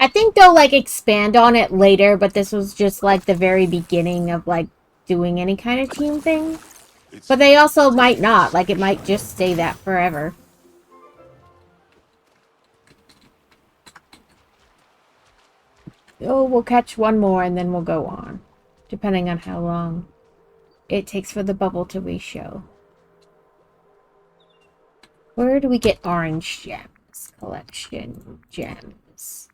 I think they'll, like, expand on it later, but this was just, like, the very beginning of, like, doing any kind of team thing. But they also might not. Like, it might just stay that forever. Oh, we'll catch one more and then we'll go on. Depending on how long it takes for the bubble to reshow. Where do we get orange gems? Collection gems.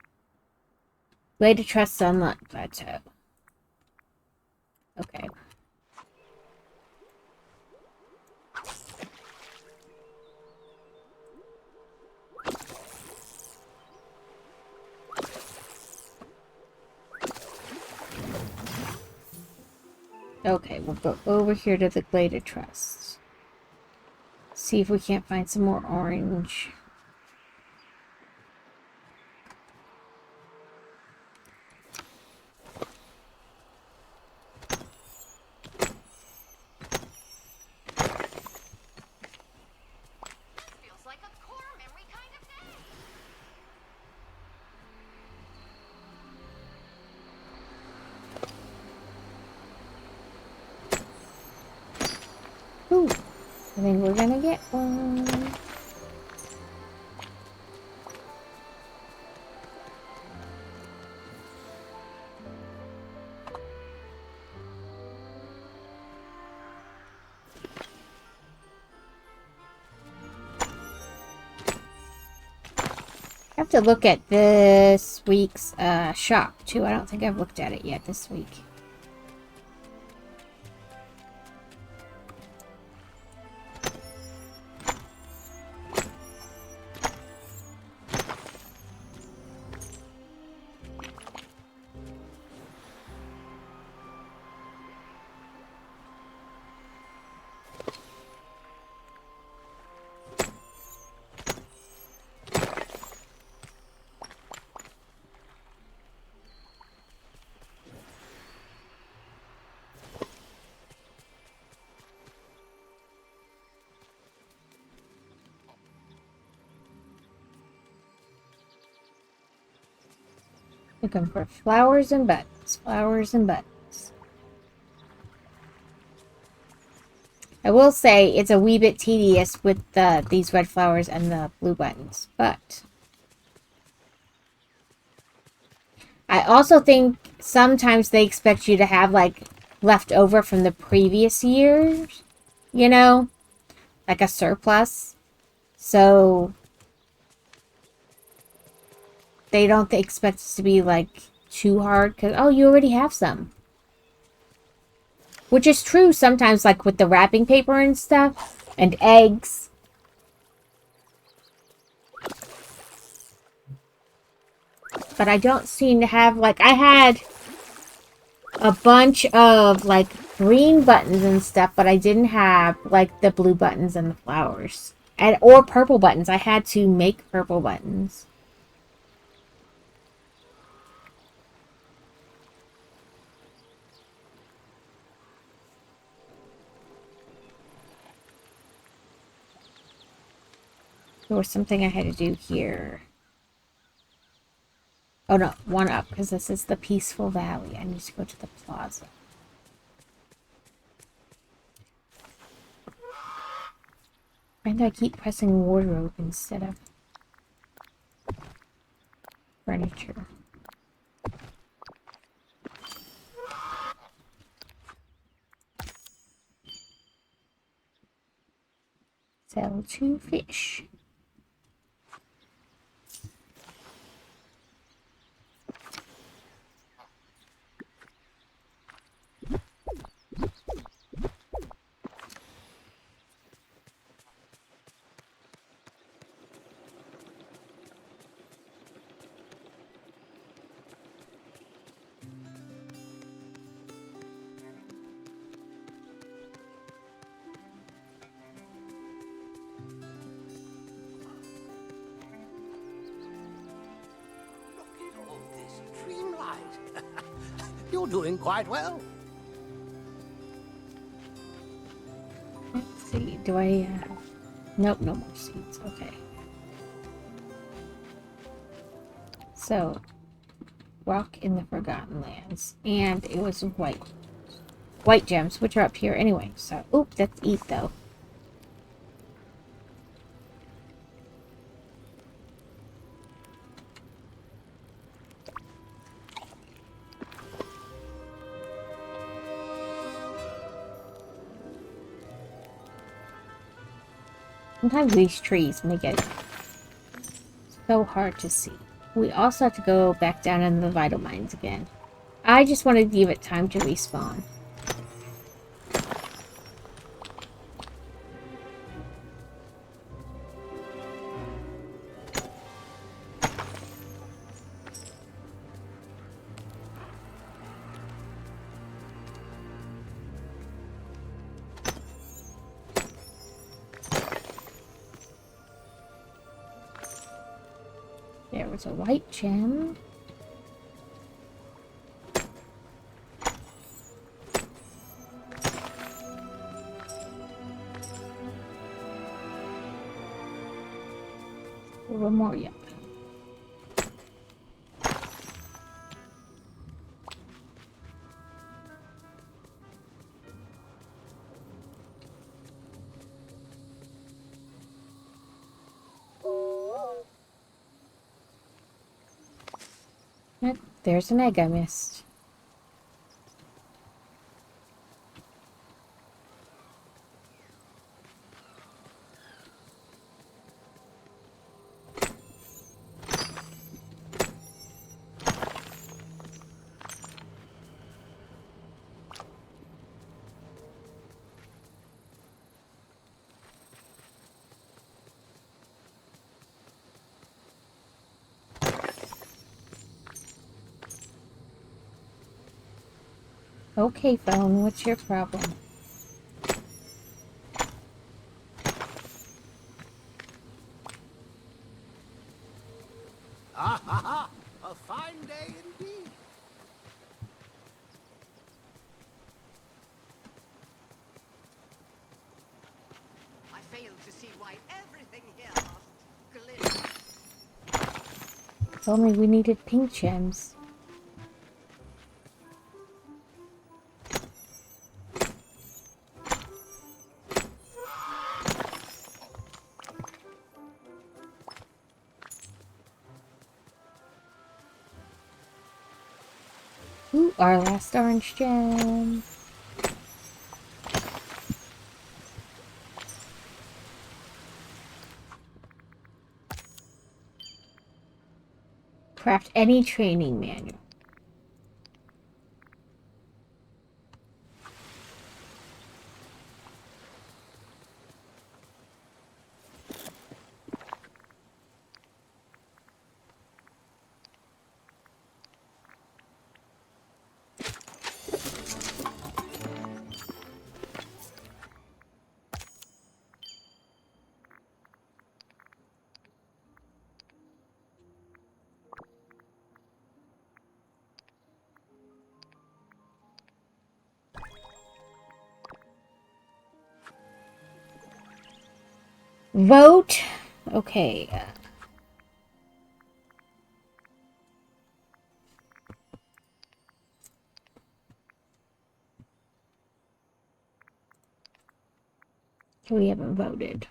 Way to trust Sunlight Plateau. Okay. Okay, we'll go over here to the Glade of Trust. See if we can't find some more orange. think we're gonna get one. I have to look at this week's shop too. I don't think I've looked at it yet this week. Looking for flowers and buttons. Flowers and buttons. I will say it's a wee bit tedious with these red flowers and the blue buttons, but I also think sometimes they expect you to have like left over from the previous years, you know, like a surplus. So they don't expect it to be like too hard because, oh, you already have some. Which is true sometimes, like with the wrapping paper and stuff, and eggs. But I don't seem to have, like, I had a bunch of, like, green buttons and stuff, but I didn't have, like, the blue buttons and the flowers. Or purple buttons. I had to make purple buttons. There was something I had to do here. Oh no, one up, because this is the Peaceful Valley. I need to go to the plaza. And I keep pressing wardrobe instead of furniture. Sell 2 fish. Dreamlight. You're doing quite well. Let's see, do I, nope, no more seeds, okay. So, Rock in the Forgotten Lands, and it was white gems, which are up here anyway, so, oop, that's eat though. Sometimes these trees make it so hard to see. We also have to go back down into the vital mines again. I just want to give it time to respawn. There was a white gem. A little more yet. There's an egg I missed. Okay, phone, what's your problem? Ah ha ha! A fine day indeed. I fail to see why everything here must glitter. If only we needed pink gems. Ooh, our last orange gem. Craft any training manual. Vote. Okay. We haven't voted.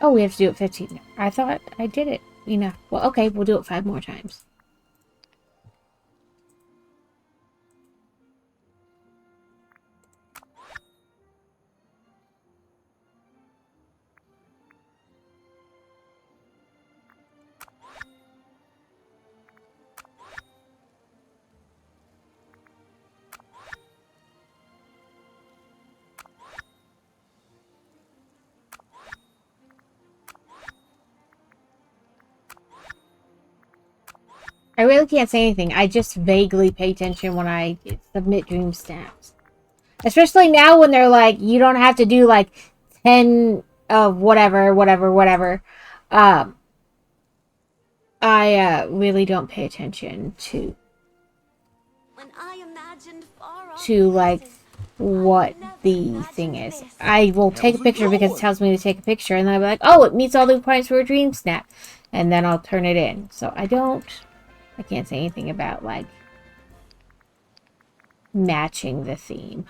Oh, we have to do it 15. I thought I did it. You know. Well, okay, we'll do it 5 more times. I really can't say anything. I just vaguely pay attention when I submit dream snaps. Especially now when they're like, you don't have to do like 10 of whatever. I really don't pay attention to like what the thing is. I will take a picture because it tells me to take a picture, and then I'll be like, oh, it meets all the requirements for a dream snap, and then I'll turn it in. So I can't say anything about like matching the theme.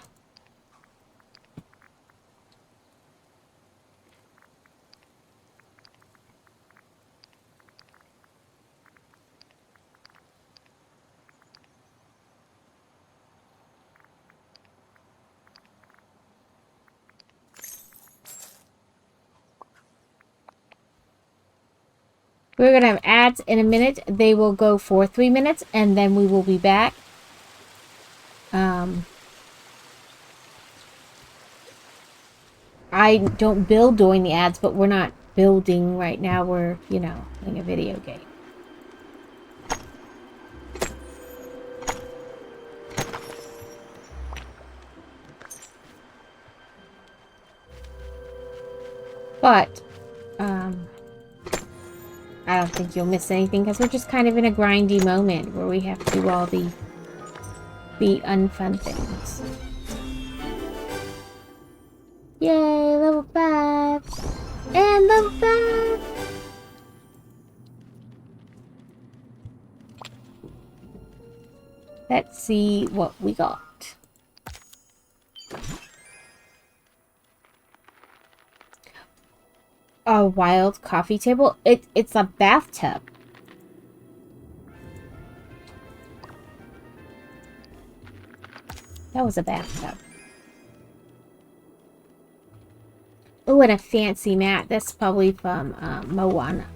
We're going to have ads in a minute. They will go for 3 minutes, and then we will be back. I don't build during the ads, but we're not building right now. We're, playing a video game. But, I don't think you'll miss anything because we're just kind of in a grindy moment where we have to do all the unfun things. Yay, level 5! And level 5! Let's see what we got. A wild coffee table? It's a bathtub. That was a bathtub. Oh, and a fancy mat. That's probably from Moana.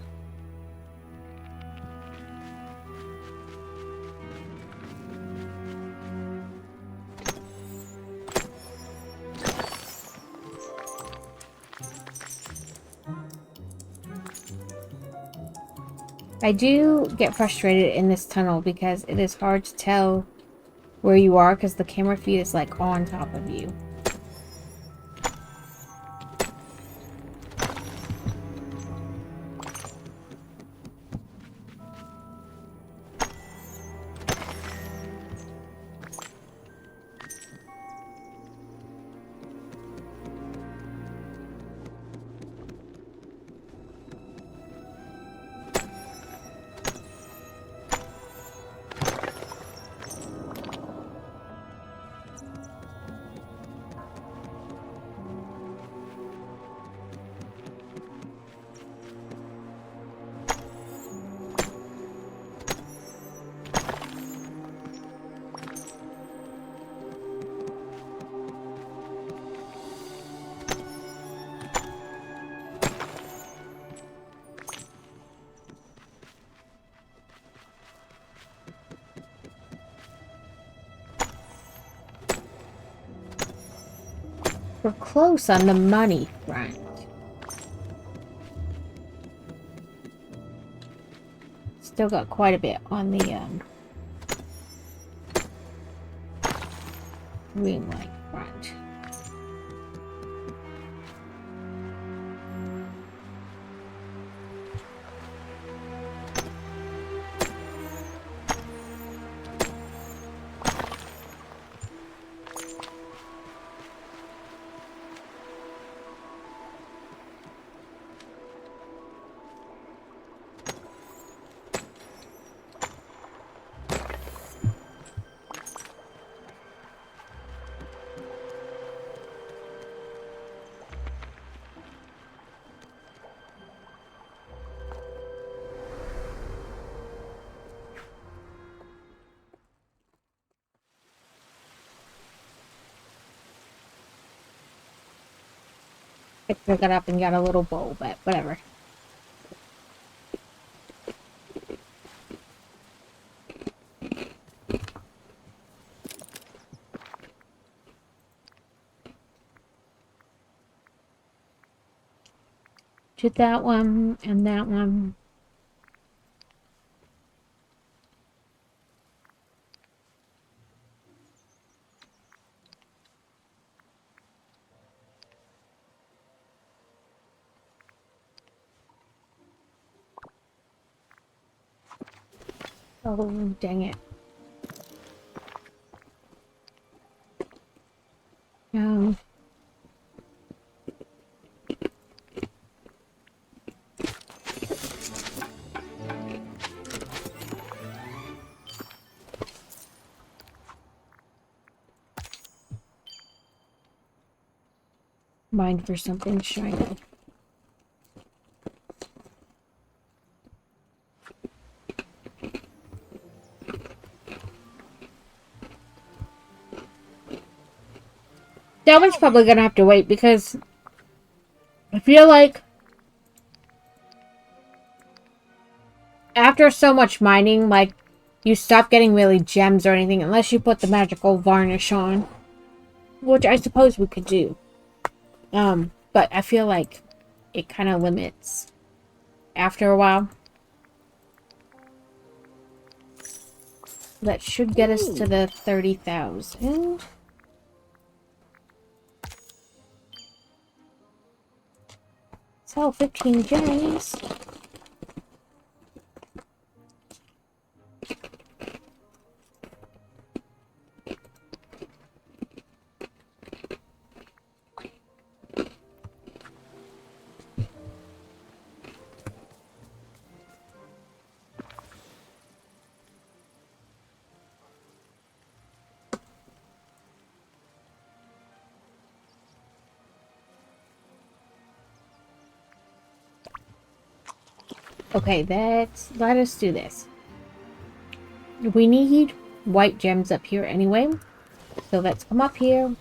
I do get frustrated in this tunnel because it is hard to tell where you are because the camera feed is like on top of you. We're close on the money front. Still got quite a bit on the Dreamlight front. I took it up and got a little bowl, but whatever. Did that one and that one. Oh, dang it. Mine for something shiny. That one's probably gonna have to wait because I feel like after so much mining, like, you stop getting really gems or anything unless you put the magical varnish on. Which I suppose we could do. But I feel like it kind of limits after a while. That should get us to the 30,000. So 15 gems. Okay, let us do this. We need white gems up here anyway. So let's come up here.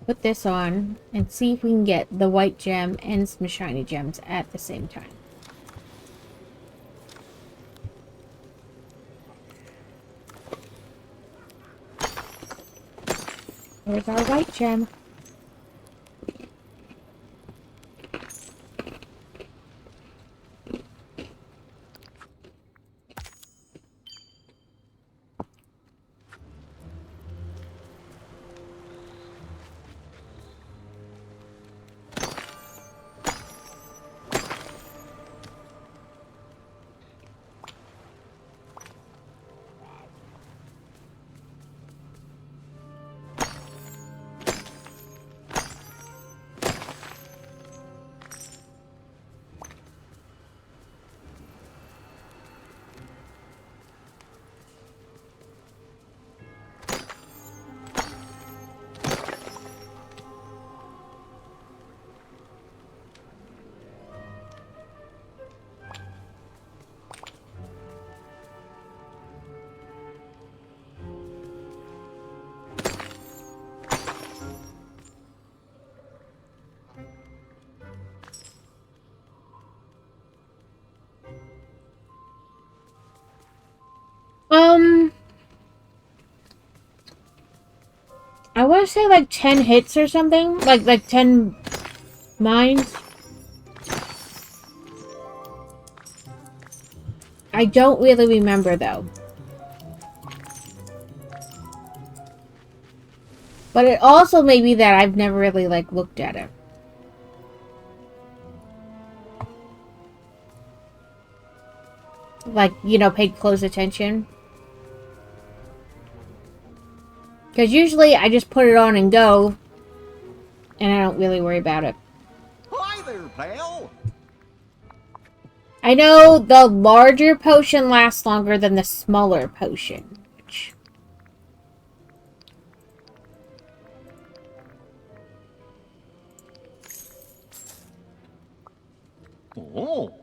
Put this on and see if we can get the white gem and some shiny gems at the same time. There's our white gem. I want to say like 10 hits or something. Like 10 mines. I don't really remember though. But it also may be that I've never really like looked at it. Like, you know, paid close attention. Because usually I just put it on and go. And I don't really worry about it. Hi there, pal. I know the larger potion lasts longer than the smaller potion. Oh.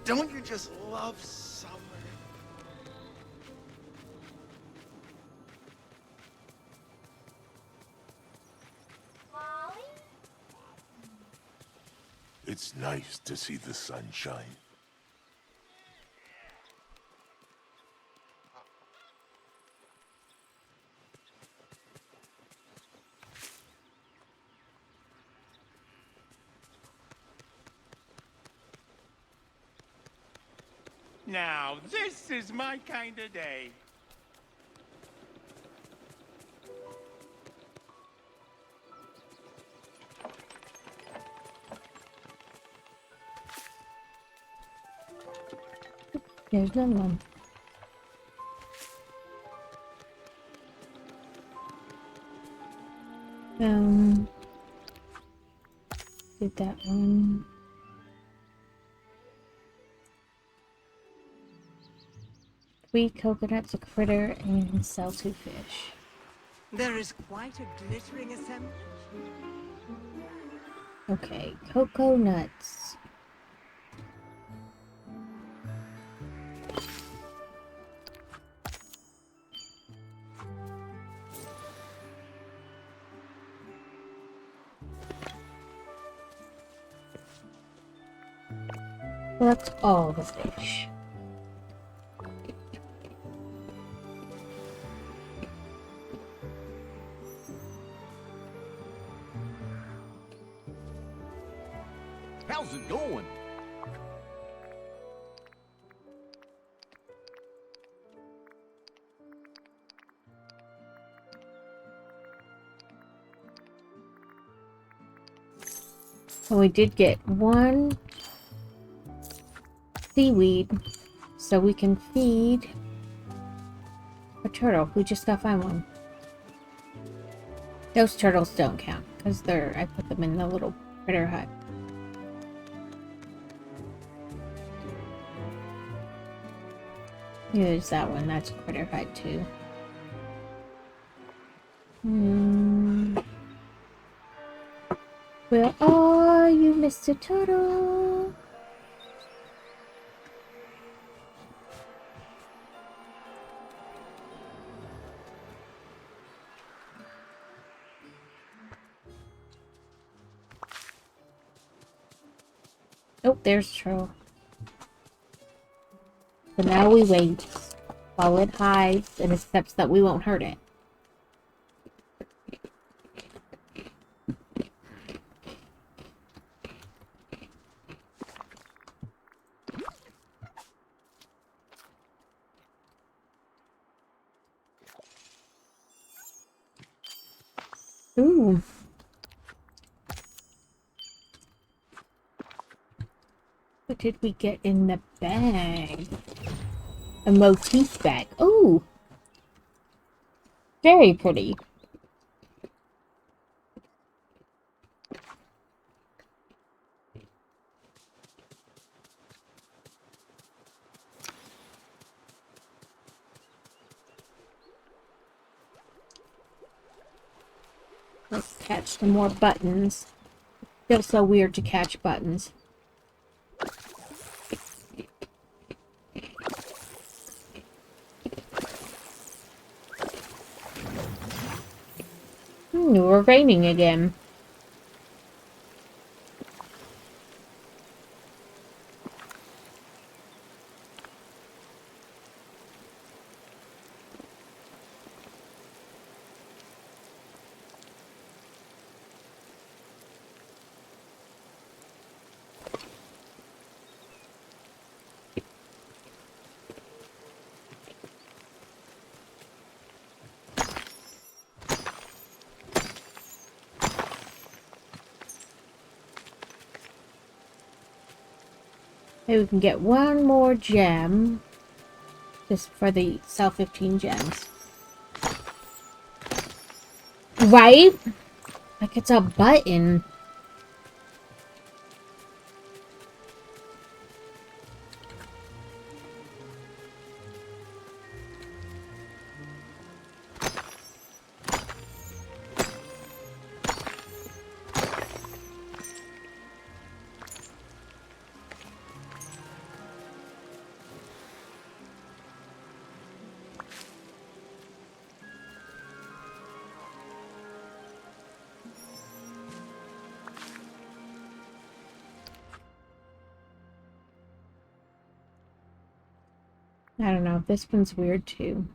Don't you just love summer? It's nice to see the sunshine. Now, this is my kind of day. There's another one. Did that one. 3 coconuts, a critter, and sell 2 fish. There is quite a glittering assemblage. Okay, cocoa nuts. Collect all the fish. How's it going? And we did get 1 seaweed, so we can feed a turtle. We just gotta find one. Those turtles don't count because I put them in the little critter hut. Here's that one. That's Critter Hut too. Where are you, Mr. Turtle? Oh, there's Turtle. So now we wait while it hides and accepts that we won't hurt it. Ooh. What did we get in the bag? A motif bag. Ooh. Very pretty. Let's catch some more buttons. Feels so weird to catch buttons. We're raining again. Maybe we can get one more gem. Just for the sell 15 gems. Right? Like it's a button. I don't know. This one's weird too.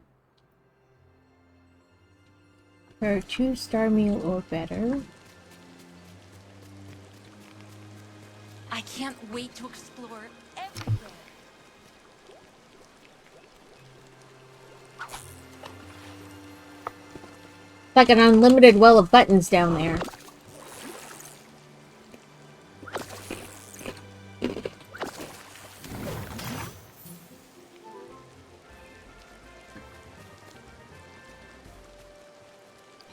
For a 2-star meal or better. I can't wait to explore everywhere. It's like an unlimited well of buttons down there.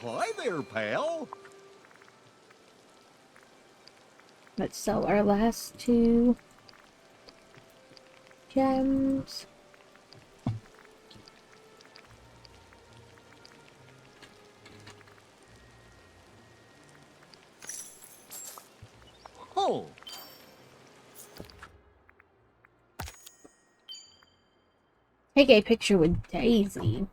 Hi there, pal. Let's sell our last 2 gems. Oh. Take a picture with Daisy.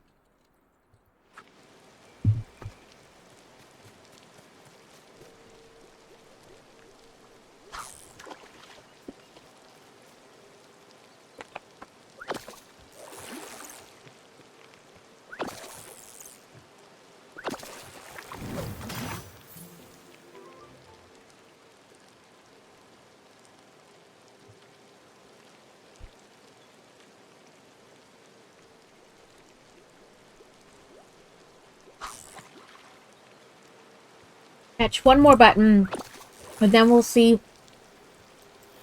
Catch one more button, and then we'll see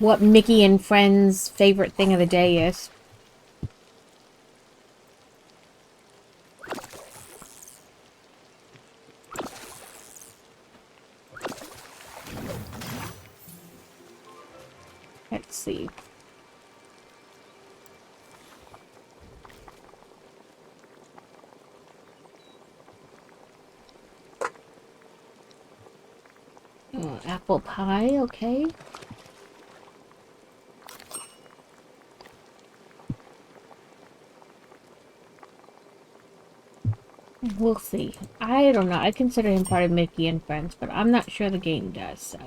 what Mickey and Friends' favorite thing of the day is. Let's see. apple pie, okay. We'll see. I don't know. I consider him part of Mickey and Friends, but I'm not sure the game does, so.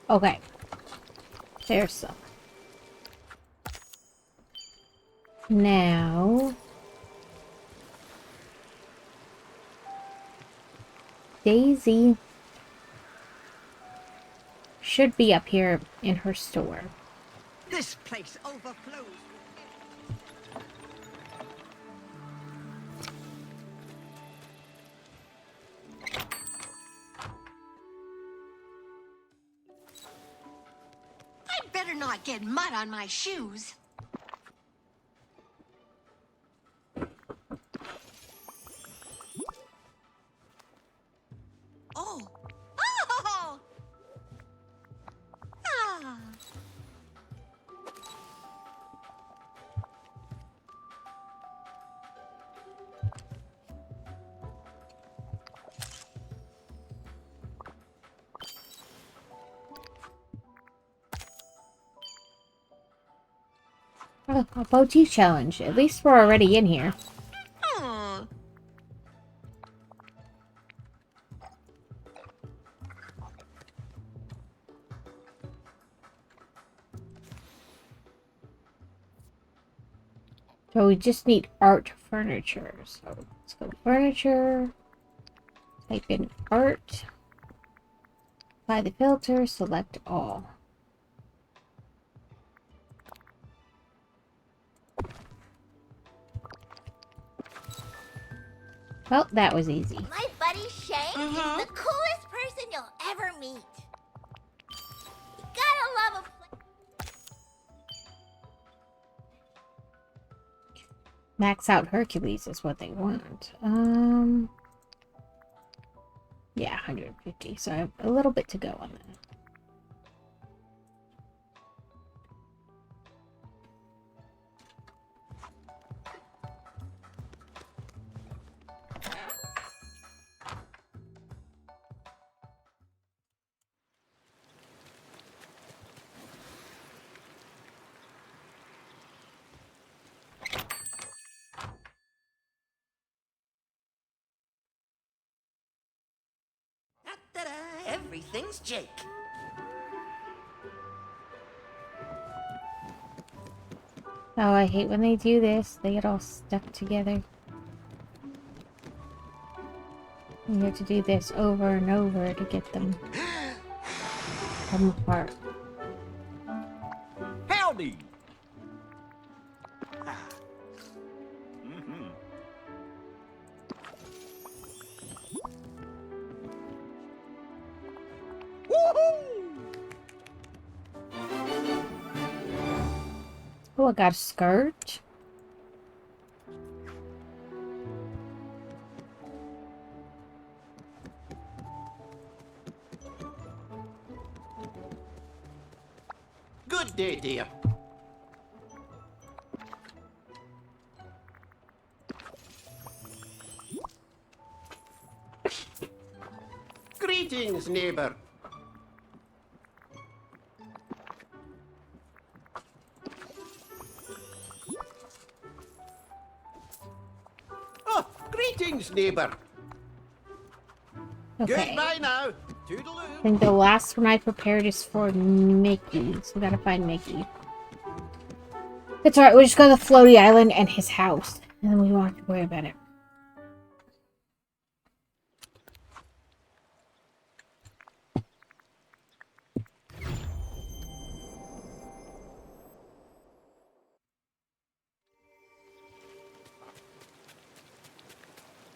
Okay. There's some. Now... Daisy should be up here in her store. This place overflows. I'd better not get mud on my shoes. Oh. Oh! Ah. Oh, a boutique challenge. At least we're already in here. Oh. So we just need art furniture. So let's go to furniture. Type in art. Apply the filter. Select all. Well, that was easy. My buddy Shane is the coolest person you'll ever meet. You gotta love a Max out Hercules is what they want. Yeah, 150. So I have a little bit to go on that. Everything's Jake. Oh, I hate when they do this. They get all stuck together. You have to do this over and over to get them come apart. Howdy! Oh, I got a skirt. Good day, dear. Greetings, neighbor. Oh, greetings, neighbor. Okay. Goodbye now. I think the last one I prepared is for Mickey, so we gotta find Mickey. It's alright, we'll just go to the floaty island and his house, and then we won't have to worry about it.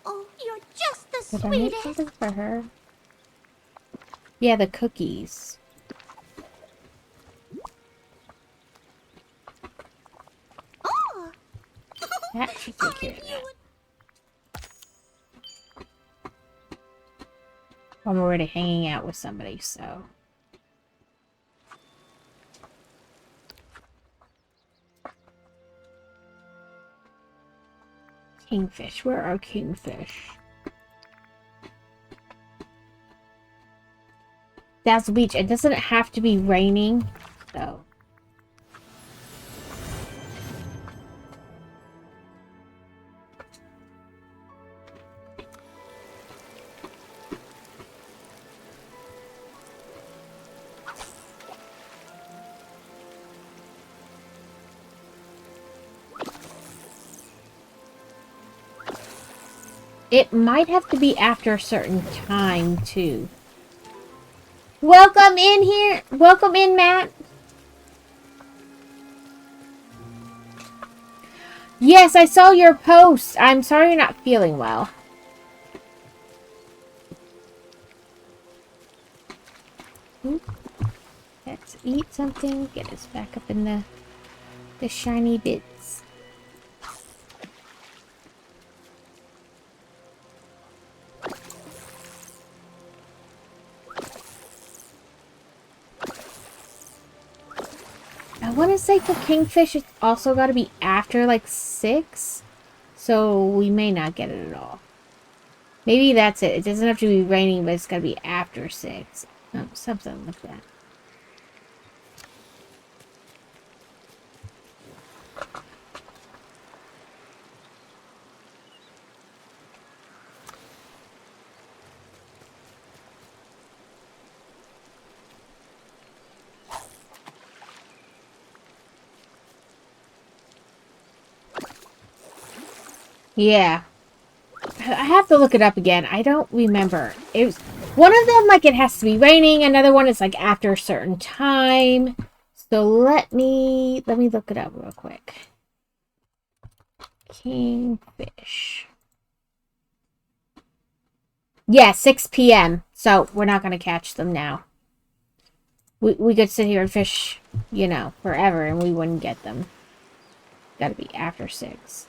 Oh, you're just the Did I make sweetest. something for her? Yeah, the cookies. Oh. That should take care of that. I'm already hanging out with somebody, so... Kingfish. Where are kingfish? Dazzle Beach. It doesn't have to be raining, so... It might have to be after a certain time, too. Welcome in here! Welcome in, Matt! Yes, I saw your post. I'm sorry you're not feeling well. Let's eat something. Get us back up in the shiny bits. I want to say for kingfish, it's also got to be after like 6. So we may not get it at all. Maybe that's it. It doesn't have to be raining, but it's got to be after 6. Oh, something like that. Yeah. I have to look it up again. I don't remember. It was one of them, like, it has to be raining. Another one is like after a certain time. So let me look it up real quick. Kingfish. Yeah, 6 p.m. So we're not gonna catch them now. We could sit here and fish, you know, forever and we wouldn't get them. Gotta be after 6.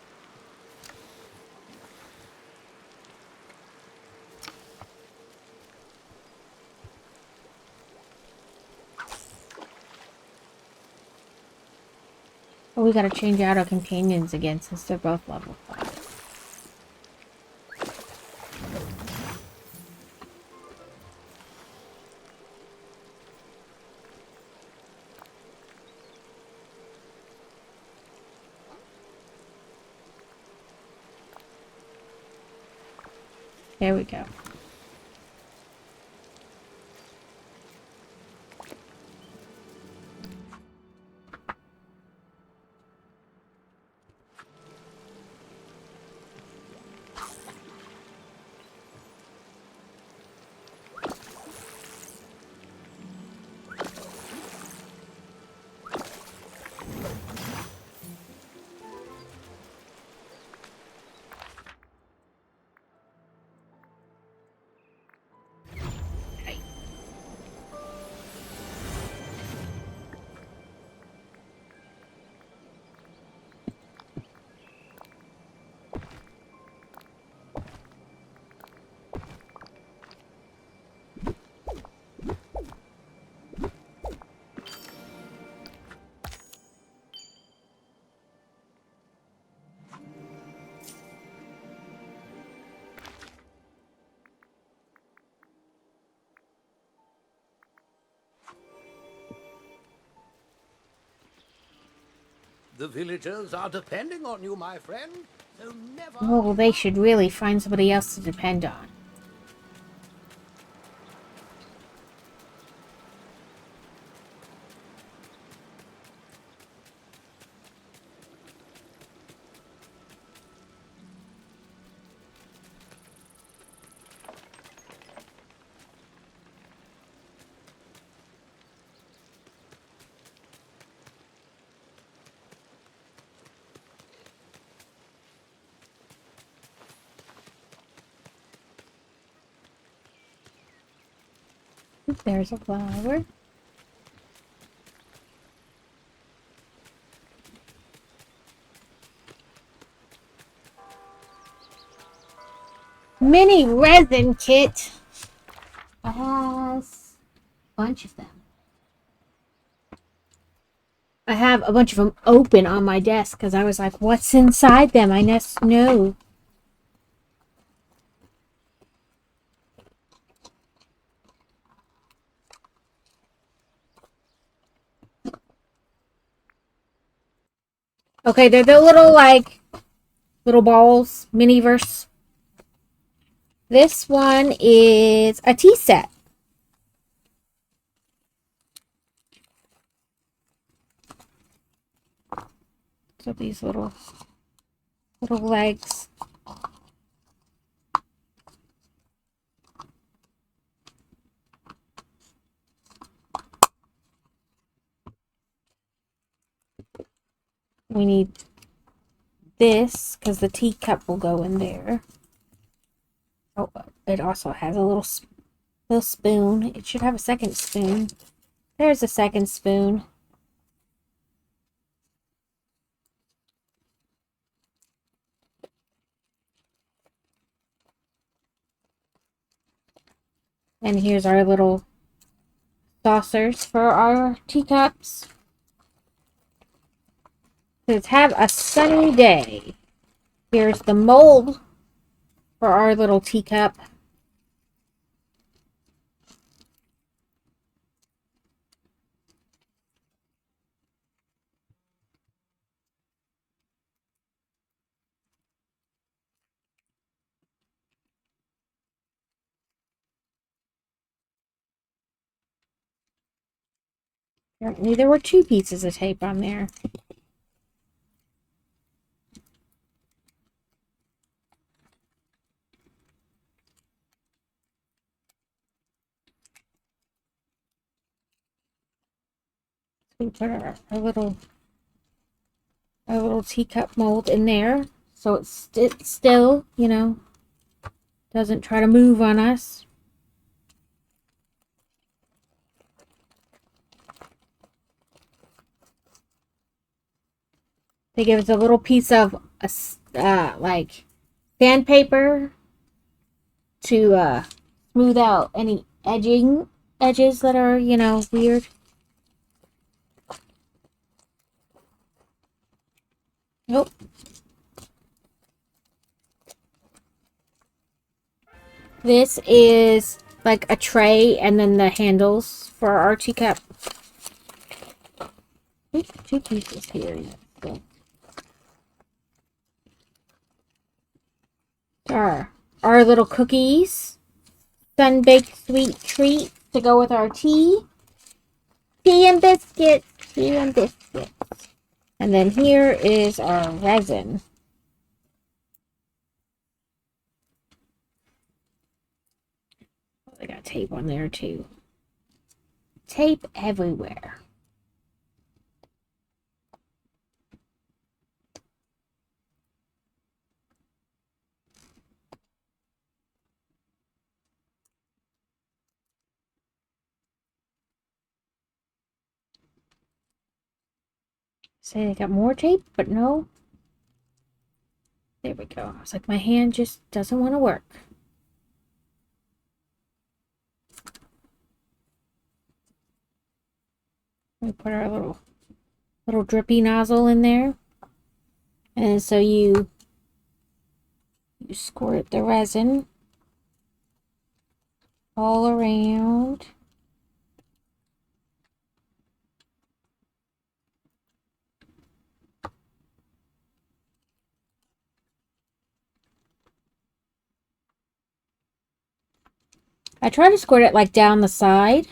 Oh, we gotta change out our companions again since they're both level 5. There we go. The villagers are depending on you, my friend. So never... Well, they should really find somebody else to depend on. There's a flower. Mini resin kit. It has a bunch of them. I have a bunch of them open on my desk because I was like, what's inside them? I just know. Okay, they're the little, like, little balls, mini-verse. This one is a tea set. So these little legs. We need this because the teacup will go in there. Oh, it also has a little spoon. It should have a second spoon. There's a second spoon. And here's our little saucers for our teacups. Let's have a sunny day. Here's the mold for our little teacup. Apparently there were 2 pieces of tape on there. We put our little teacup mold in there so it's still, you know, doesn't try to move on us. They give us a little piece of like sandpaper to smooth out any edges that are, you know, weird. Nope. This is like a tray and then the handles for our teacup. There's 2 pieces here. Our little cookies. Sun-baked sweet treat to go with our tea. Tea and biscuits. Tea and biscuits. And then here is our resin. I got tape on there too. Tape everywhere. Say they got more tape, but no. There we go. I was like, my hand just doesn't want to work. We put our little drippy nozzle in there. And so you squirt the resin all around. I try to squirt it like down the side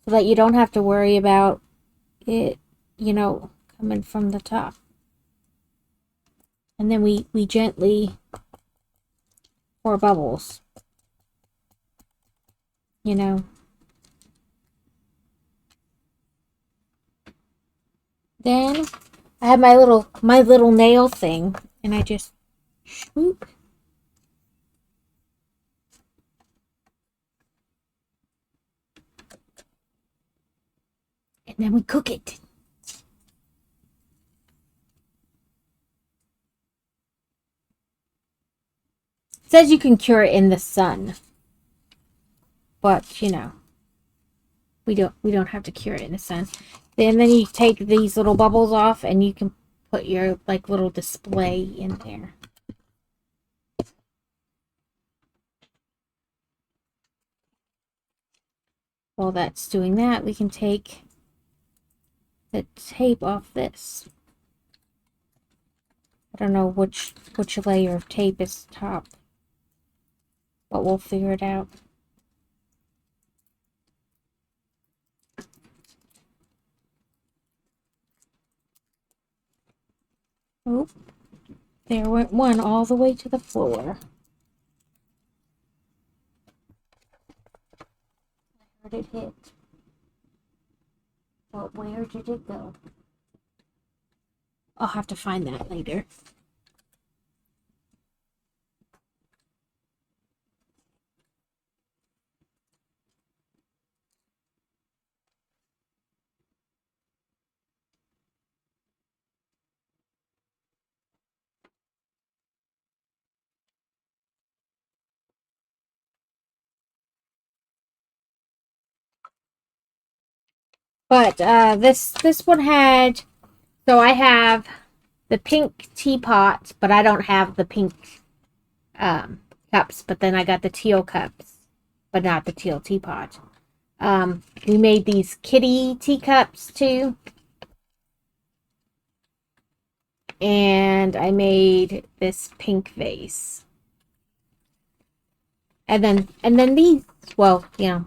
so that you don't have to worry about it, you know, coming from the top. And then we gently pour bubbles, you know. Then I have my little nail thing, and I just swoop. And then we cook it. It says you can cure it in the sun. But, you know, we don't have to cure it in the sun. And then you take these little bubbles off and you can put your like little display in there. While that's doing that, we can take the tape off this. I don't know which layer of tape is top, but we'll figure it out. Oh, there went one all the way to the floor. I heard it hit. But where did it go? I'll have to find that later. But this one had, so I have the pink teapot, but I don't have the pink cups. But then I got the teal cups, but not the teal teapot. We made these kitty teacups too, and I made this pink vase, and then these. Well, you know.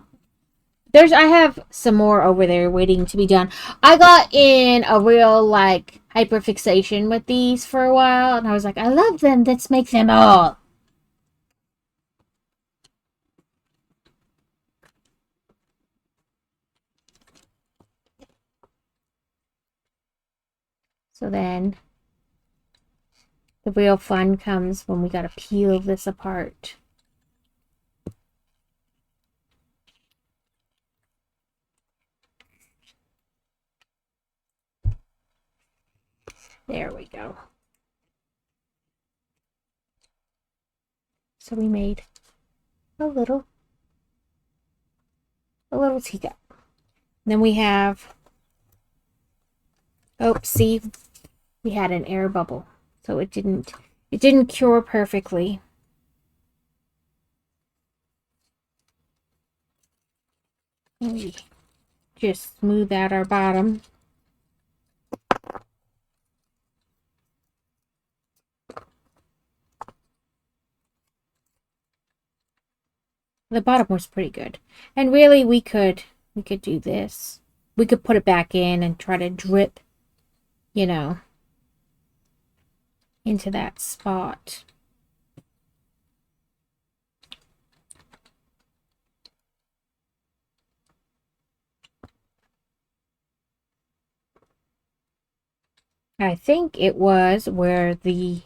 I have some more over there waiting to be done. I got in a real, like, hyperfixation with these for a while, and I was like, I love them, let's make them all. So then, the real fun comes when we gotta peel this apart. There we go. So we made a little teacup. Then we have, oh, see, we had an air bubble, so it didn't cure perfectly. We just smooth out our bottom. The bottom was pretty good. And really we could do this. We could put it back in and try to drip, you know, into that spot. I think it was where the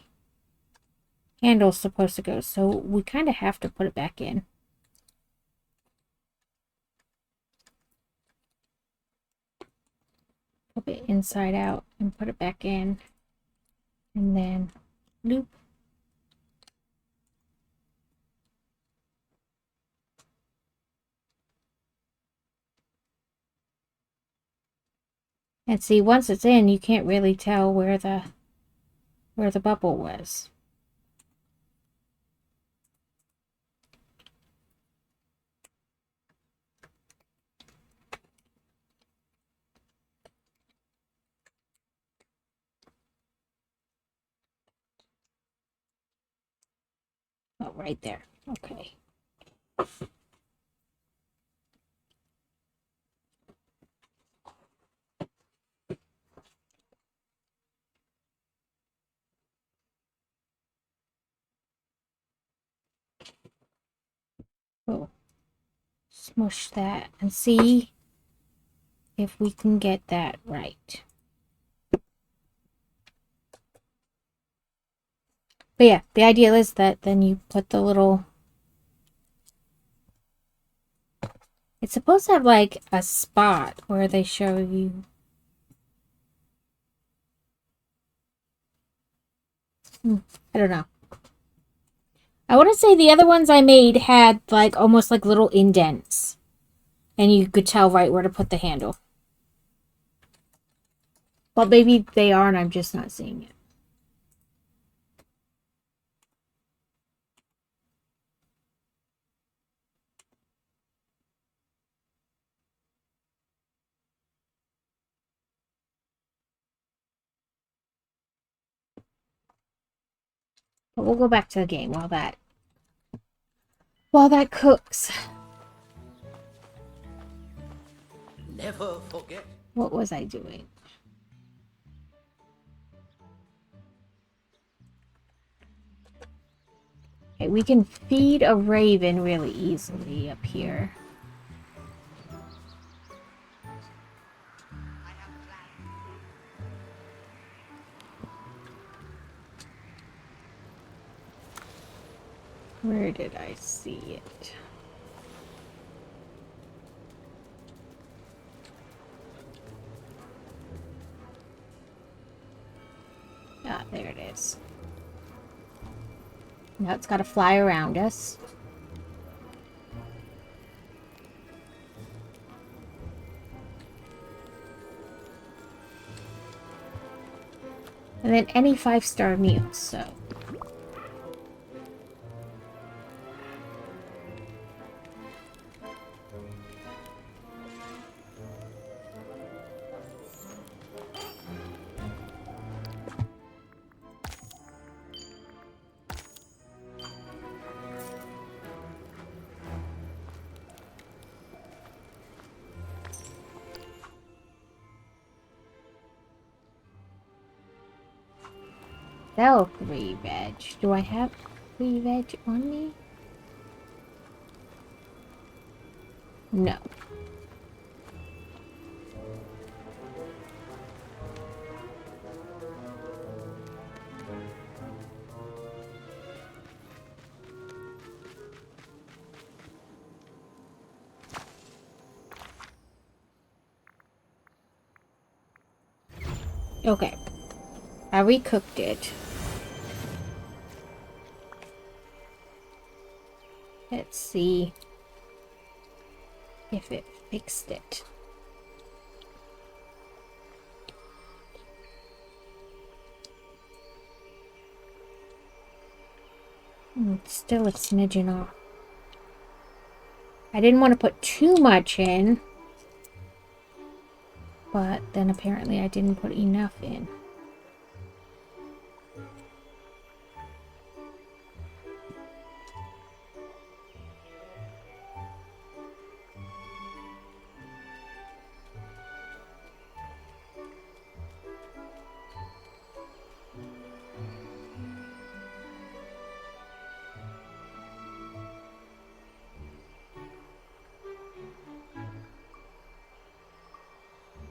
handle's supposed to go, so we kind of have to put it back in. Flip it inside out and put it back in, and then loop. And see, once it's in, you can't really tell where the bubble was. Oh, right there. Okay. We'll smush that and see if we can get that right. But yeah, the idea is that then you put the little It's supposed to have like a spot where they show you. I don't know. I want to say the other ones I made had like almost like little indents. And you could tell right where to put the handle. But maybe they are and I'm just not seeing it. But we'll go back to the game while that cooks. Never forget. What was I doing? Okay, we can feed a raven really easily up here. Where did I see it? Ah, there it is. Now it's got to fly around us. And then any 5-star meal, so. Sell 3 veg. Do I have 3 veg on me? No. Okay. I recooked it. Let's see if it fixed it. It's still a smidgen off. I didn't want to put too much in, but then apparently I didn't put enough in.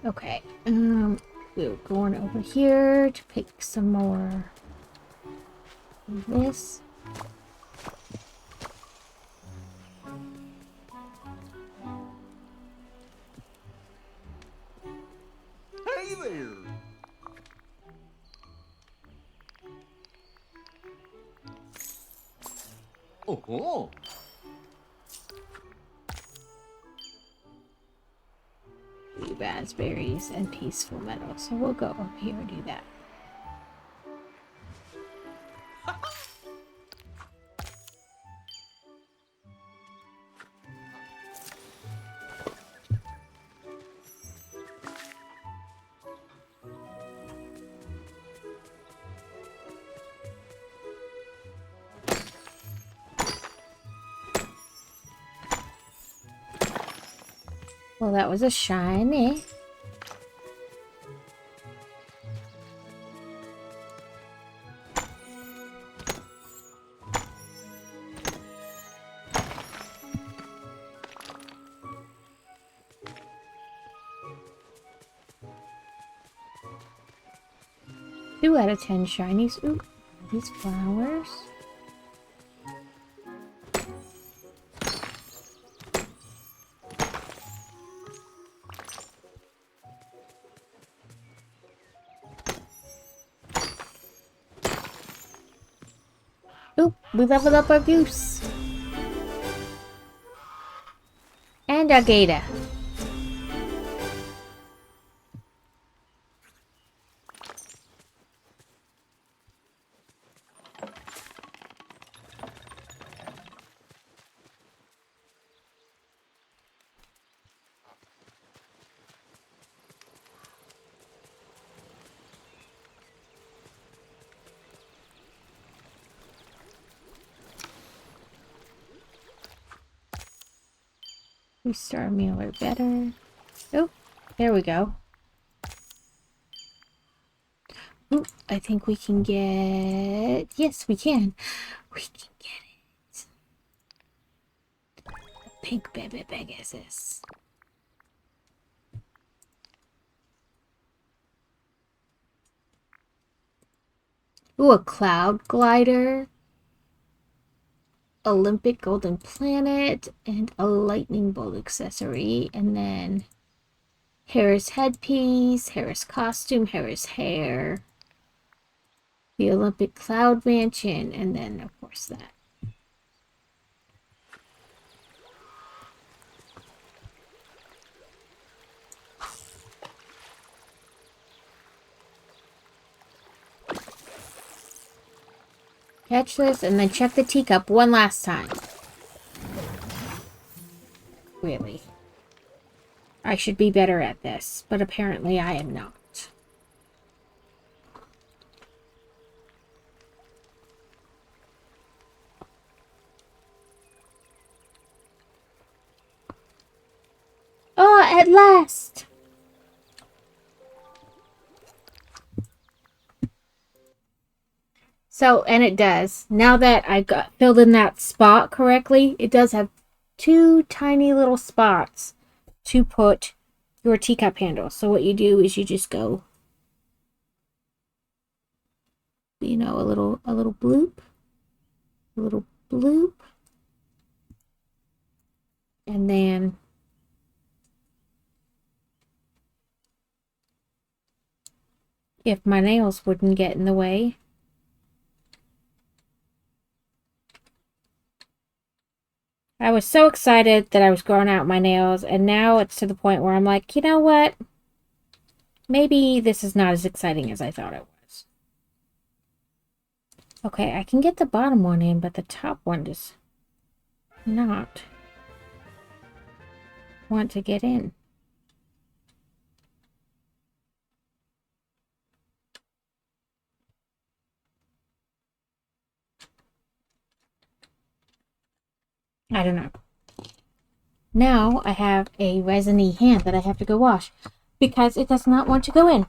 Okay, we're going over here to pick some more of this. Hey there! Oh. Raspberries and peaceful meadow. So we'll go up here and do that. Well, that was a shiny. Two out of 10 shinies. Ooh, these flowers. We leveled up our goose. And our gator. Restart meal or better. Oh, there we go. Ooh, I think we can get... Yes, we can. We can get it. Pink baby Pegasus. Ooh, a cloud glider. Olympic golden planet. And a lightning bolt accessory. And then... Harris headpiece. Harris costume. Harris hair. The Olympic Cloud Mansion, and then, of course, that. Catch this, and then check the teacup one last time. Really. I should be better at this, but apparently I am not. Oh, at last! So, and it does. Now that I got filled in that spot correctly, it does have 2 tiny little spots to put your teacup handle. So what you do is you just go, you know, a little bloop, a little bloop, and then if my nails wouldn't get in the way. I was so excited that I was growing out my nails, and now it's to the point where I'm like, you know what? Maybe this is not as exciting as I thought it was. Okay, I can get the bottom one in, but the top one does not want to get in. I don't know. Now I have a resiny hand that I have to go wash because it does not want to go in.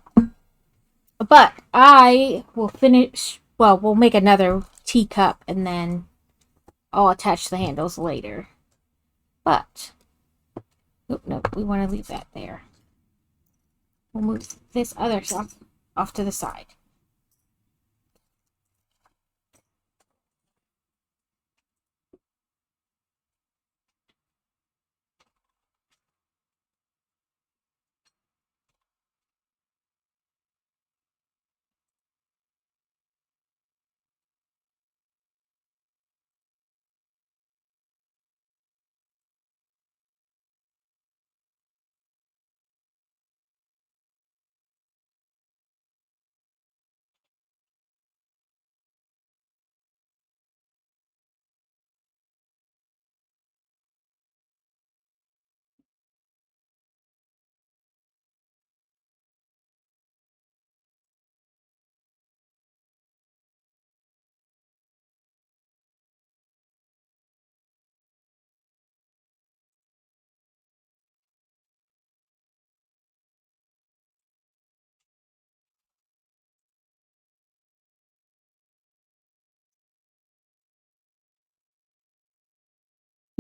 But I will finish, well, we'll make another teacup and then I'll attach the handles later. But, oh, no, we want to leave that there. We'll move this other stuff off to the side.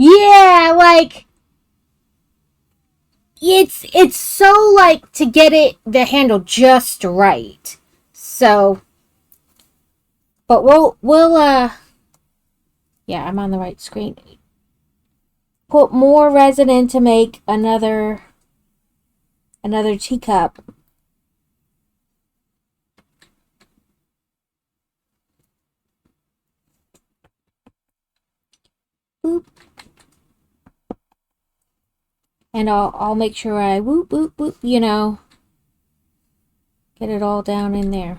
Yeah, like it's so like to get it the handle just right. So but we'll yeah, I'm on the right screen. Put more resin in to make another teacup. Boop. And I'll make sure I whoop, whoop, whoop, you know, get it all down in there.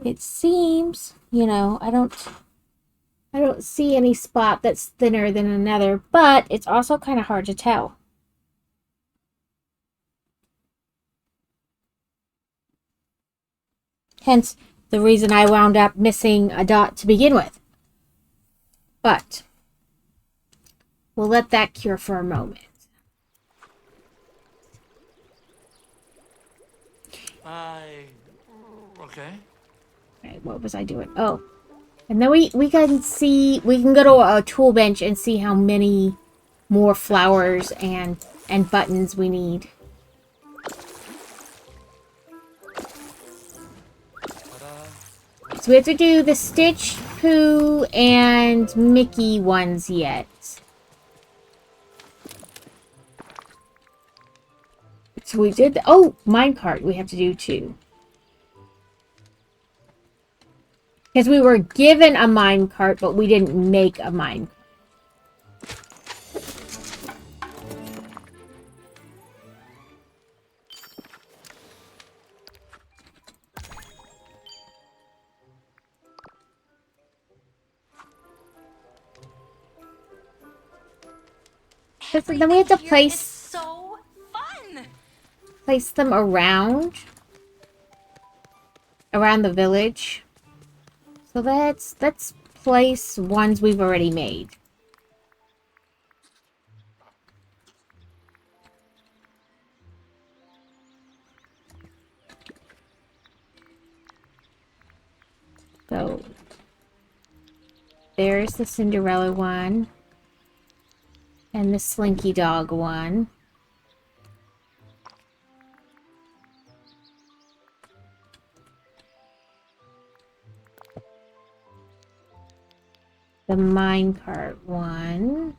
It seems, you know, I don't see any spot that's thinner than another, but it's also kind of hard to tell. Hence the reason I wound up missing a dot to begin with. But we'll let that cure for a moment. Okay. Alright, what was I doing? Oh. And then we can see, we can go to a tool bench and see how many more flowers and buttons we need. So we have to do the Stitch, Pooh, and Mickey ones yet. So we did, oh, minecart we have to do too. Because we were given a minecart, but we didn't make a minecart. Then we have to place them around the village. So let's place ones we've already made. So there's the Cinderella one. And the Slinky Dog one. The minecart one.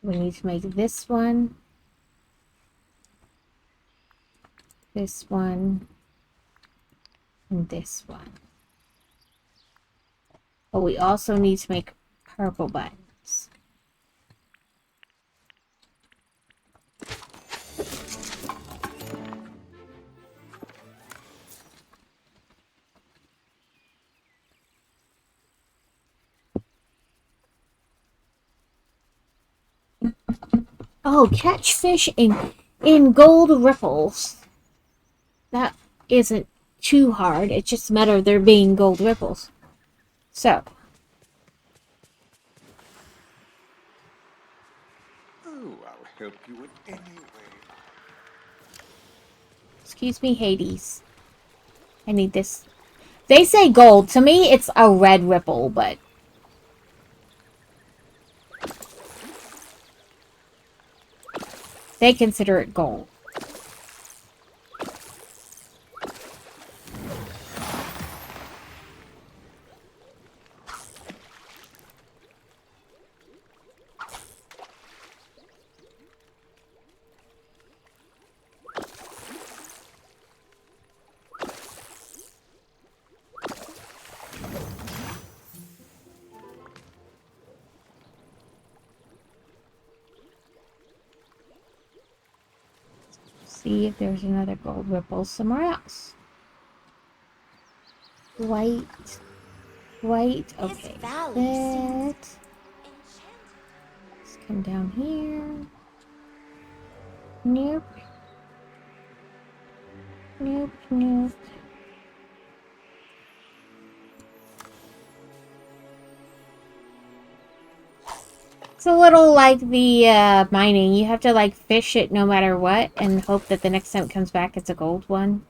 We need to make this one, and this one. But we also need to make purple buttons. Oh, catch fish in gold ripples. That isn't too hard. It's just a matter of there being gold ripples. So. Oh, I'll help you in any way. Excuse me, Hades. I need this. They say gold. To me, it's a red ripple, but... they consider it gold. See if there's another gold ripple somewhere else. White. Okay. Let's come down here. Nope. It's a little like the mining. You have to like fish it no matter what and hope that the next time it comes back it's a gold one.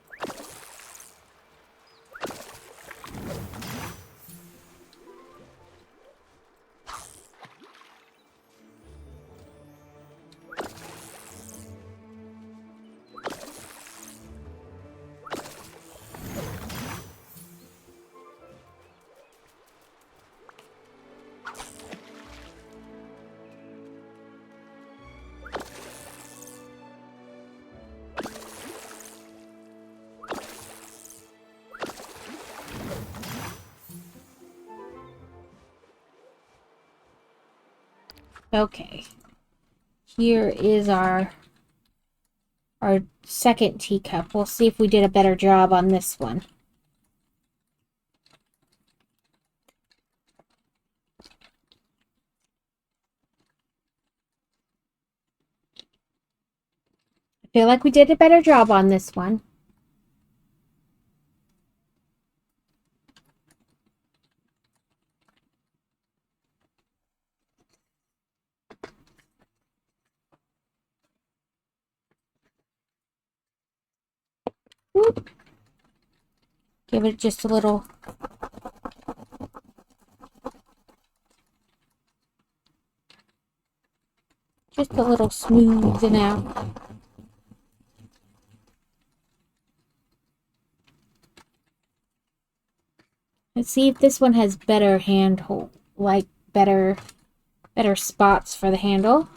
Okay. Here is our second teacup. We'll see if we did a better job on this one. I feel like we did a better job on this one. Whoop. Give it just a little. Just a little smoothing out. Let's see if this one has better handhold, like better spots for the handle.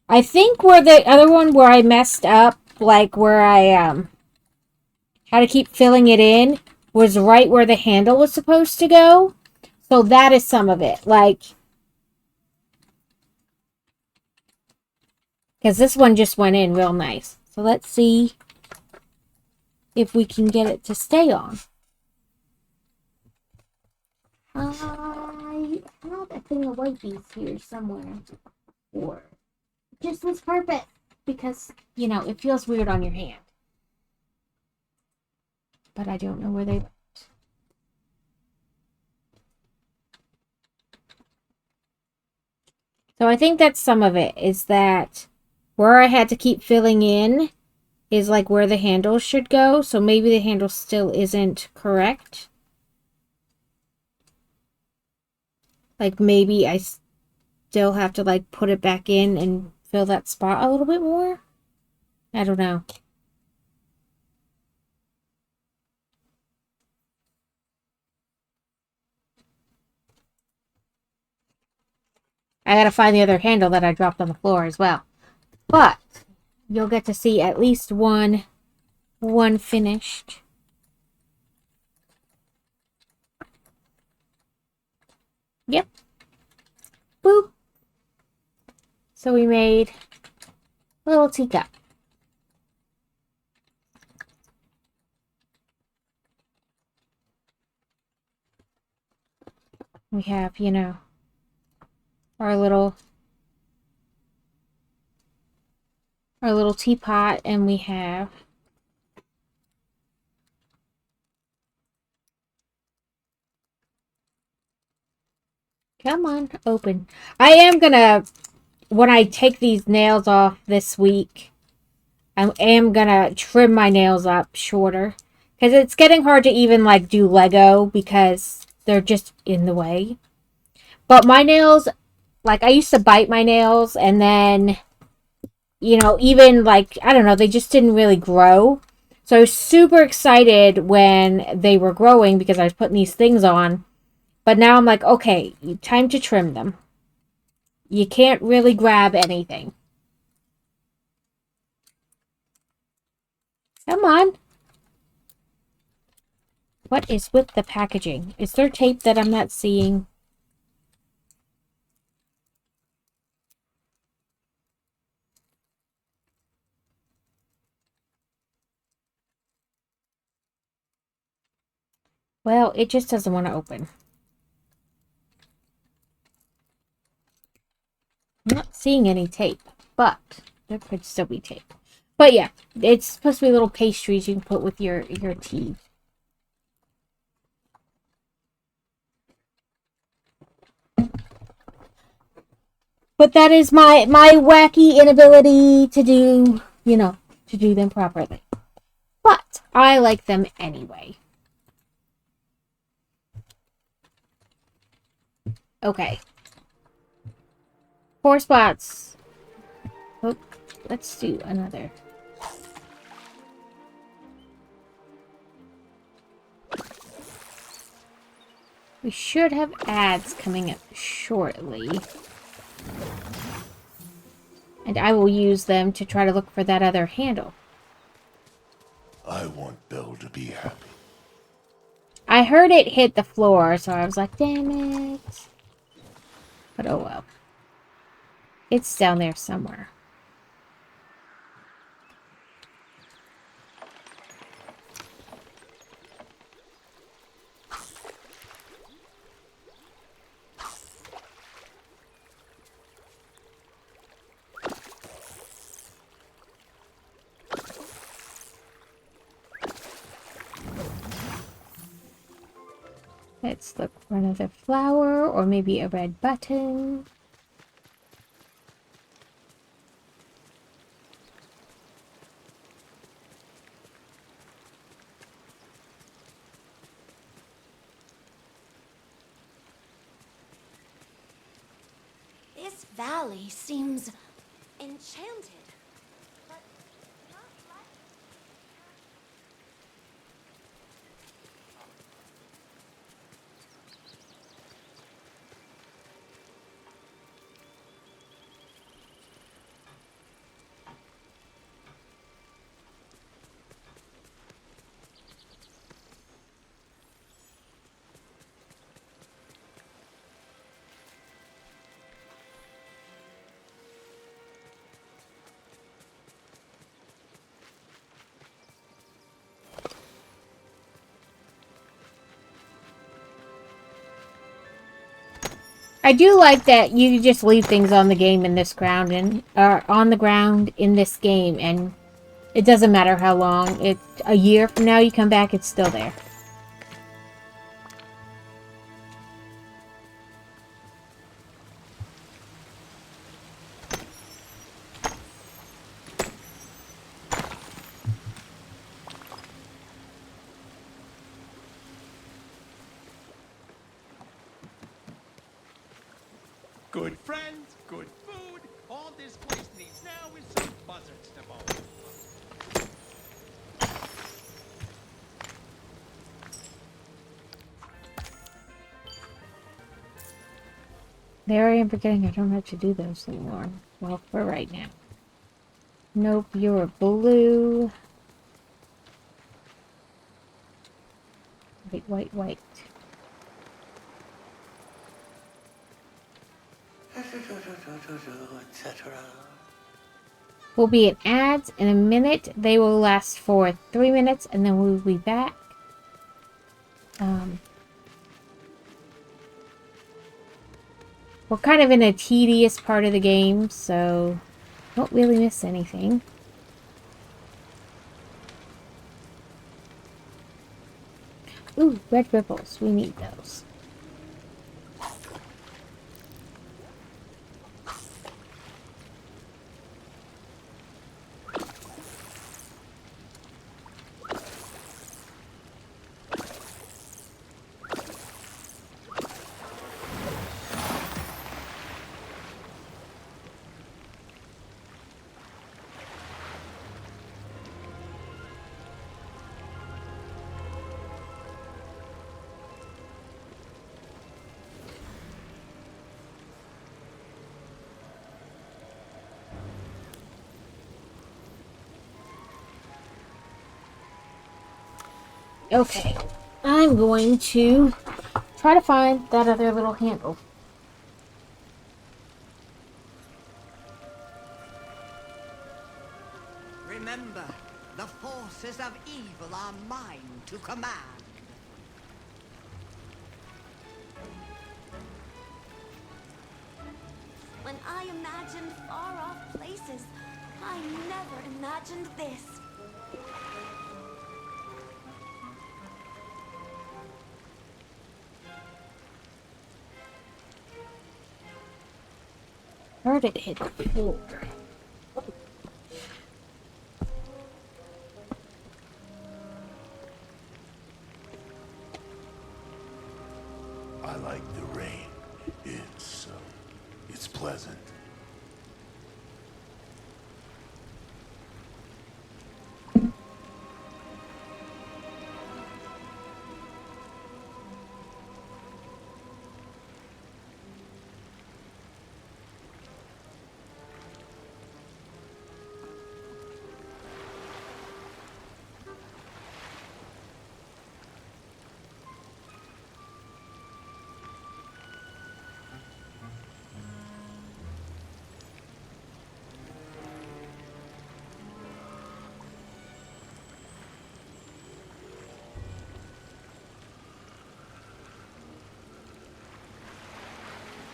I think where the other one where I messed up, like where I had to keep filling it in, was right where the handle was supposed to go. So that is some of it, like, because this one just went in real nice. So let's see if we can get it to stay on. I have a thing of wipes here somewhere for just this purpose, because, you know, it feels weird on your hand. But I don't know where they went. So I think that's some of it, is that where I had to keep filling in is like where the handle should go. So maybe the handle still isn't correct. Like maybe I still have to like put it back in and fill that spot a little bit more. I don't know. I gotta find the other handle that I dropped on the floor as well. But you'll get to see at least one finished. Yep. Boop. So we made a little teacup. We have, you know, our little teapot, and we have come on, open. I am gonna, when I take these nails off this week, I am gonna trim my nails up shorter, because it's getting hard to even like do Lego because they're just in the way. But my nails, like I used to bite my nails, and then, you know, even like, I don't know, they just didn't really grow. So I was super excited when they were growing because I was putting these things on. But now I'm like, okay, time to trim them. You can't really grab anything. Come on. What is with the packaging? Is there tape that I'm not seeing? Well, it just doesn't want to open. I'm not seeing any tape, but there could still be tape. But yeah, it's supposed to be little pastries you can put with your tea. But that is my wacky inability to do, you know, to do them properly. But I like them anyway. Okay. 4 spots. Oh, let's do another. We should have ads coming up shortly. And I will use them to try to look for that other handle. I want Belle to be happy. I heard it hit the floor, so I was like, damn it. But oh well. It's down there somewhere. Let's look for another flower or maybe a red button. This valley seems enchanted. But not like... I do like that you just leave things on the game in this ground and on the ground in this game, and it doesn't matter how long. A year from now you come back, it's still there. Good friends, good food. All this place needs now is some buzzards to bone. There I am forgetting I don't have to do those anymore. Well, for right now. Nope, you're blue. White, white, white. Etc. We'll be in ads in a minute. They will last for 3 minutes and then we'll be back. We're kind of in a tedious part of the game, so don't really miss anything. Ooh, red ripples. We need those. Okay, I'm going to try to find that other little handle. Remember, the forces of evil are mine to command. When I imagined far-off places, I never imagined this. Where did it hit the floor? I like the rain. It's pleasant.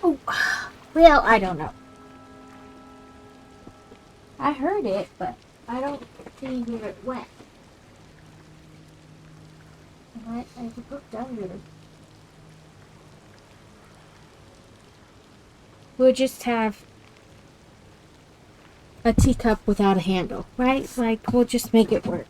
Oh, well, I don't know. I heard it, but I don't see where it went. What? I have a book down here. We'll just have a teacup without a handle, right? Like, we'll just make it work.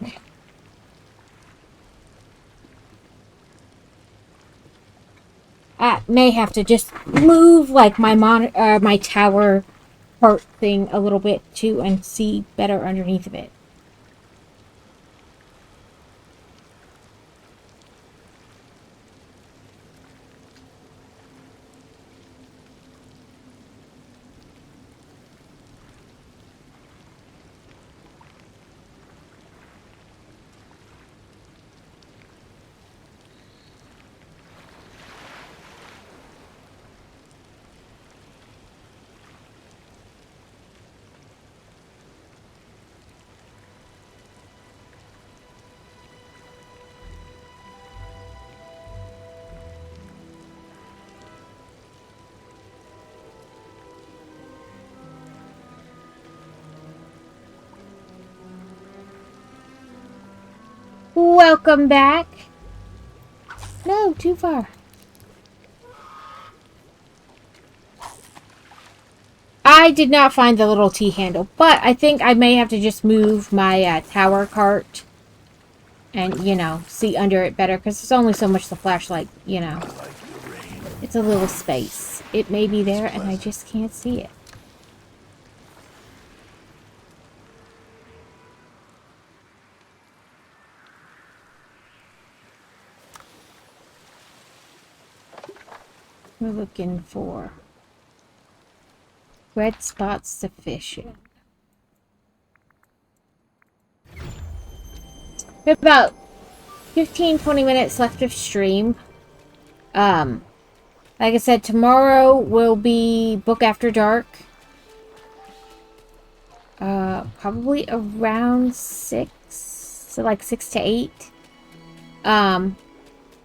I may have to just move, like, my tower part thing a little bit, too, and see better underneath of it. Welcome back. No, too far. I did not find the little T handle, but I think I may have to just move my tower cart and, you know, see under it better, because there's only so much the flashlight, you know. It's a little space. It may be there, and I just can't see it. We're looking for red spots to fish in. We have about 15-20 minutes left of stream. Like I said, tomorrow will be Book After Dark. Probably around 6, so like 6 to 8.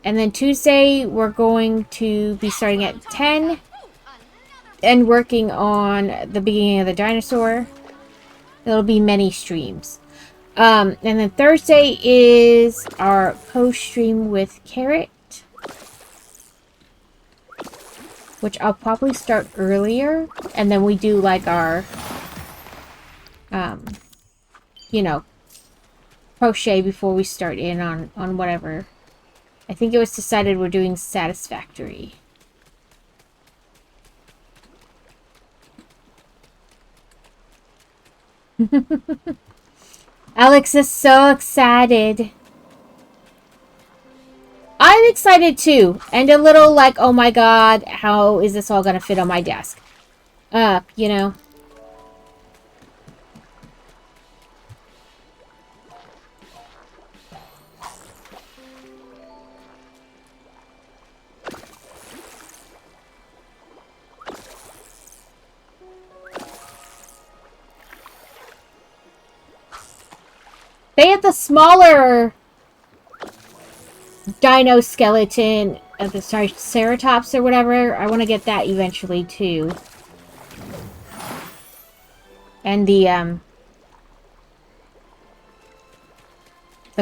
And then Tuesday, we're going to be starting at 10 and working on the beginning of the dinosaur. There'll be many streams. And then Thursday is our post stream with Carrot, which I'll probably start earlier. And then we do like our, you know, crochet before we start in on whatever. I think it was decided we're doing Satisfactory. Alex is so excited. I'm excited too. And a little like, oh my god, how is this all gonna fit on my desk? You know. They have the smaller dino skeleton of the Ceratops or whatever. I want to get that eventually too. And the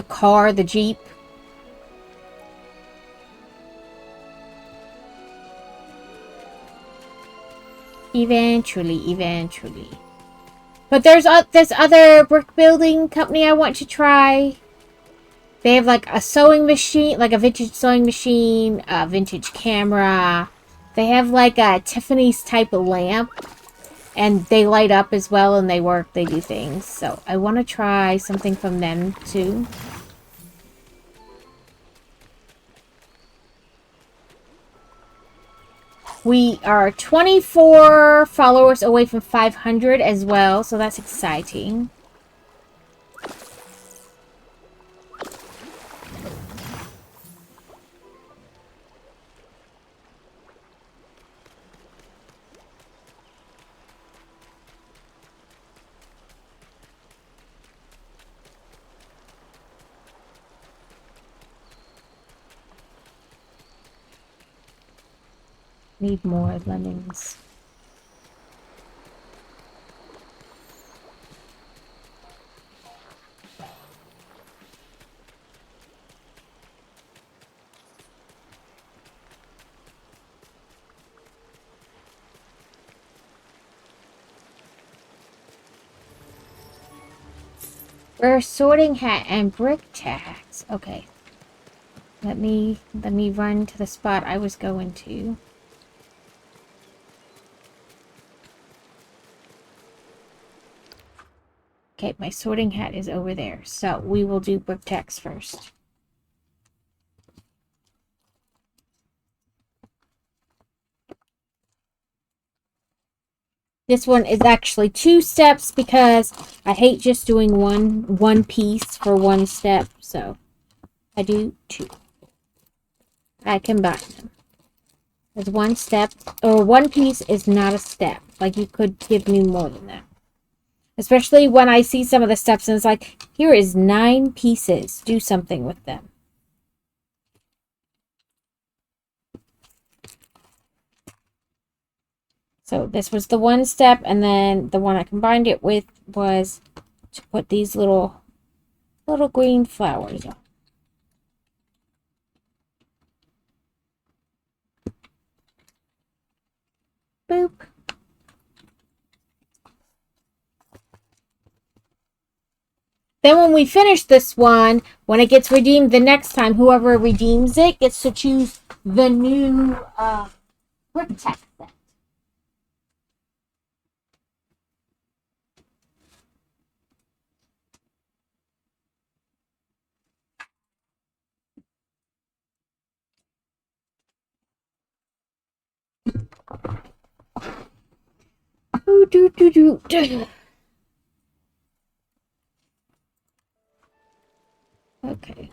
car, the Jeep. Eventually. But there's this other brick building company I want to try. They have like a sewing machine, like a vintage sewing machine, a vintage camera. They have like a Tiffany's type of lamp. And they light up as well and they work, they do things. So I want to try something from them too. We are 24 followers away from 500 as well, so that's exciting. Need more lemons. For sorting hat and brick tags. Okay. Let me run to the spot I was going to. Okay, my sorting hat is over there. So we will do brick tags first. This one is actually 2 steps because I hate just doing one piece for 1 step. So I do 2. I combine them. Because 1 step or 1 piece is not a step. Like, you could give me more than that. Especially when I see some of the steps and it's like, here is 9 pieces. Do something with them. So this was the 1 step, and then the one I combined it with was to put these little green flowers on. Boop. Then when we finish this one, when it gets redeemed the next time, whoever redeems it gets to choose the new brick tech set. Okay.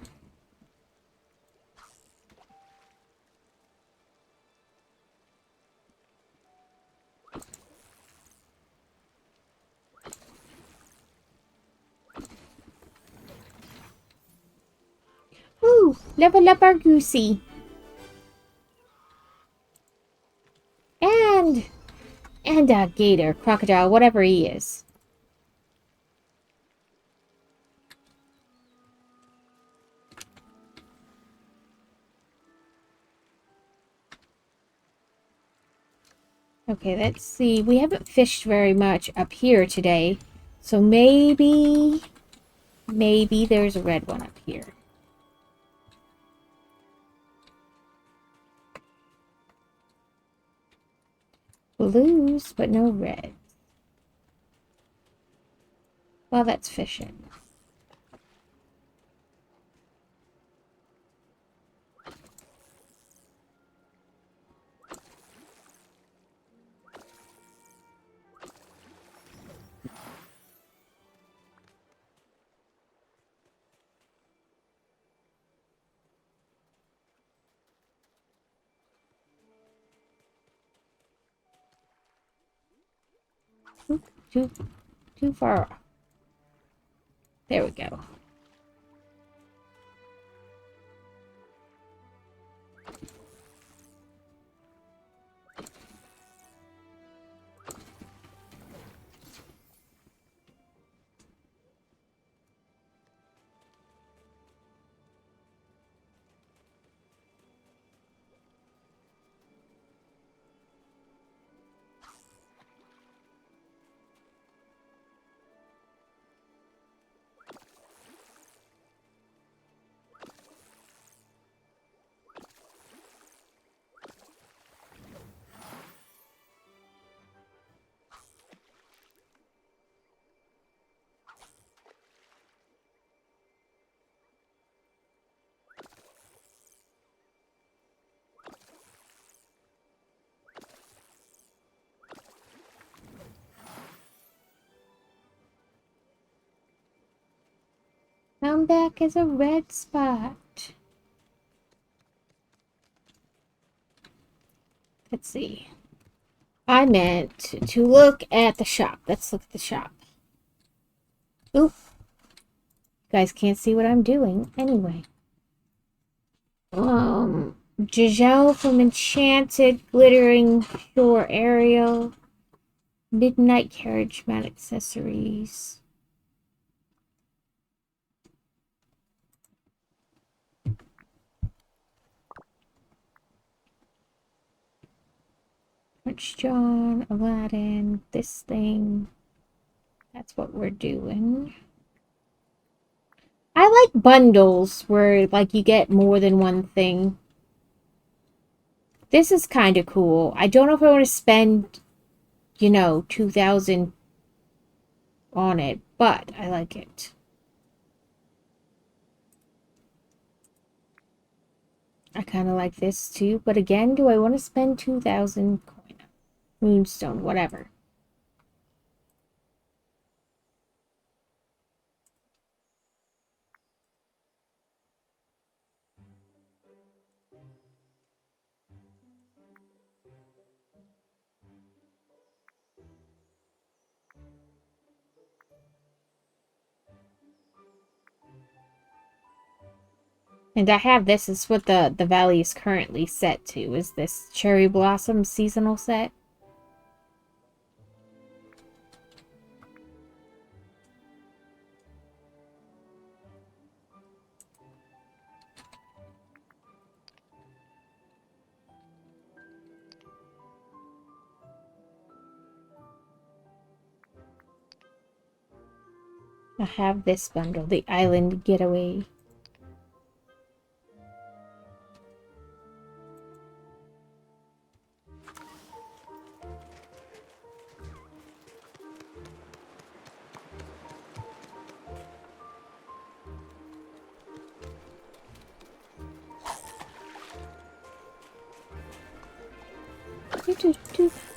Ooh, level up our goosey. And a gator, crocodile, whatever he is. Okay, let's see. We haven't fished very much up here today. So maybe there's a red one up here. Blues, but no red. Well, that's fishing. Too far off. There we go. Come back as a red spot. Let's see. I meant to look at the shop. Let's look at the shop. Oop. You guys can't see what I'm doing anyway. Giselle from Enchanted, Glittering Shore Aerial, Midnight Carriage Mat Accessories. Prince John, Aladdin, this thing. That's what we're doing. I like bundles where like you get more than one thing. This is kind of cool. I don't know if I want to spend, you know, 2,000 on it, but I like it. I kind of like this too, but again, do I want to spend 2,000 coin? Moonstone, whatever. And I have this. Is what the value is currently set to. Is this Cherry Blossom seasonal set? I have this bundle, the Island Getaway.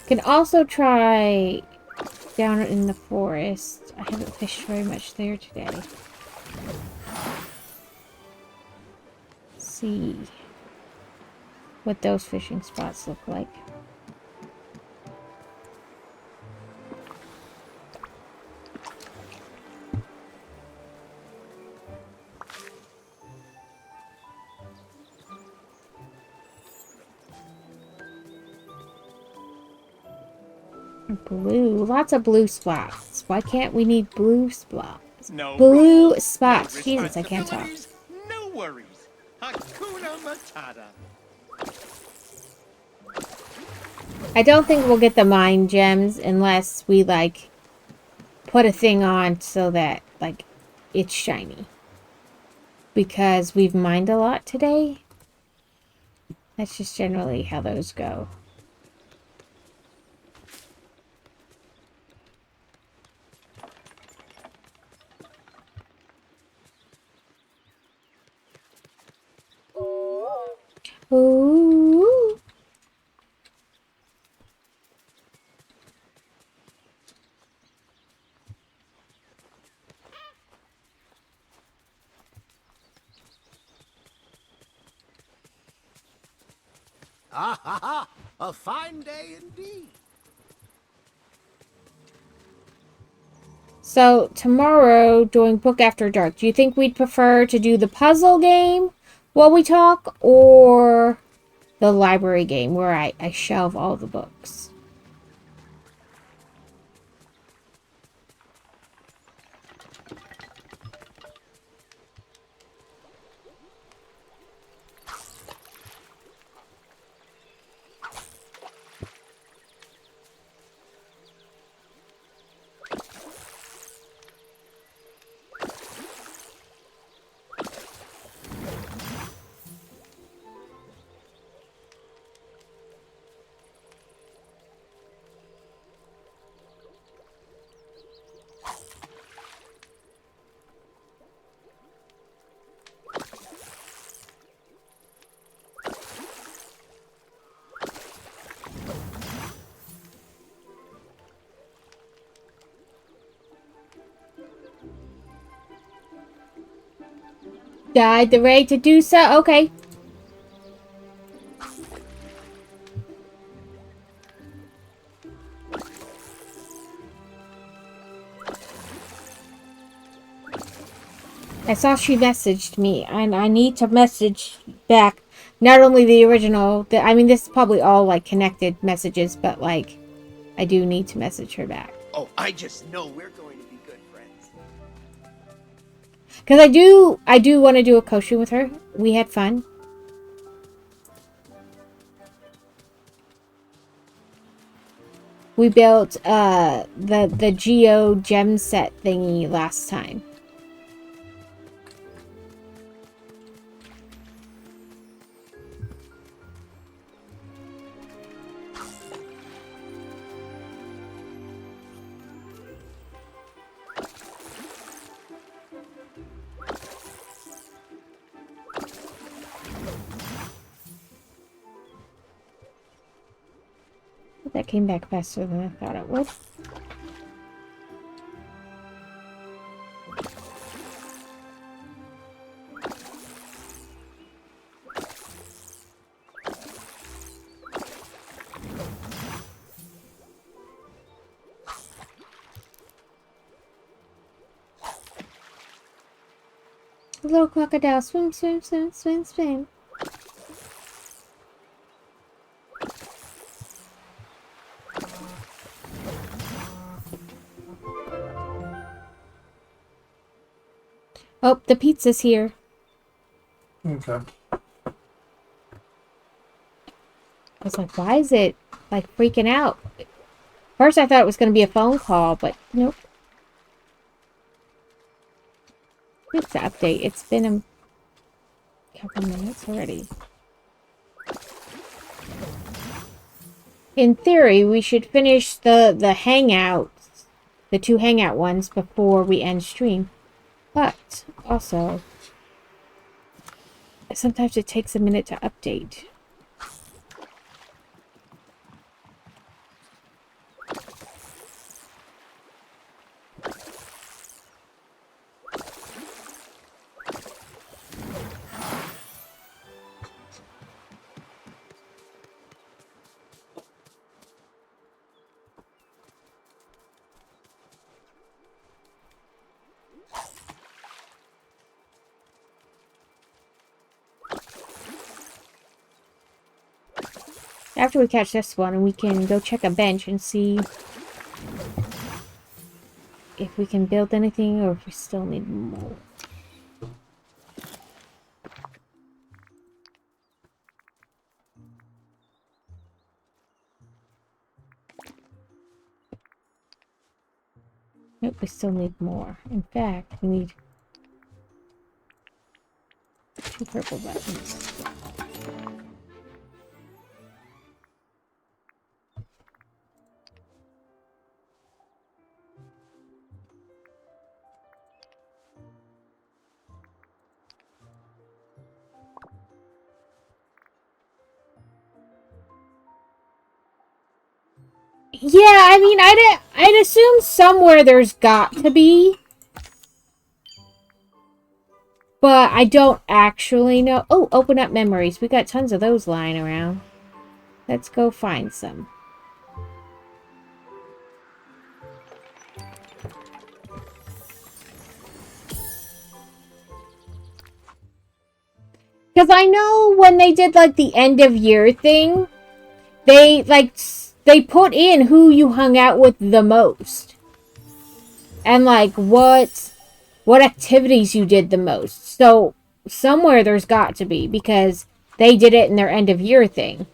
Can also try down in the forest. I haven't fished very much there today. See what those fishing spots look like. Blue. Lots of blue spots. Why can't we need blue spots? No blue rules, spots. no Jesus, I can't talk. No worries. Hakuna Matata. I don't think we'll get the mine gems unless we, like, put a thing on so that, like, it's shiny. Because we've mined a lot today. That's just generally how those go. Ooh. Ah ha ha! A fine day indeed. So, tomorrow, doing Book After Dark, do you think we'd prefer to do the puzzle game while we talk, or the library game where I shelve all the books? Died the ready to do so? Okay. I saw she messaged me, and I need to message back not only the original, I mean, this is probably all, like, connected messages, but, like, I do need to message her back. Oh, I just know we're going to be good friends. Because I do want to do a co-stream with her. We had fun. We built the Geo gem set thingy last time. That came back faster than I thought it would. The little crocodile swim, swim, swim, swim, swim. Oh, the pizza's here. Okay. I was like, why is it, like, freaking out? First I thought it was going to be a phone call, but nope. Pizza update. It's been a couple minutes already. In theory, we should finish the hangouts, the 2 hangout ones, before we end stream. But, also, sometimes it takes a minute to update. After we catch this one, we can go check a bench and see if we can build anything or if we still need more. Nope, we still need more. In fact, we need 2 purple buttons. Yeah, I mean, I'd assume somewhere there's got to be. But I don't actually know. Oh, open up memories. We got tons of those lying around. Let's go find some. Because I know when they did, like, the end of year thing, they put in who you hung out with the most. And, like, what activities you did the most. So, somewhere there's got to be, because they did it in their end of year thing.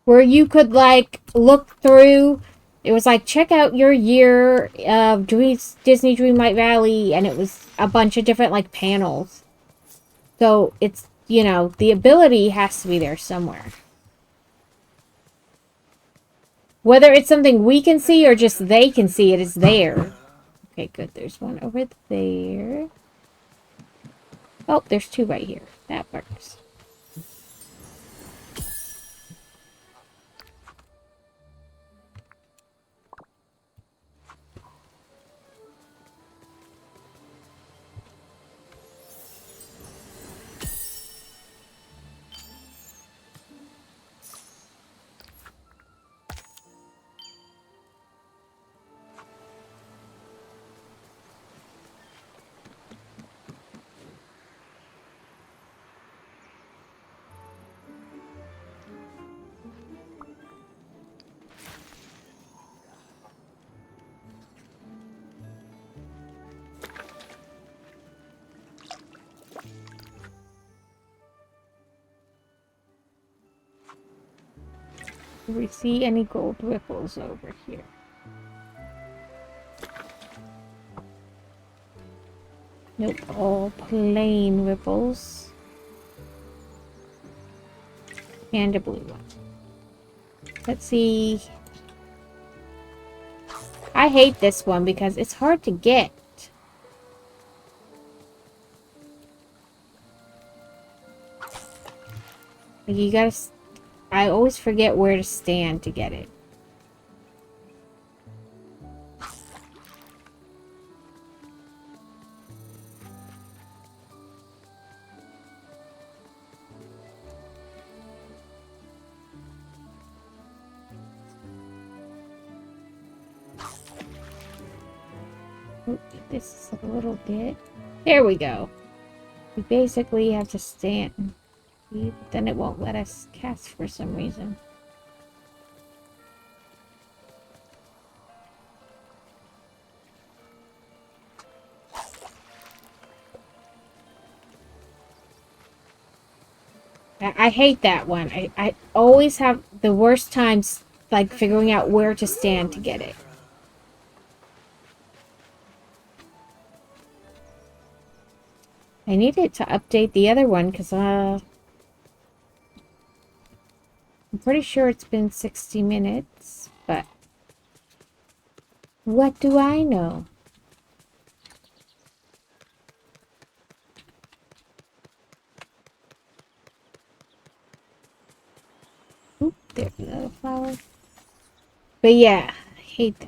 Where you could, like, look through. It was like, check out your year of Disney Dreamlight Valley, and it was a bunch of different, like, panels. So, it's, you know, the ability has to be there somewhere. Whether it's something we can see or just they can see it is there. Okay, good. There's one over there. Oh, there's 2 right here. That works. Do we see any gold ripples over here? Nope, all plain ripples. And a blue one. Let's see. I hate this one because it's hard to get. Like you gotta... I always forget where to stand to get it. This is a little bit. There we go. We basically have to stand. But then it won't let us cast for some reason. I hate that one. I always have the worst times like figuring out where to stand to get it. I needed to update the other one because I'm pretty sure it's been 60 minutes, but what do I know? Oop, there's another flower. But yeah, I hate that.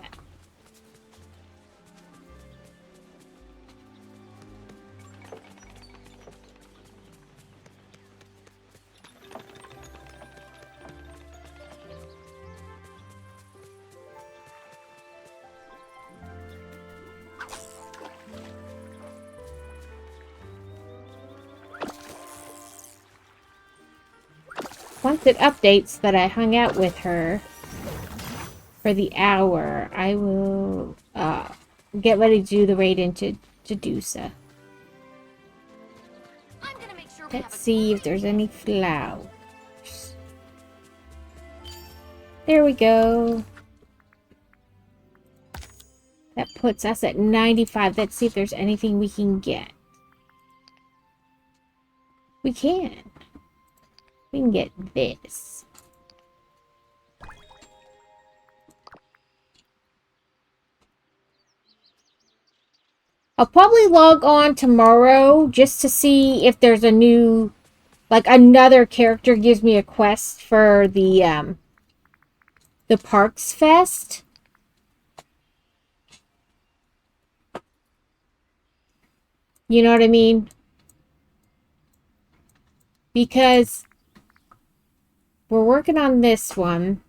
Once it updates that I hung out with her for the hour, I will get ready to do the raid into Jadusa. Let's see if there's any flowers. There we go. That puts us at 95. Let's see if there's anything we can get. We can. We can get this. I'll probably log on tomorrow just to see if there's a new, like another character gives me a quest for the Parks Fest. You know what I mean? Because we're working on this one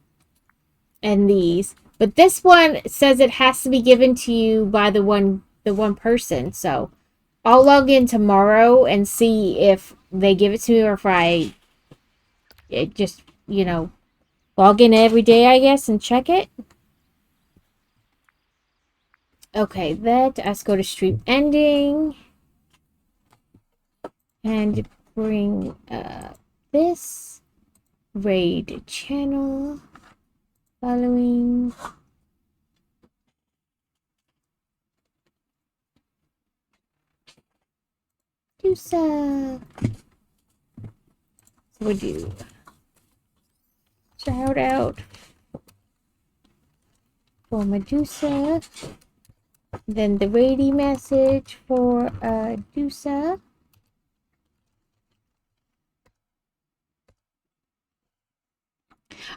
and these, but this one says it has to be given to you by the one person. So I'll log in tomorrow and see if they give it to me or if I just, you know, log in every day, I guess, and check it. Okay, let's go to stream ending and bring this. Raid channel following Medusa. So we do shout out for Medusa, then the raid message for Medusa.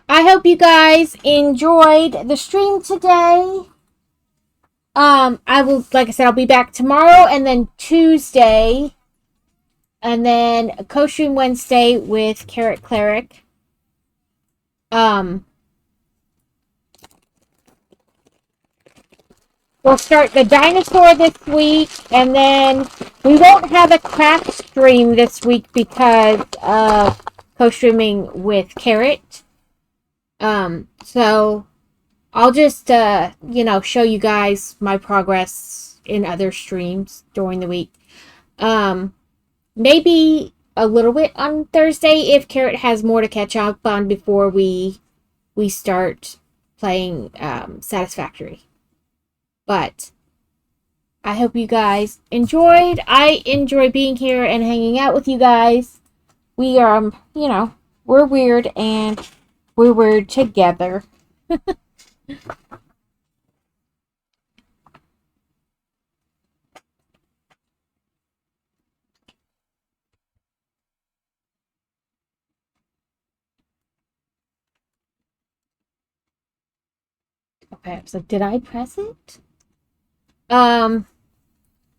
I hope you guys enjoyed the stream today. I will, like I said, I'll be back tomorrow and then Tuesday. And then a co-stream Wednesday with Carrot Cleric. We'll start the dinosaur this week, and then we won't have a craft stream this week because of co-streaming with Carrot. So I'll just, you know, show you guys my progress in other streams during the week. Maybe a little bit on Thursday if Carrot has more to catch up on before we we start playing Satisfactory. But I hope you guys enjoyed. I enjoy being here and hanging out with you guys. We are, you know, we're weird and we're weird together. Okay, so did I press it?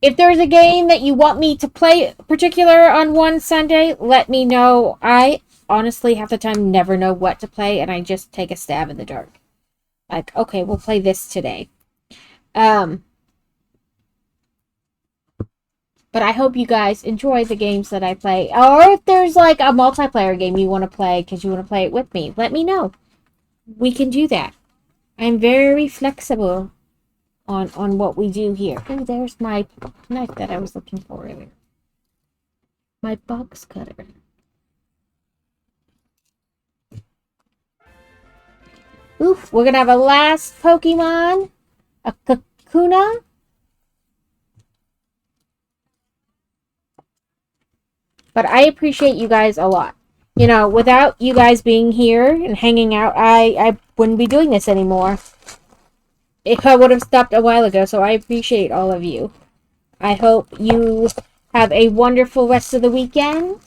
If there's a game that you want me to play particular on one Sunday, let me know. I honestly half the time never know what to play and I just take a stab in the dark. Like, okay, we'll play this today. But I hope you guys enjoy the games that I play. Or if there's like a multiplayer game you want to play because you want to play it with me, let me know. We can do that. I'm very flexible on what we do here. Oh, there's my knife that I was looking for earlier. My box cutter. Oof, we're gonna have a last Pokemon. A Kakuna. But I appreciate you guys a lot. You know, without you guys being here and hanging out, I wouldn't be doing this anymore. If I would have stopped a while ago, so I appreciate all of you. I hope you have a wonderful rest of the weekend.